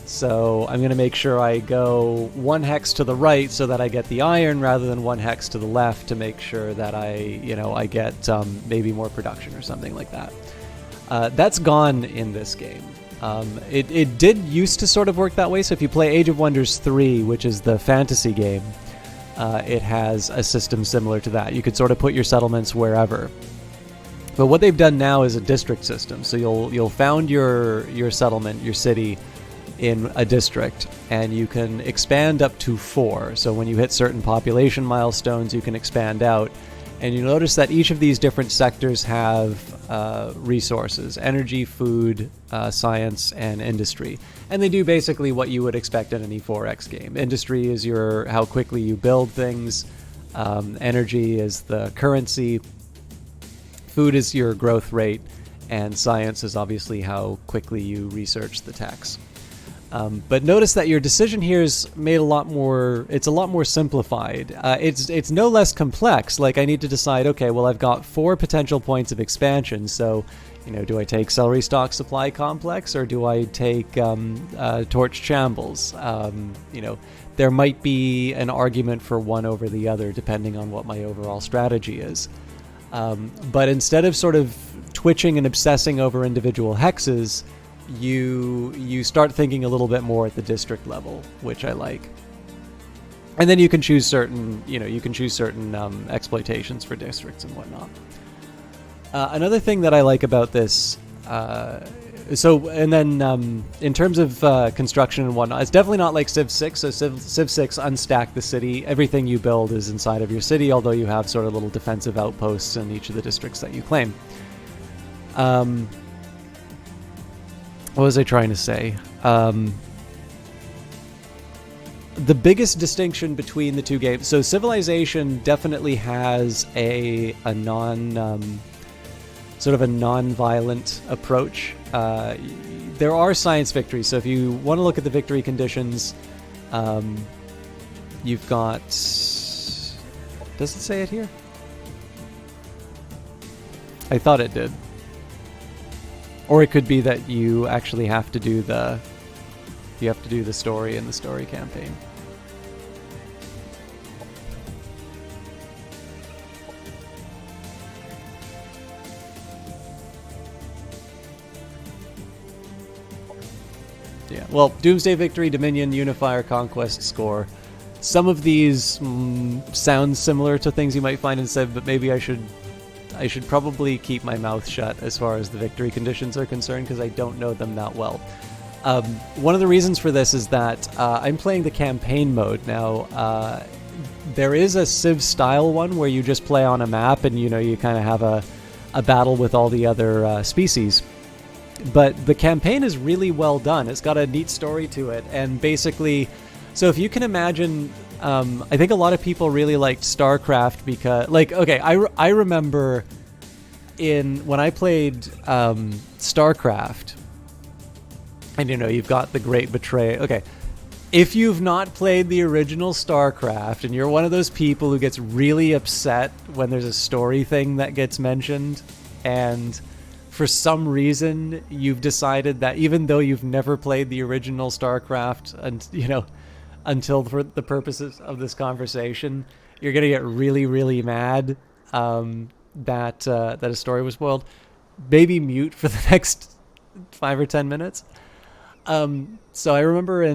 So I'm going to make sure I go 1 hex to the right so that I get the iron rather than 1 hex to the left to make sure that I get maybe more production or something like that. That's gone in this game. It did used to sort of work that way. So if you play Age of Wonders 3, which is the fantasy game, it has a system similar to that. You could sort of put your settlements wherever. But what they've done now is a district system. So you'll found your settlement, your city, in a district, and you can expand up to 4. So when you hit certain population milestones, you can expand out. And you notice that each of these different sectors have resources: energy, food, science, and industry. And they do basically what you would expect in an E4X game. Industry is how quickly you build things. Energy is the currency. Food is your growth rate. And science is obviously how quickly you research the techs. But notice that your decision here is made it's a lot more simplified. It's no less complex. Like, I need to decide, okay, well, I've got 4 potential points of expansion. So, do I take Celery Stalk Supply Complex, or do I take Torch Shambles? There might be an argument for one over the other, depending on what my overall strategy is. But instead of sort of twitching and obsessing over individual hexes, you start thinking a little bit more at the district level, which I like. And then you can choose certain exploitations for districts and whatnot. Another thing that I like about this, in terms of construction and whatnot, it's definitely not like Civ 6. So Civ 6, unstack the city. Everything you build is inside of your city, although you have sort of little defensive outposts in each of the districts that you claim. What was I trying to say? The biggest distinction between the two games... So Civilization definitely has a non-violent approach. There are science victories. So if you want to look at the victory conditions, you've got... Does it say it here? I thought it did. Or it could be that you actually have to do the story in the story campaign. Yeah, well, Doomsday Victory, Dominion, Unifier, Conquest, Score. Some of these sound similar to things you might find in Civ, but maybe I should probably keep my mouth shut as far as the victory conditions are concerned, because I don't know them that well. One of the reasons for this is that I'm playing the campaign mode now. There is a Civ-style one where you just play on a map and, you kind of have a battle with all the other species. But the campaign is really well done. It's got a neat story to it. And basically, so if you can imagine... I think a lot of people really liked StarCraft because, I remember when I played StarCraft, and you've got the Great Betrayal. Okay, if you've not played the original StarCraft and you're one of those people who gets really upset when there's a story thing that gets mentioned, and for some reason you've decided that even though you've never played the original StarCraft, and until for the purposes of this conversation, you're going to get really, really mad that a story was spoiled, maybe mute for the next 5 or 10 minutes. So I remember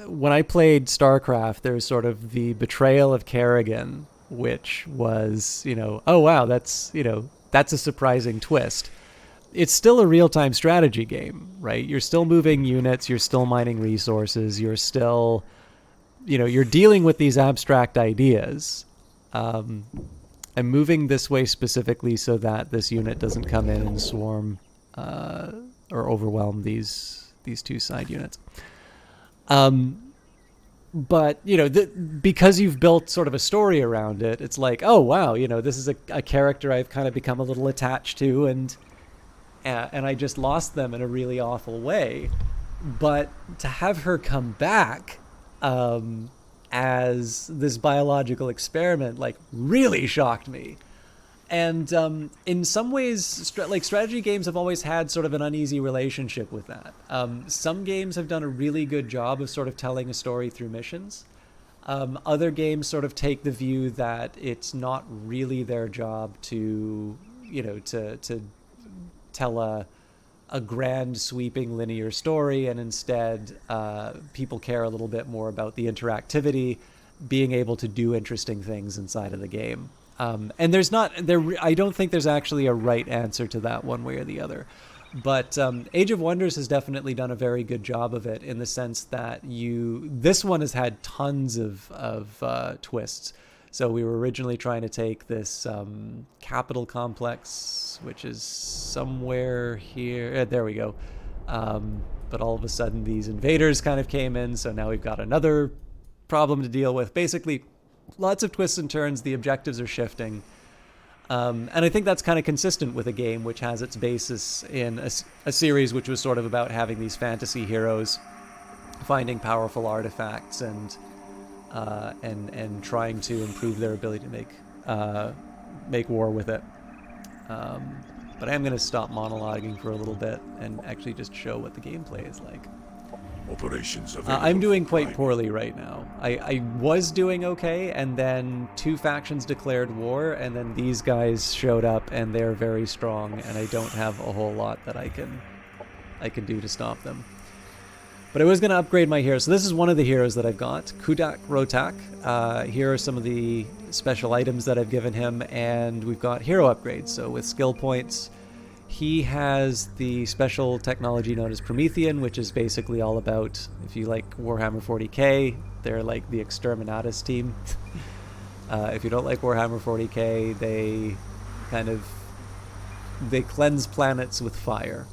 when I played StarCraft, there was sort of the betrayal of Kerrigan, which was, oh wow, that's a surprising twist. It's still a real-time strategy game, right? You're still moving units, you're still mining resources, you're still, you're dealing with these abstract ideas. I'm moving this way specifically so that this unit doesn't come in and swarm or overwhelm these two side units. But, because you've built sort of a story around it, it's like, oh, wow, this is a character I've kind of become a little attached to, and I just lost them in a really awful way. But to have her come back as this biological experiment, really shocked me. And in some ways, strategy games have always had sort of an uneasy relationship with that. Some games have done a really good job of sort of telling a story through missions. Other games sort of take the view that it's not really their job to tell a grand sweeping linear story, and instead people care a little bit more about the interactivity, being able to do interesting things inside of the game. And I don't think there's actually a right answer to that one way or the other. But Age of Wonders has definitely done a very good job of it, in the sense that this one has had tons of twists. So we were originally trying to take this capital complex, which is somewhere here. There we go. But all of a sudden these invaders kind of came in, so now we've got another problem to deal with. Basically, lots of twists and turns. The objectives are shifting. And I think that's kind of consistent with a game which has its basis in a series which was sort of about having these fantasy heroes finding powerful artifacts and trying to improve their ability to make war with it. But I am going to stop monologuing for a little bit and actually just show what the gameplay is like. Operations I'm doing quite poorly right now. I was doing okay, and then 2 factions declared war, and then these guys showed up, and they're very strong, and I don't have a whole lot that I can do to stop them. But I was going to upgrade my hero. So this is one of the heroes that I've got, Kudak Rotak. Here are some of the special items that I've given him, and we've got hero upgrades. So with skill points, he has the special technology known as Promethean, which is basically all about, if you like Warhammer 40k, they're like the Exterminatus team. If you don't like Warhammer 40k, they cleanse planets with fire.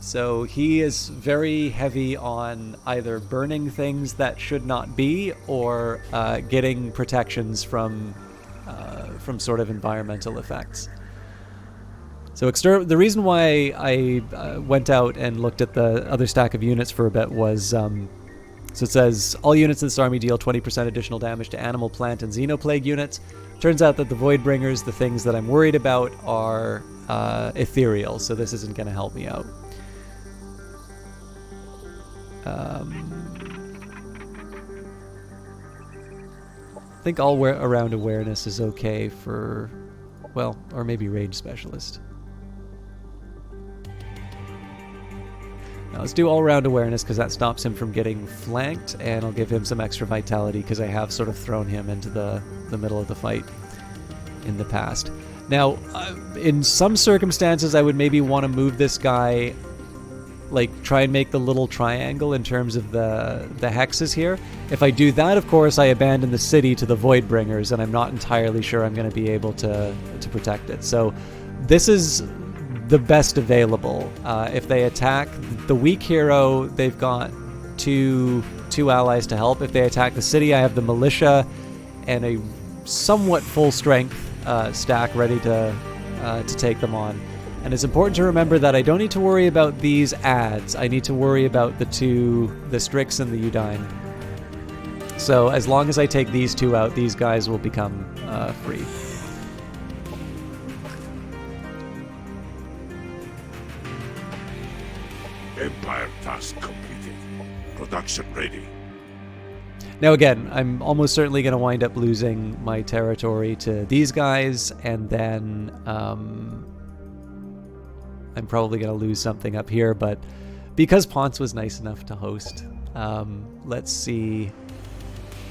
So he is very heavy on either burning things that should not be, or getting protections from sort of environmental effects. So the reason why I went out and looked at the other stack of units for a bit was, so it says, all units in this army deal 20% additional damage to animal, plant, and xenoplague units. Turns out that the Voidbringers, the things that I'm worried about, are ethereal, so this isn't going to help me out. I think all around awareness is okay for, well, or maybe rage specialist. Now let's do all-round awareness because that stops him from getting flanked, and I'll give him some extra vitality because I have sort of thrown him into the middle of the fight in the past. Now, in some circumstances, I would maybe want to move this guy, like try and make the little triangle in terms of the hexes here. If I do that, of course, I abandon the city to the Voidbringers, and I'm not entirely sure I'm going to be able to protect it. So this is the best available. If they attack the weak hero, they've got two allies to help. If they attack the city, I have the militia and a somewhat full strength stack ready to take them on. And it's important to remember that I don't need to worry about these adds. I need to worry about the Strix and the Udine. So as long as I take these 2 out, these guys will become free. Empire task completed. Production ready. Now again, I'm almost certainly going to wind up losing my territory to these guys, and then I'm probably going to lose something up here, but because Ponce was nice enough to host, let's see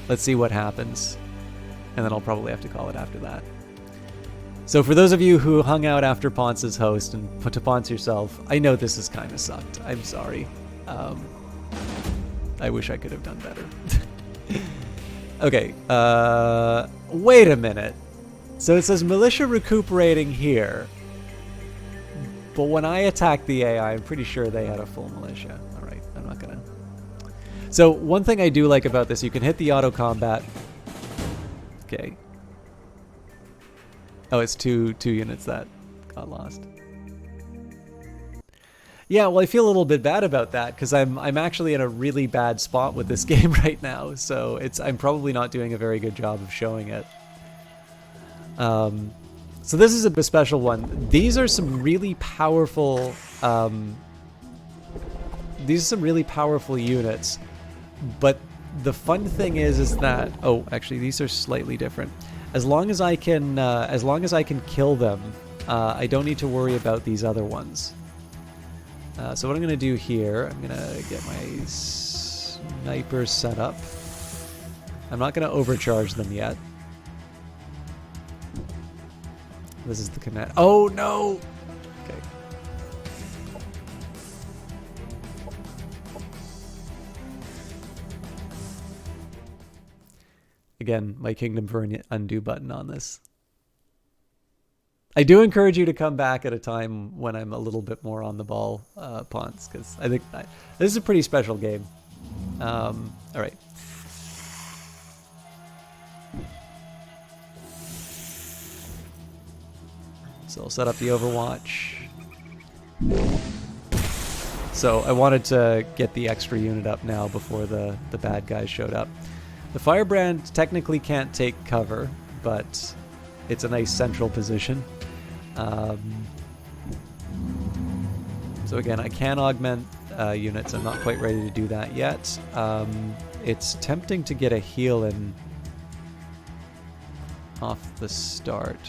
what happens, and then I'll probably have to call it after that. So for those of you who hung out after Ponce's host and put to Ponce yourself, I know this has kind of sucked. I'm sorry. I wish I could have done better. Okay, wait a minute. So it says militia recuperating here. But when I attacked the AI, I'm pretty sure they had a full militia. Alright, I'm not gonna... So one thing I do like about this, you can hit the auto combat. Okay. Oh, it's two units that got lost. Yeah, well, I feel a little bit bad about that because I'm actually in a really bad spot with this game right now, so I'm probably not doing a very good job of showing it. So this is a special one. These are some really powerful. These are some really powerful units, but the fun thing is that actually these are slightly different. As long as I can kill them, I don't need to worry about these other ones. So what I'm going to do here, I'm going to get my sniper set up. I'm not going to overcharge them yet. This is the connect. Oh no! Okay. again, my Kingdom for Undo button on this. I do encourage you to come back at a time when I'm a little bit more on the ball, Ponce, because I think this is a pretty special game. All right. So I'll set up the Overwatch. So I wanted to get the extra unit up now before the bad guys showed up. The Firebrand technically can't take cover, but it's a nice central position. So again, I can augment units. I'm not quite ready to do that yet. It's tempting to get a heal in off the start.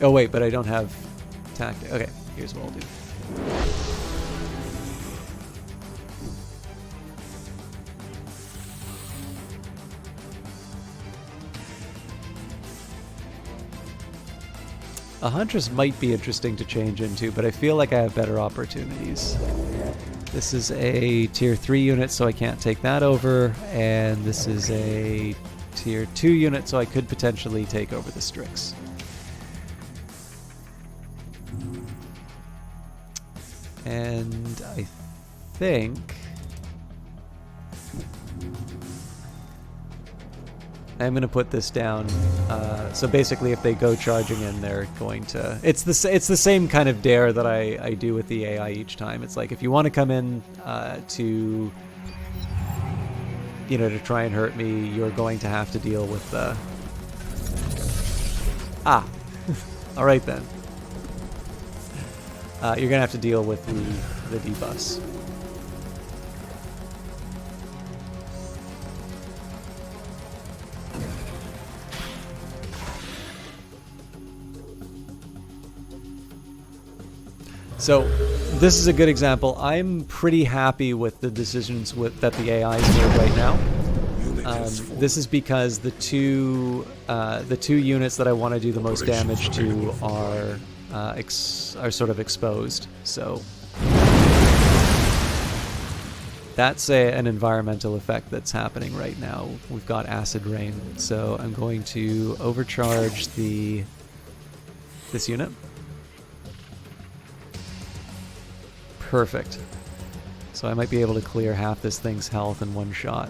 Oh wait, but I don't have tactic. Okay, here's what I'll do. A Huntress might be interesting to change into, but I feel like I have better opportunities. This is a tier 3 unit, so I can't take that over, and this is a tier 2 unit, so I could potentially take over the Strix. And I think I'm going to put this down. So basically, if they go charging in, they're going to. It's the same kind of dare that I do with the AI each time. It's like if you want to come in to to try and hurt me, you're going to have to deal with the. All right then. You're gonna have to deal with the debuffs. So this is a good example. I'm pretty happy with the decisions that the AI's made right now. This is because the two units that I want to do the most damage to are sort of exposed. So that's an environmental effect that's happening right now. We've got acid rain, so I'm going to overcharge this unit. Perfect. So I might be able to clear half this thing's health in one shot.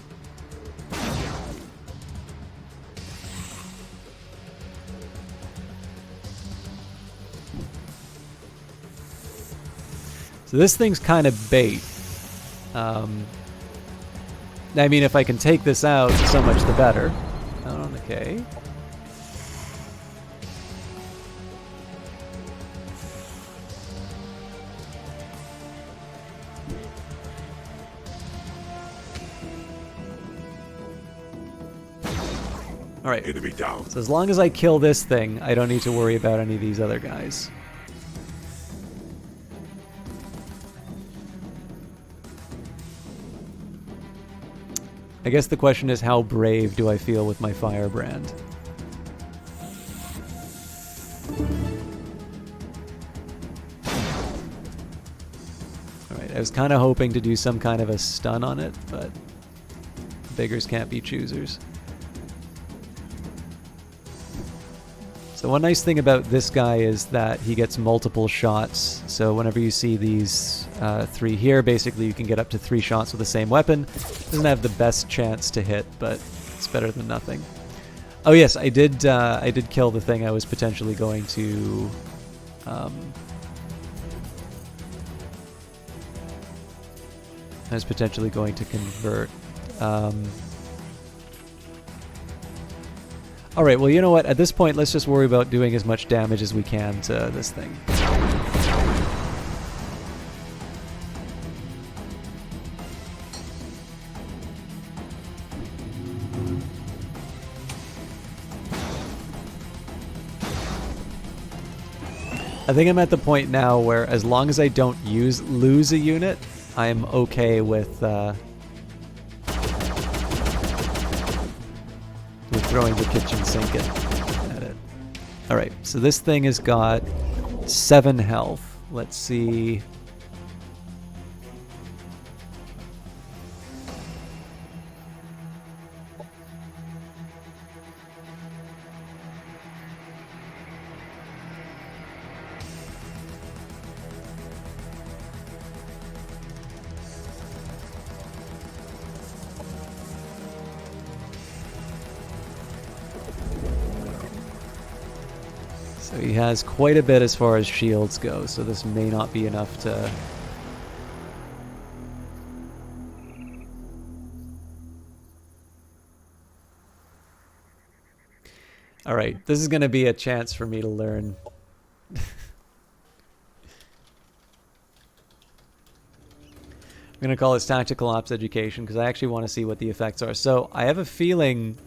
So this thing's kind of bait. I mean, if I can take this out, so much the better. Oh, okay. All right. Enemy down. So as long as I kill this thing, I don't need to worry about any of these other guys. I guess the question is, how brave do I feel with my Firebrand? Alright, I was kind of hoping to do some kind of a stun on it, but beggars can't be choosers. So one nice thing about this guy is that he gets multiple shots. So whenever you see these 3 here, basically you can get up to 3 shots with the same weapon. Doesn't have the best chance to hit, but it's better than nothing. Oh yes, I did kill the thing I was potentially going to. I was potentially going to convert. Alright, well, you know what? At this point, let's just worry about doing as much damage as we can to this thing. I think I'm at the point now where as long as I don't lose a unit, I'm okay with throwing the kitchen sink at it. Alright, so this thing has got 7 health. Let's see. So he has quite a bit as far as shields go, so this may not be enough to... Alright, this is going to be a chance for me to learn. I'm going to call this Tactical Ops Education because I actually want to see what the effects are. So I have a feeling...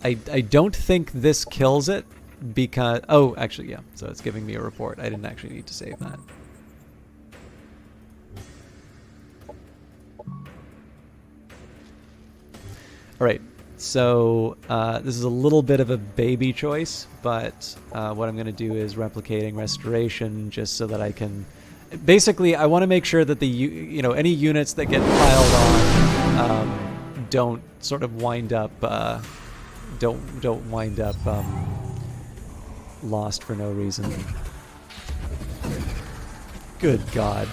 I don't think this kills it because... Oh, actually, yeah. So it's giving me a report. I didn't actually need to save that. Alright, so this is a little bit of a baby choice, but what I'm going to do is replicating restoration just so that I can... Basically, I want to make sure that the any units that get piled on don't sort of wind up... don't wind up lost for no reason. Good God.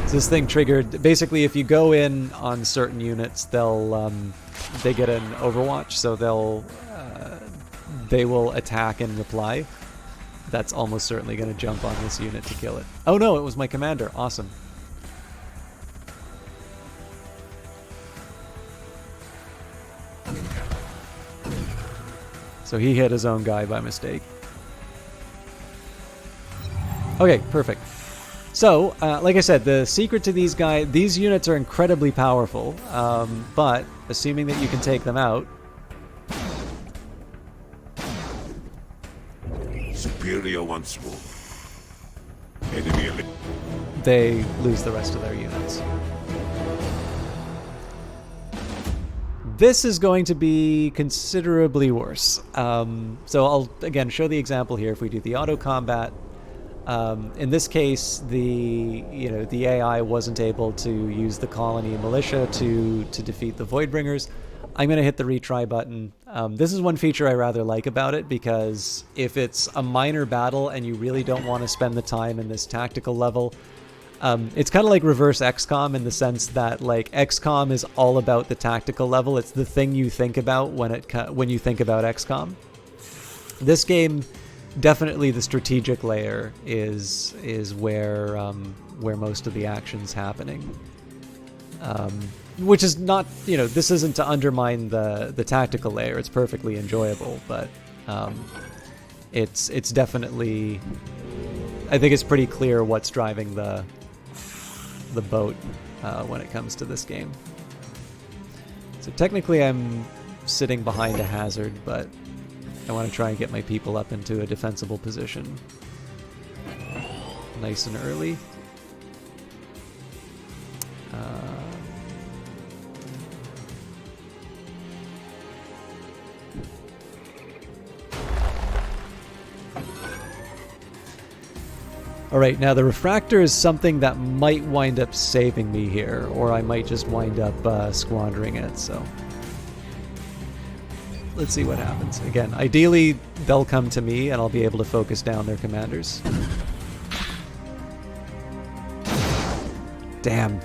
So this thing triggered... Basically, if you go in on certain units, they'll they get an overwatch, so they will attack and reply. That's almost certainly going to jump on this unit to kill it. Oh no, it was my commander. Awesome. So he hit his own guy by mistake. Okay, perfect. So, like I said, the secret to these units are incredibly powerful, but assuming that you can take them out... Superior once more. Enemy they lose the rest of their units. This is going to be considerably worse. So I'll, again, show the example here. If we do the auto combat, in this case, the AI wasn't able to use the colony militia to defeat the Voidbringers. I'm going to hit the retry button. This is one feature I rather like about it, because if it's a minor battle and you really don't want to spend the time in this tactical level, it's kind of like reverse XCOM in the sense that, like, XCOM is all about the tactical level. It's the thing you think about when you think about XCOM. This game, definitely the strategic layer is where most of the action's happening. Which is not, this isn't to undermine the tactical layer. It's perfectly enjoyable, but it's definitely... I think it's pretty clear what's driving the boat when it comes to this game. So technically I'm sitting behind a hazard, but I want to try and get my people up into a defensible position. Nice and early. Alright, now the refractor is something that might wind up saving me here, or I might just wind up squandering it, so... Let's see what happens. Again, ideally, they'll come to me and I'll be able to focus down their commanders. Damn.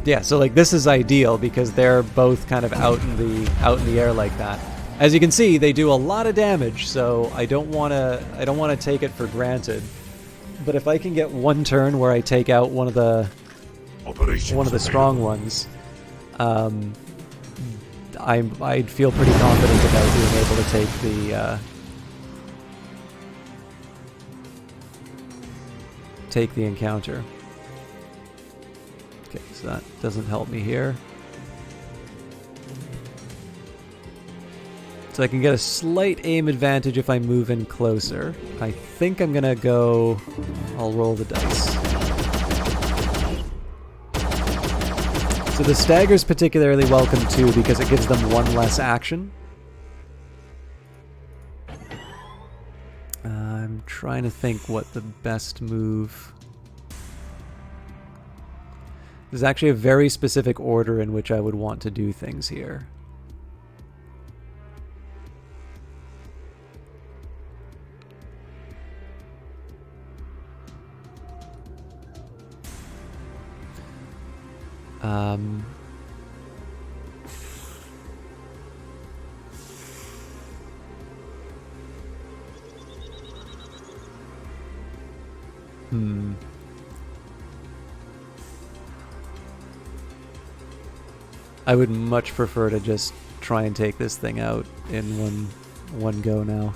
Yeah, so like this is ideal because they're both kind of out in the air like that. As you can see, they do a lot of damage, so I don't want to take it for granted. But if I can get one turn where I take out one of the strong ones, I'd feel pretty confident about being able to take the encounter. Okay, so that doesn't help me here. So I can get a slight aim advantage if I move in closer. I think I'm gonna go... I'll roll the dice. So the stagger's particularly welcome too because it gives them one less action. I'm trying to think what the best move... There's actually a very specific order in which I would want to do things here. I would much prefer to just try and take this thing out in one go now.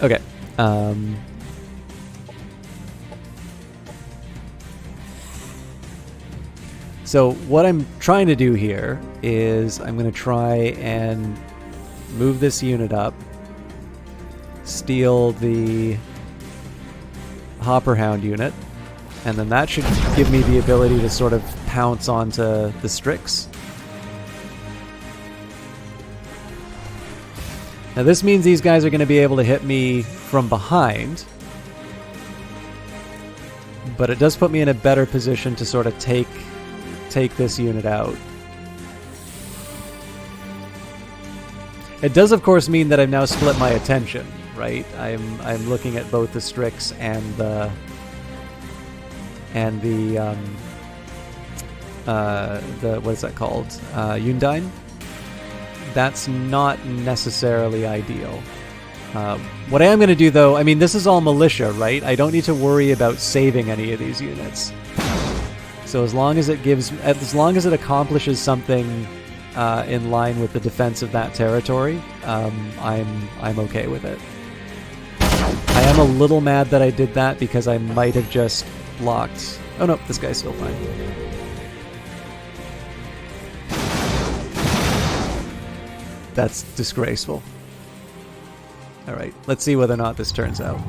Okay. So what I'm trying to do here is I'm going to try and move this unit up, steal the Hopper Hound unit, and then that should give me the ability to sort of pounce onto the Strix. Now this means these guys are going to be able to hit me from behind, but it does put me in a better position to sort of take this unit out. It does, of course, mean that I've now split my attention, right? I'm looking at both the Strix and the what is that called? Undine. That's not necessarily ideal. What I am going to do, though, I mean, this is all militia, right? I don't need to worry about saving any of these units. So as long as it accomplishes something in line with the defense of that territory, I'm okay with it. I am a little mad that I did that because I might have just blocked. Oh no, this guy's still fine. That's disgraceful. All right, let's see whether or not this turns out.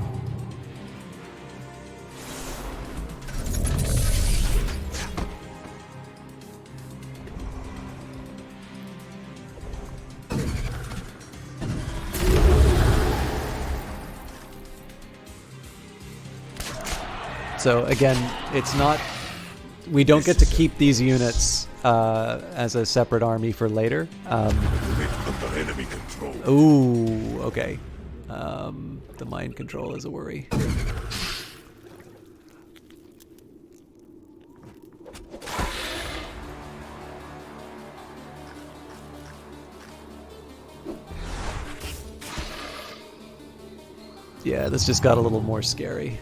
So again, it's not... We don't get to keep these units as a separate army for later. Under enemy control. Ooh, okay. The mind control is a worry. Yeah, this just got a little more scary.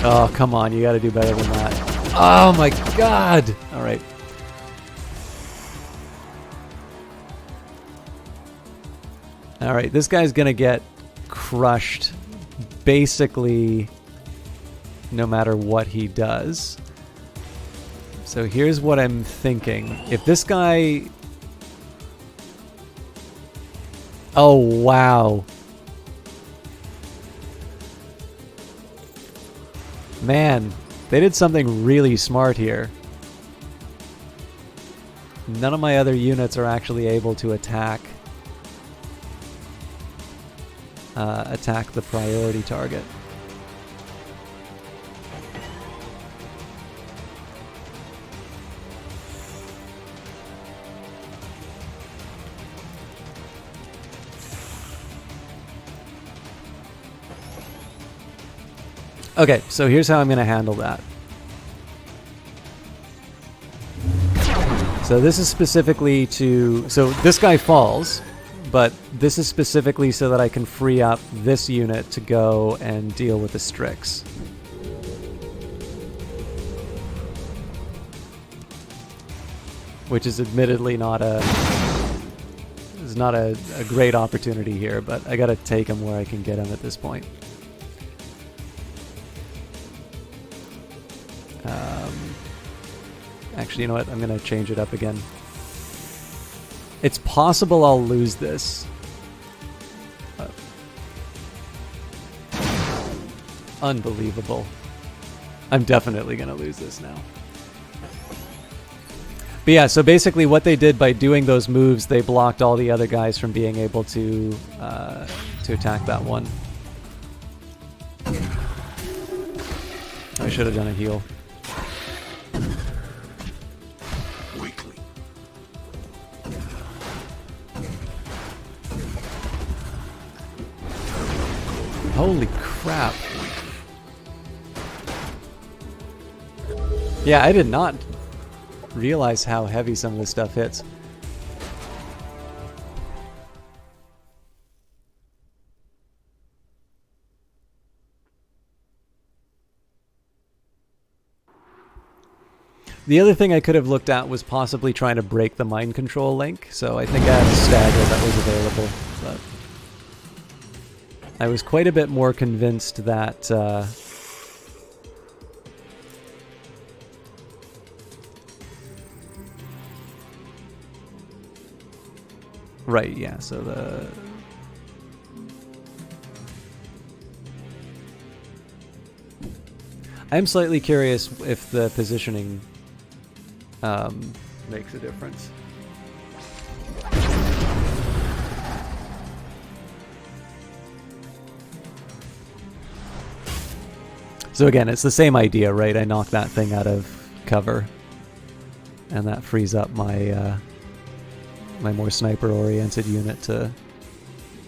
Oh, come on, you gotta do better than that. Oh my god! Alright. Alright, this guy's gonna get crushed basically no matter what he does. So here's what I'm thinking. If this guy... Oh, wow. Man, they did something really smart here. None of my other units are actually able to attack the priority target. Okay, so here's how I'm going to handle that. So this is specifically to... So this guy falls, but this is specifically so that I can free up this unit to go and deal with the Strix. Which is admittedly not a... is not a great opportunity here, but I gotta take him where I can get him at this point. Actually, you know what? I'm gonna change it up again. It's possible I'll lose this. Unbelievable. I'm definitely gonna lose this now. But yeah, so basically what they did by doing those moves, they blocked all the other guys from being able to attack that one. I should have done a heal. Weakly. Holy crap. Yeah, I did not realize how heavy some of this stuff hits. The other thing I could have looked at was possibly trying to break the mind control link, so I think I had a stagger that was available, but I was quite a bit more convinced that right, yeah, so the... I'm slightly curious if the positioning makes a difference. So again, it's the same idea, right? I knock that thing out of cover, and that frees up my my more sniper-oriented unit to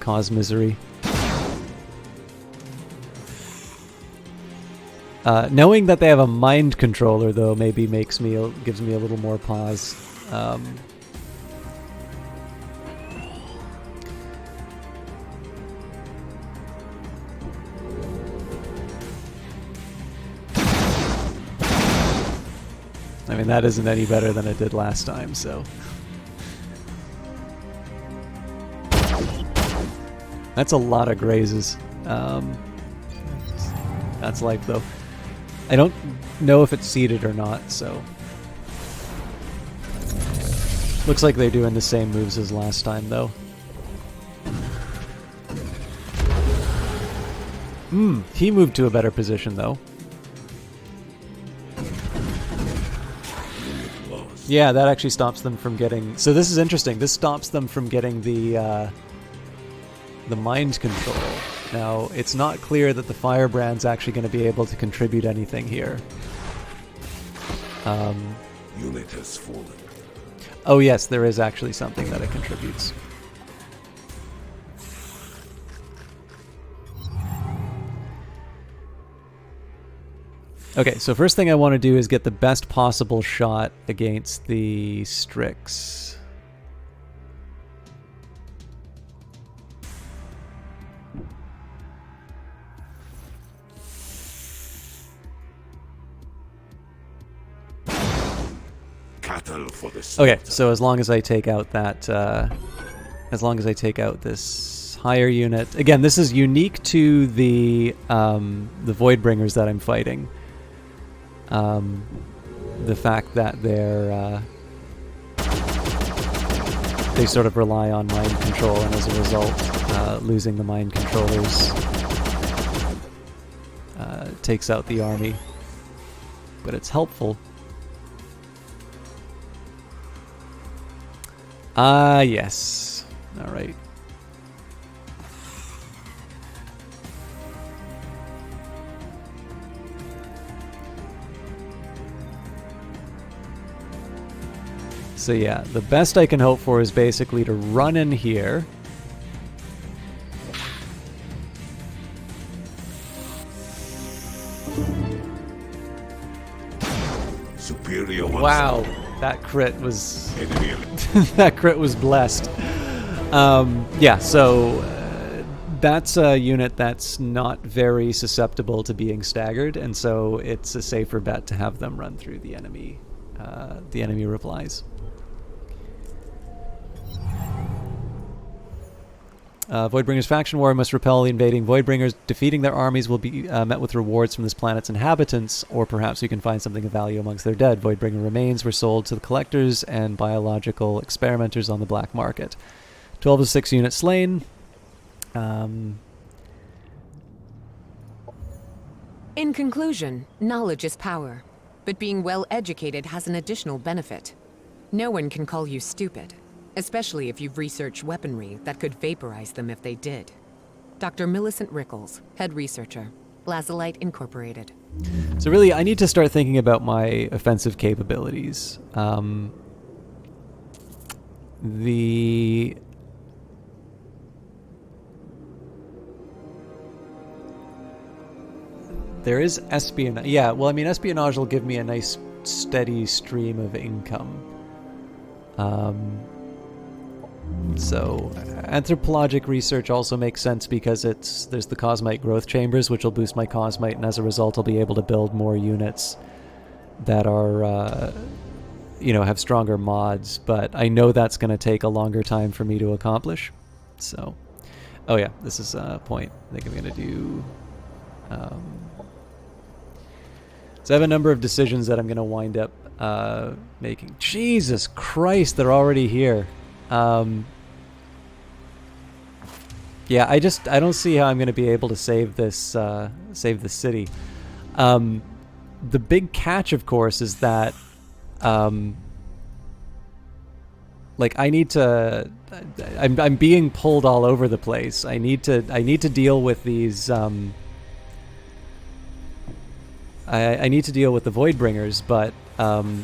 cause misery. Knowing that they have a mind controller, though, maybe gives me a little more pause. I mean, that isn't any better than it did last time, so... That's a lot of grazes. That's life, though. I don't know if it's seeded or not, so... Looks like they're doing the same moves as last time, though. He moved to a better position, though. Yeah, that actually stops them from getting... So this is interesting. This stops them from getting the mind control. Now, it's not clear that the Firebrand's actually going to be able to contribute anything here. Unit has fallen. Oh yes, there is actually something that it contributes. Okay, so first thing I want to do is get the best possible shot against the Strix. Okay, so as long as I take out that, this higher unit, again, this is unique to the Voidbringers that I'm fighting. The fact that they sort of rely on mind control, and as a result, losing the mind controllers takes out the army, but it's helpful. Yes. Alright. So yeah, the best I can hope for is basically to run in here. Superior. Wow. That crit was Enemy that crit was blessed. Yeah, so that's a unit that's not very susceptible to being staggered, and so it's a safer bet to have them run through the enemy replies. Voidbringers faction war must repel the invading Voidbringers. Defeating their armies will be met with rewards from this planet's inhabitants, or perhaps you can find something of value amongst their dead. Voidbringer remains were sold to the collectors and biological experimenters on the black market. 12 of 6 units slain. In conclusion, knowledge is power, but being well educated has an additional benefit. No one can call you stupid, especially if you've researched weaponry that could vaporize them if they did. Dr. Millicent Rickles, head researcher, Lazulite Incorporated. So really, I need to start thinking about my offensive capabilities. There is espionage. Yeah, well, I mean, espionage will give me a nice steady stream of income. So anthropologic research also makes sense because there's the cosmite growth chambers, which will boost my cosmite, and as a result, I'll be able to build more units that are, have stronger mods. But I know that's going to take a longer time for me to accomplish. So, oh yeah, this is a point. I think I'm going to do. So I have a number of decisions that I'm going to wind up making. Jesus Christ, they're already here. Yeah, I don't see how I'm going to be able to save this city. The big catch, of course, is that I need to. I'm being pulled all over the place. I need to deal with these. I need to deal with the Voidbringers, but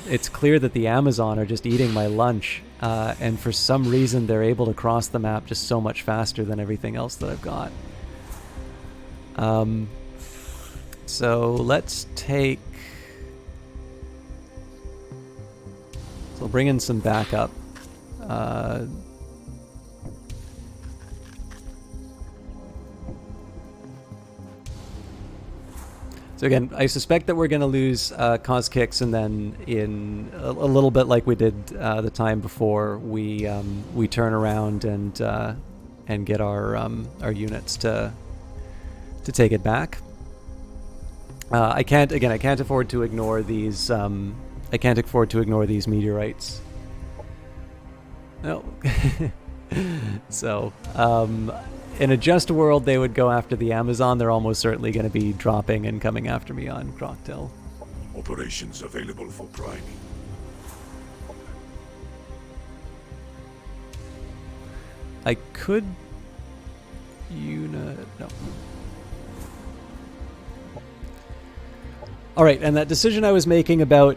it's clear that the Amazon are just eating my lunch, and for some reason they're able to cross the map just so much faster than everything else that I've got. So let's take... So I'll bring in some backup. So again, I suspect that we're going to lose cause kicks, and then in a little bit like we did the time before, we turn around and get our units to take it back. I can't afford to ignore these. I can't afford to ignore these meteorites. No. So. In a just world, they would go after the Amazon. They're almost certainly going to be dropping and coming after me on Croctail. Operations available for priming. I could... No. Alright, and that decision I was making about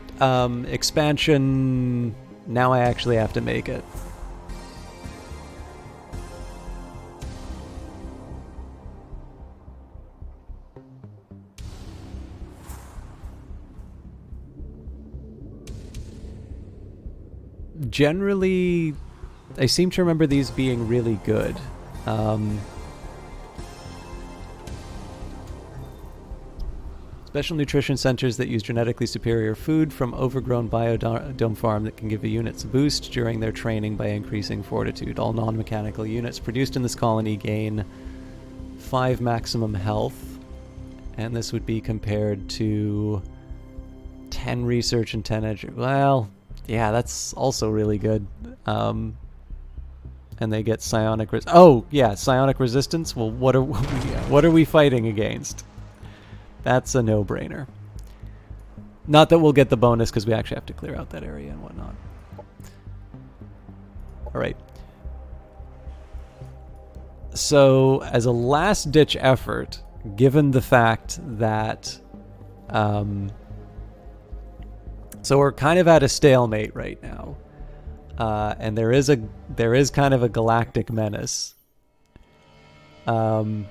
expansion, now I actually have to make it. Generally, I seem to remember these being really good. Special nutrition centers that use genetically superior food from overgrown biodome farm that can give the units a boost during their training by increasing fortitude. All non-mechanical units produced in this colony gain 5 maximum health, and this would be compared to 10 research and 10 edge. Well... yeah, that's also really good. And they get psionic psionic resistance. Well, what are we fighting against? That's a no-brainer. Not that we'll get the bonus because we actually have to clear out that area and whatnot. All right. So, as a last-ditch effort, given the fact that so we're kind of at a stalemate right now, and there is kind of a galactic menace. I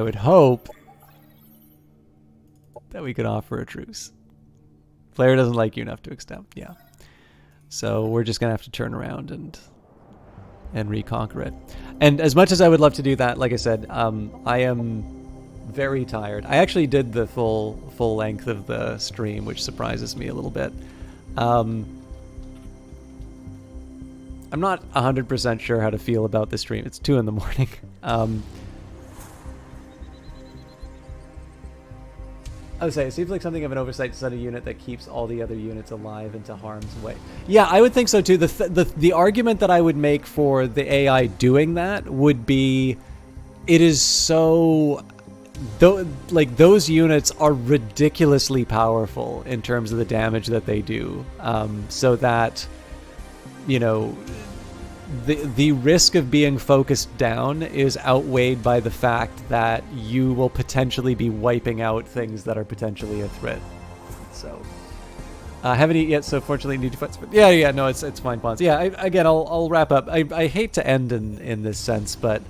would hope that we could offer a truce. Player doesn't like you enough to extend. Yeah. So we're just gonna have to turn around and reconquer it. And as much as I would love to do that, like I said, I am very tired. I actually did the full length of the stream, which surprises me a little bit. I'm not 100% sure how to feel about the stream. It's 2 in the morning. I would say it seems like something of an oversight to set a unit that keeps all the other units alive into harm's way. Yeah, I would think so too. The argument that I would make for the AI doing that would be, it is so, like, those units are ridiculously powerful in terms of the damage that they do. So that, you know, the risk of being focused down is outweighed by the fact that you will potentially be wiping out things that are potentially a threat. So, haven't eaten yet, so fortunately need to fight. Yeah, no, it's fine, Pons. Yeah, again, I'll wrap up. I hate to end in this sense, but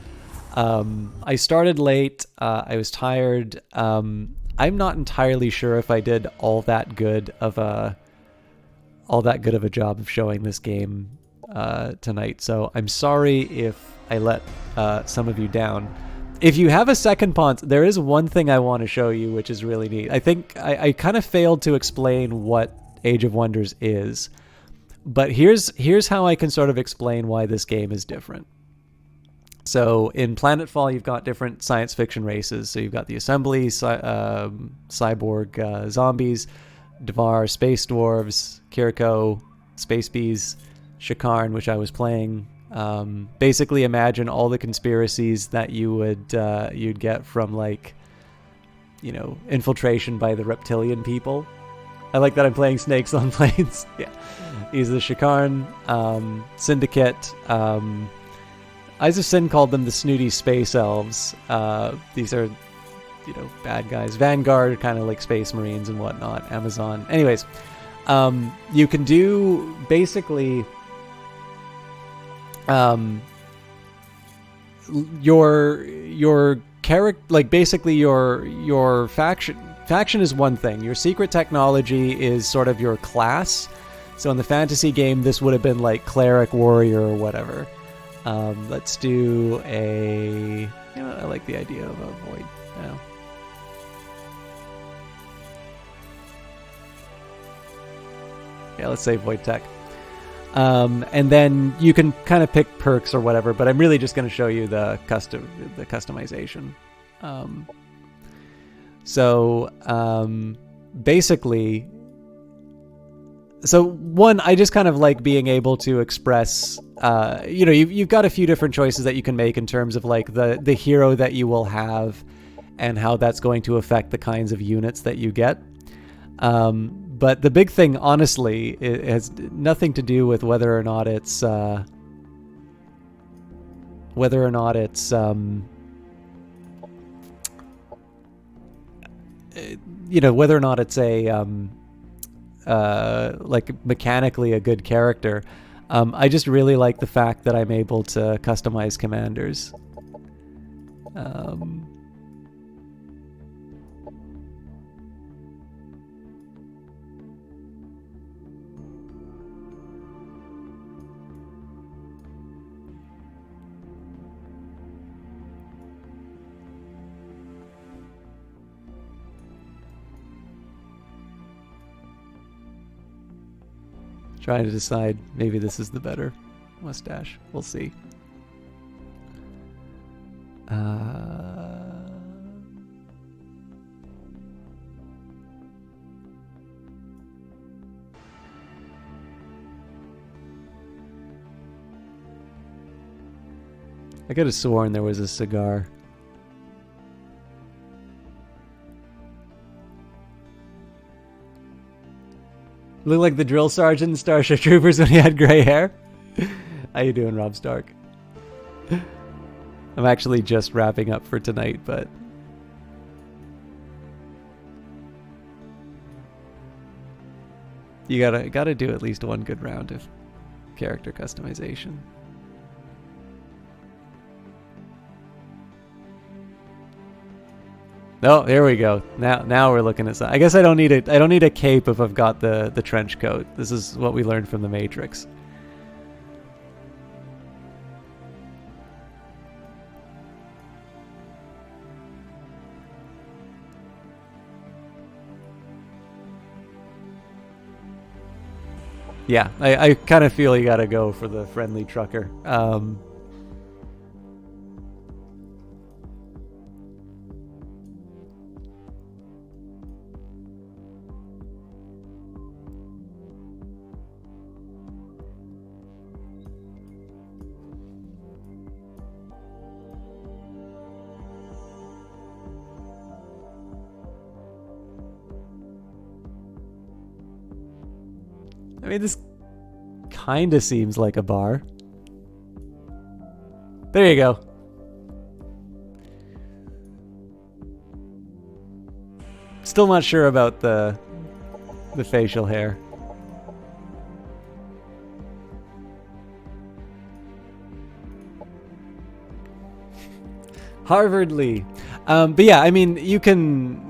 I started late. I was tired. I'm not entirely sure if I did all that good of a job of showing this game tonight, so I'm sorry if I let some of you down. If you have a second Ponce, there is one thing I want to show you, which is really neat. I think I kind of failed to explain what Age of Wonders is, but here's how I can sort of explain why this game is different. So in Planetfall, you've got different science fiction races. So you've got the Assembly, cyborg zombies, Devar, space dwarves, Kiriko, space bees, Shakarn, which I was playing. Basically, imagine all the conspiracies that you'd get from, like, you know, infiltration by the reptilian people. I like that I'm playing snakes on planes. Yeah, he's the Shakarn syndicate. Sin called them the snooty space elves. These are, you know, bad guys. Vanguard, kind of like Space Marines and whatnot. Amazon. Anyways, you can do basically your character, like, basically your faction is one thing. Your secret technology is sort of your class. So in the fantasy game, this would have been like cleric, warrior, or whatever. Let's do a, you know, I like the idea of a void now. Yeah, let's say void tech. And then you can kind of pick perks or whatever, but I'm really just going to show you the customization. Basically, so one, I just kind of like being able to express, you know, you've got a few different choices that you can make in terms of, like, the hero that you will have and how that's going to affect the kinds of units that you get. But the big thing, honestly, it has nothing to do with whether or not it's a like mechanically a good character. I just really like the fact that I'm able to customize commanders. Trying to decide, maybe this is the better mustache. We'll see. I could have sworn there was a cigar. Look like the drill sergeant in Starship Troopers when he had gray hair. How you doing, Rob Stark? I'm actually just wrapping up for tonight, but you gotta do at least one good round of character customization. Oh, here we go. Now we're looking at. I guess I don't need it. I don't need a cape if I've got the trench coat. This is what we learned from the Matrix. Yeah, I kind of feel you gotta go for the friendly trucker. I mean, this kind of seems like a bar. There you go. Still not sure about the facial hair. Harvard Lee. But yeah, I mean, you can.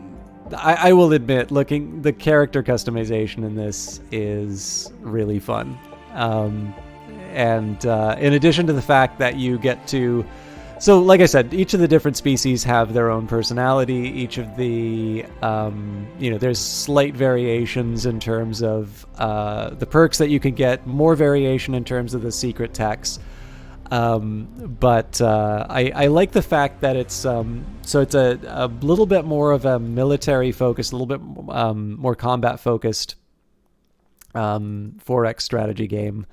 I will admit, the character customization in this is really fun. And in addition to the fact that you get to. So, like I said, each of the different species have their own personality. Each of the, there's slight variations in terms of the perks that you can get, more variation in terms of the secret techs. But I like the fact that it's so it's a little bit more of a military focused, a little bit more combat focused 4X strategy game.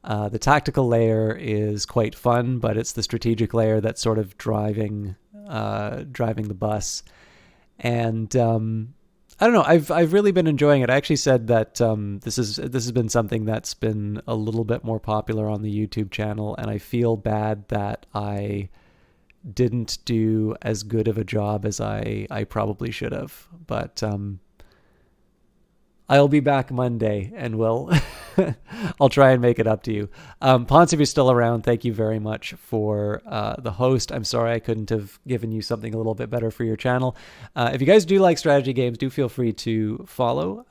The tactical layer is quite fun, but it's the strategic layer that's sort of driving the bus. And I don't know. I've really been enjoying it. I actually said that this has been something that's been a little bit more popular on the YouTube channel, and I feel bad that I didn't do as good of a job as I probably should have. But I'll be back Monday, and I'll try and make it up to you. Ponce, if you're still around, thank you very much for the host. I'm sorry I couldn't have given you something a little bit better for your channel. If you guys do like strategy games, do feel free to follow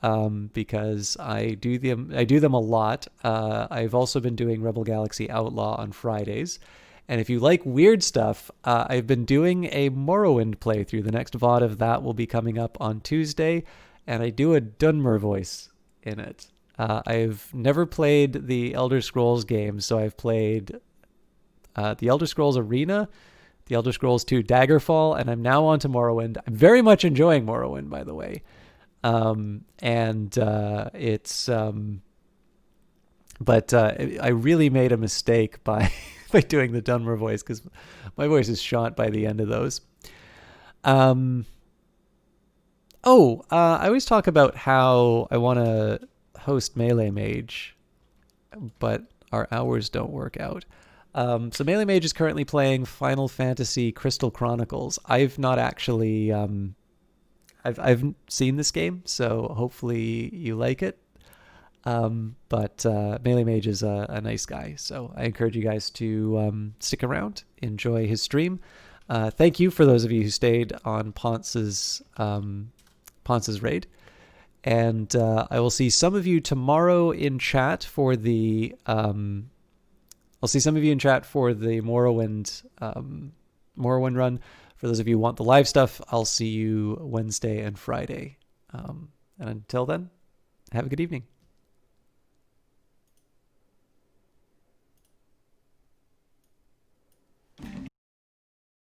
because I do them a lot. I've also been doing Rebel Galaxy Outlaw on Fridays. And if you like weird stuff, I've been doing a Morrowind playthrough. The next VOD of that will be coming up on Tuesday. And I do a Dunmer voice in it. I've never played the Elder Scrolls games, so I've played the Elder Scrolls Arena, the Elder Scrolls 2 Daggerfall, and I'm now on to Morrowind. I'm very much enjoying Morrowind, by the way. But I really made a mistake by by doing the Dunmer voice because my voice is shot by the end of those. I always talk about how I want to host Melee Mage, but our hours don't work out. So Melee Mage is currently playing Final Fantasy Crystal Chronicles. I've not actually, I've seen this game, so hopefully you like it. But Melee Mage is a nice guy, so I encourage you guys to stick around, enjoy his stream. Thank you for those of you who stayed on Ponce's raid, and I will see some of you tomorrow in chat for the Morrowind run. For those of you who want the live stuff, I'll see you Wednesday and Friday. And until then, have a good evening.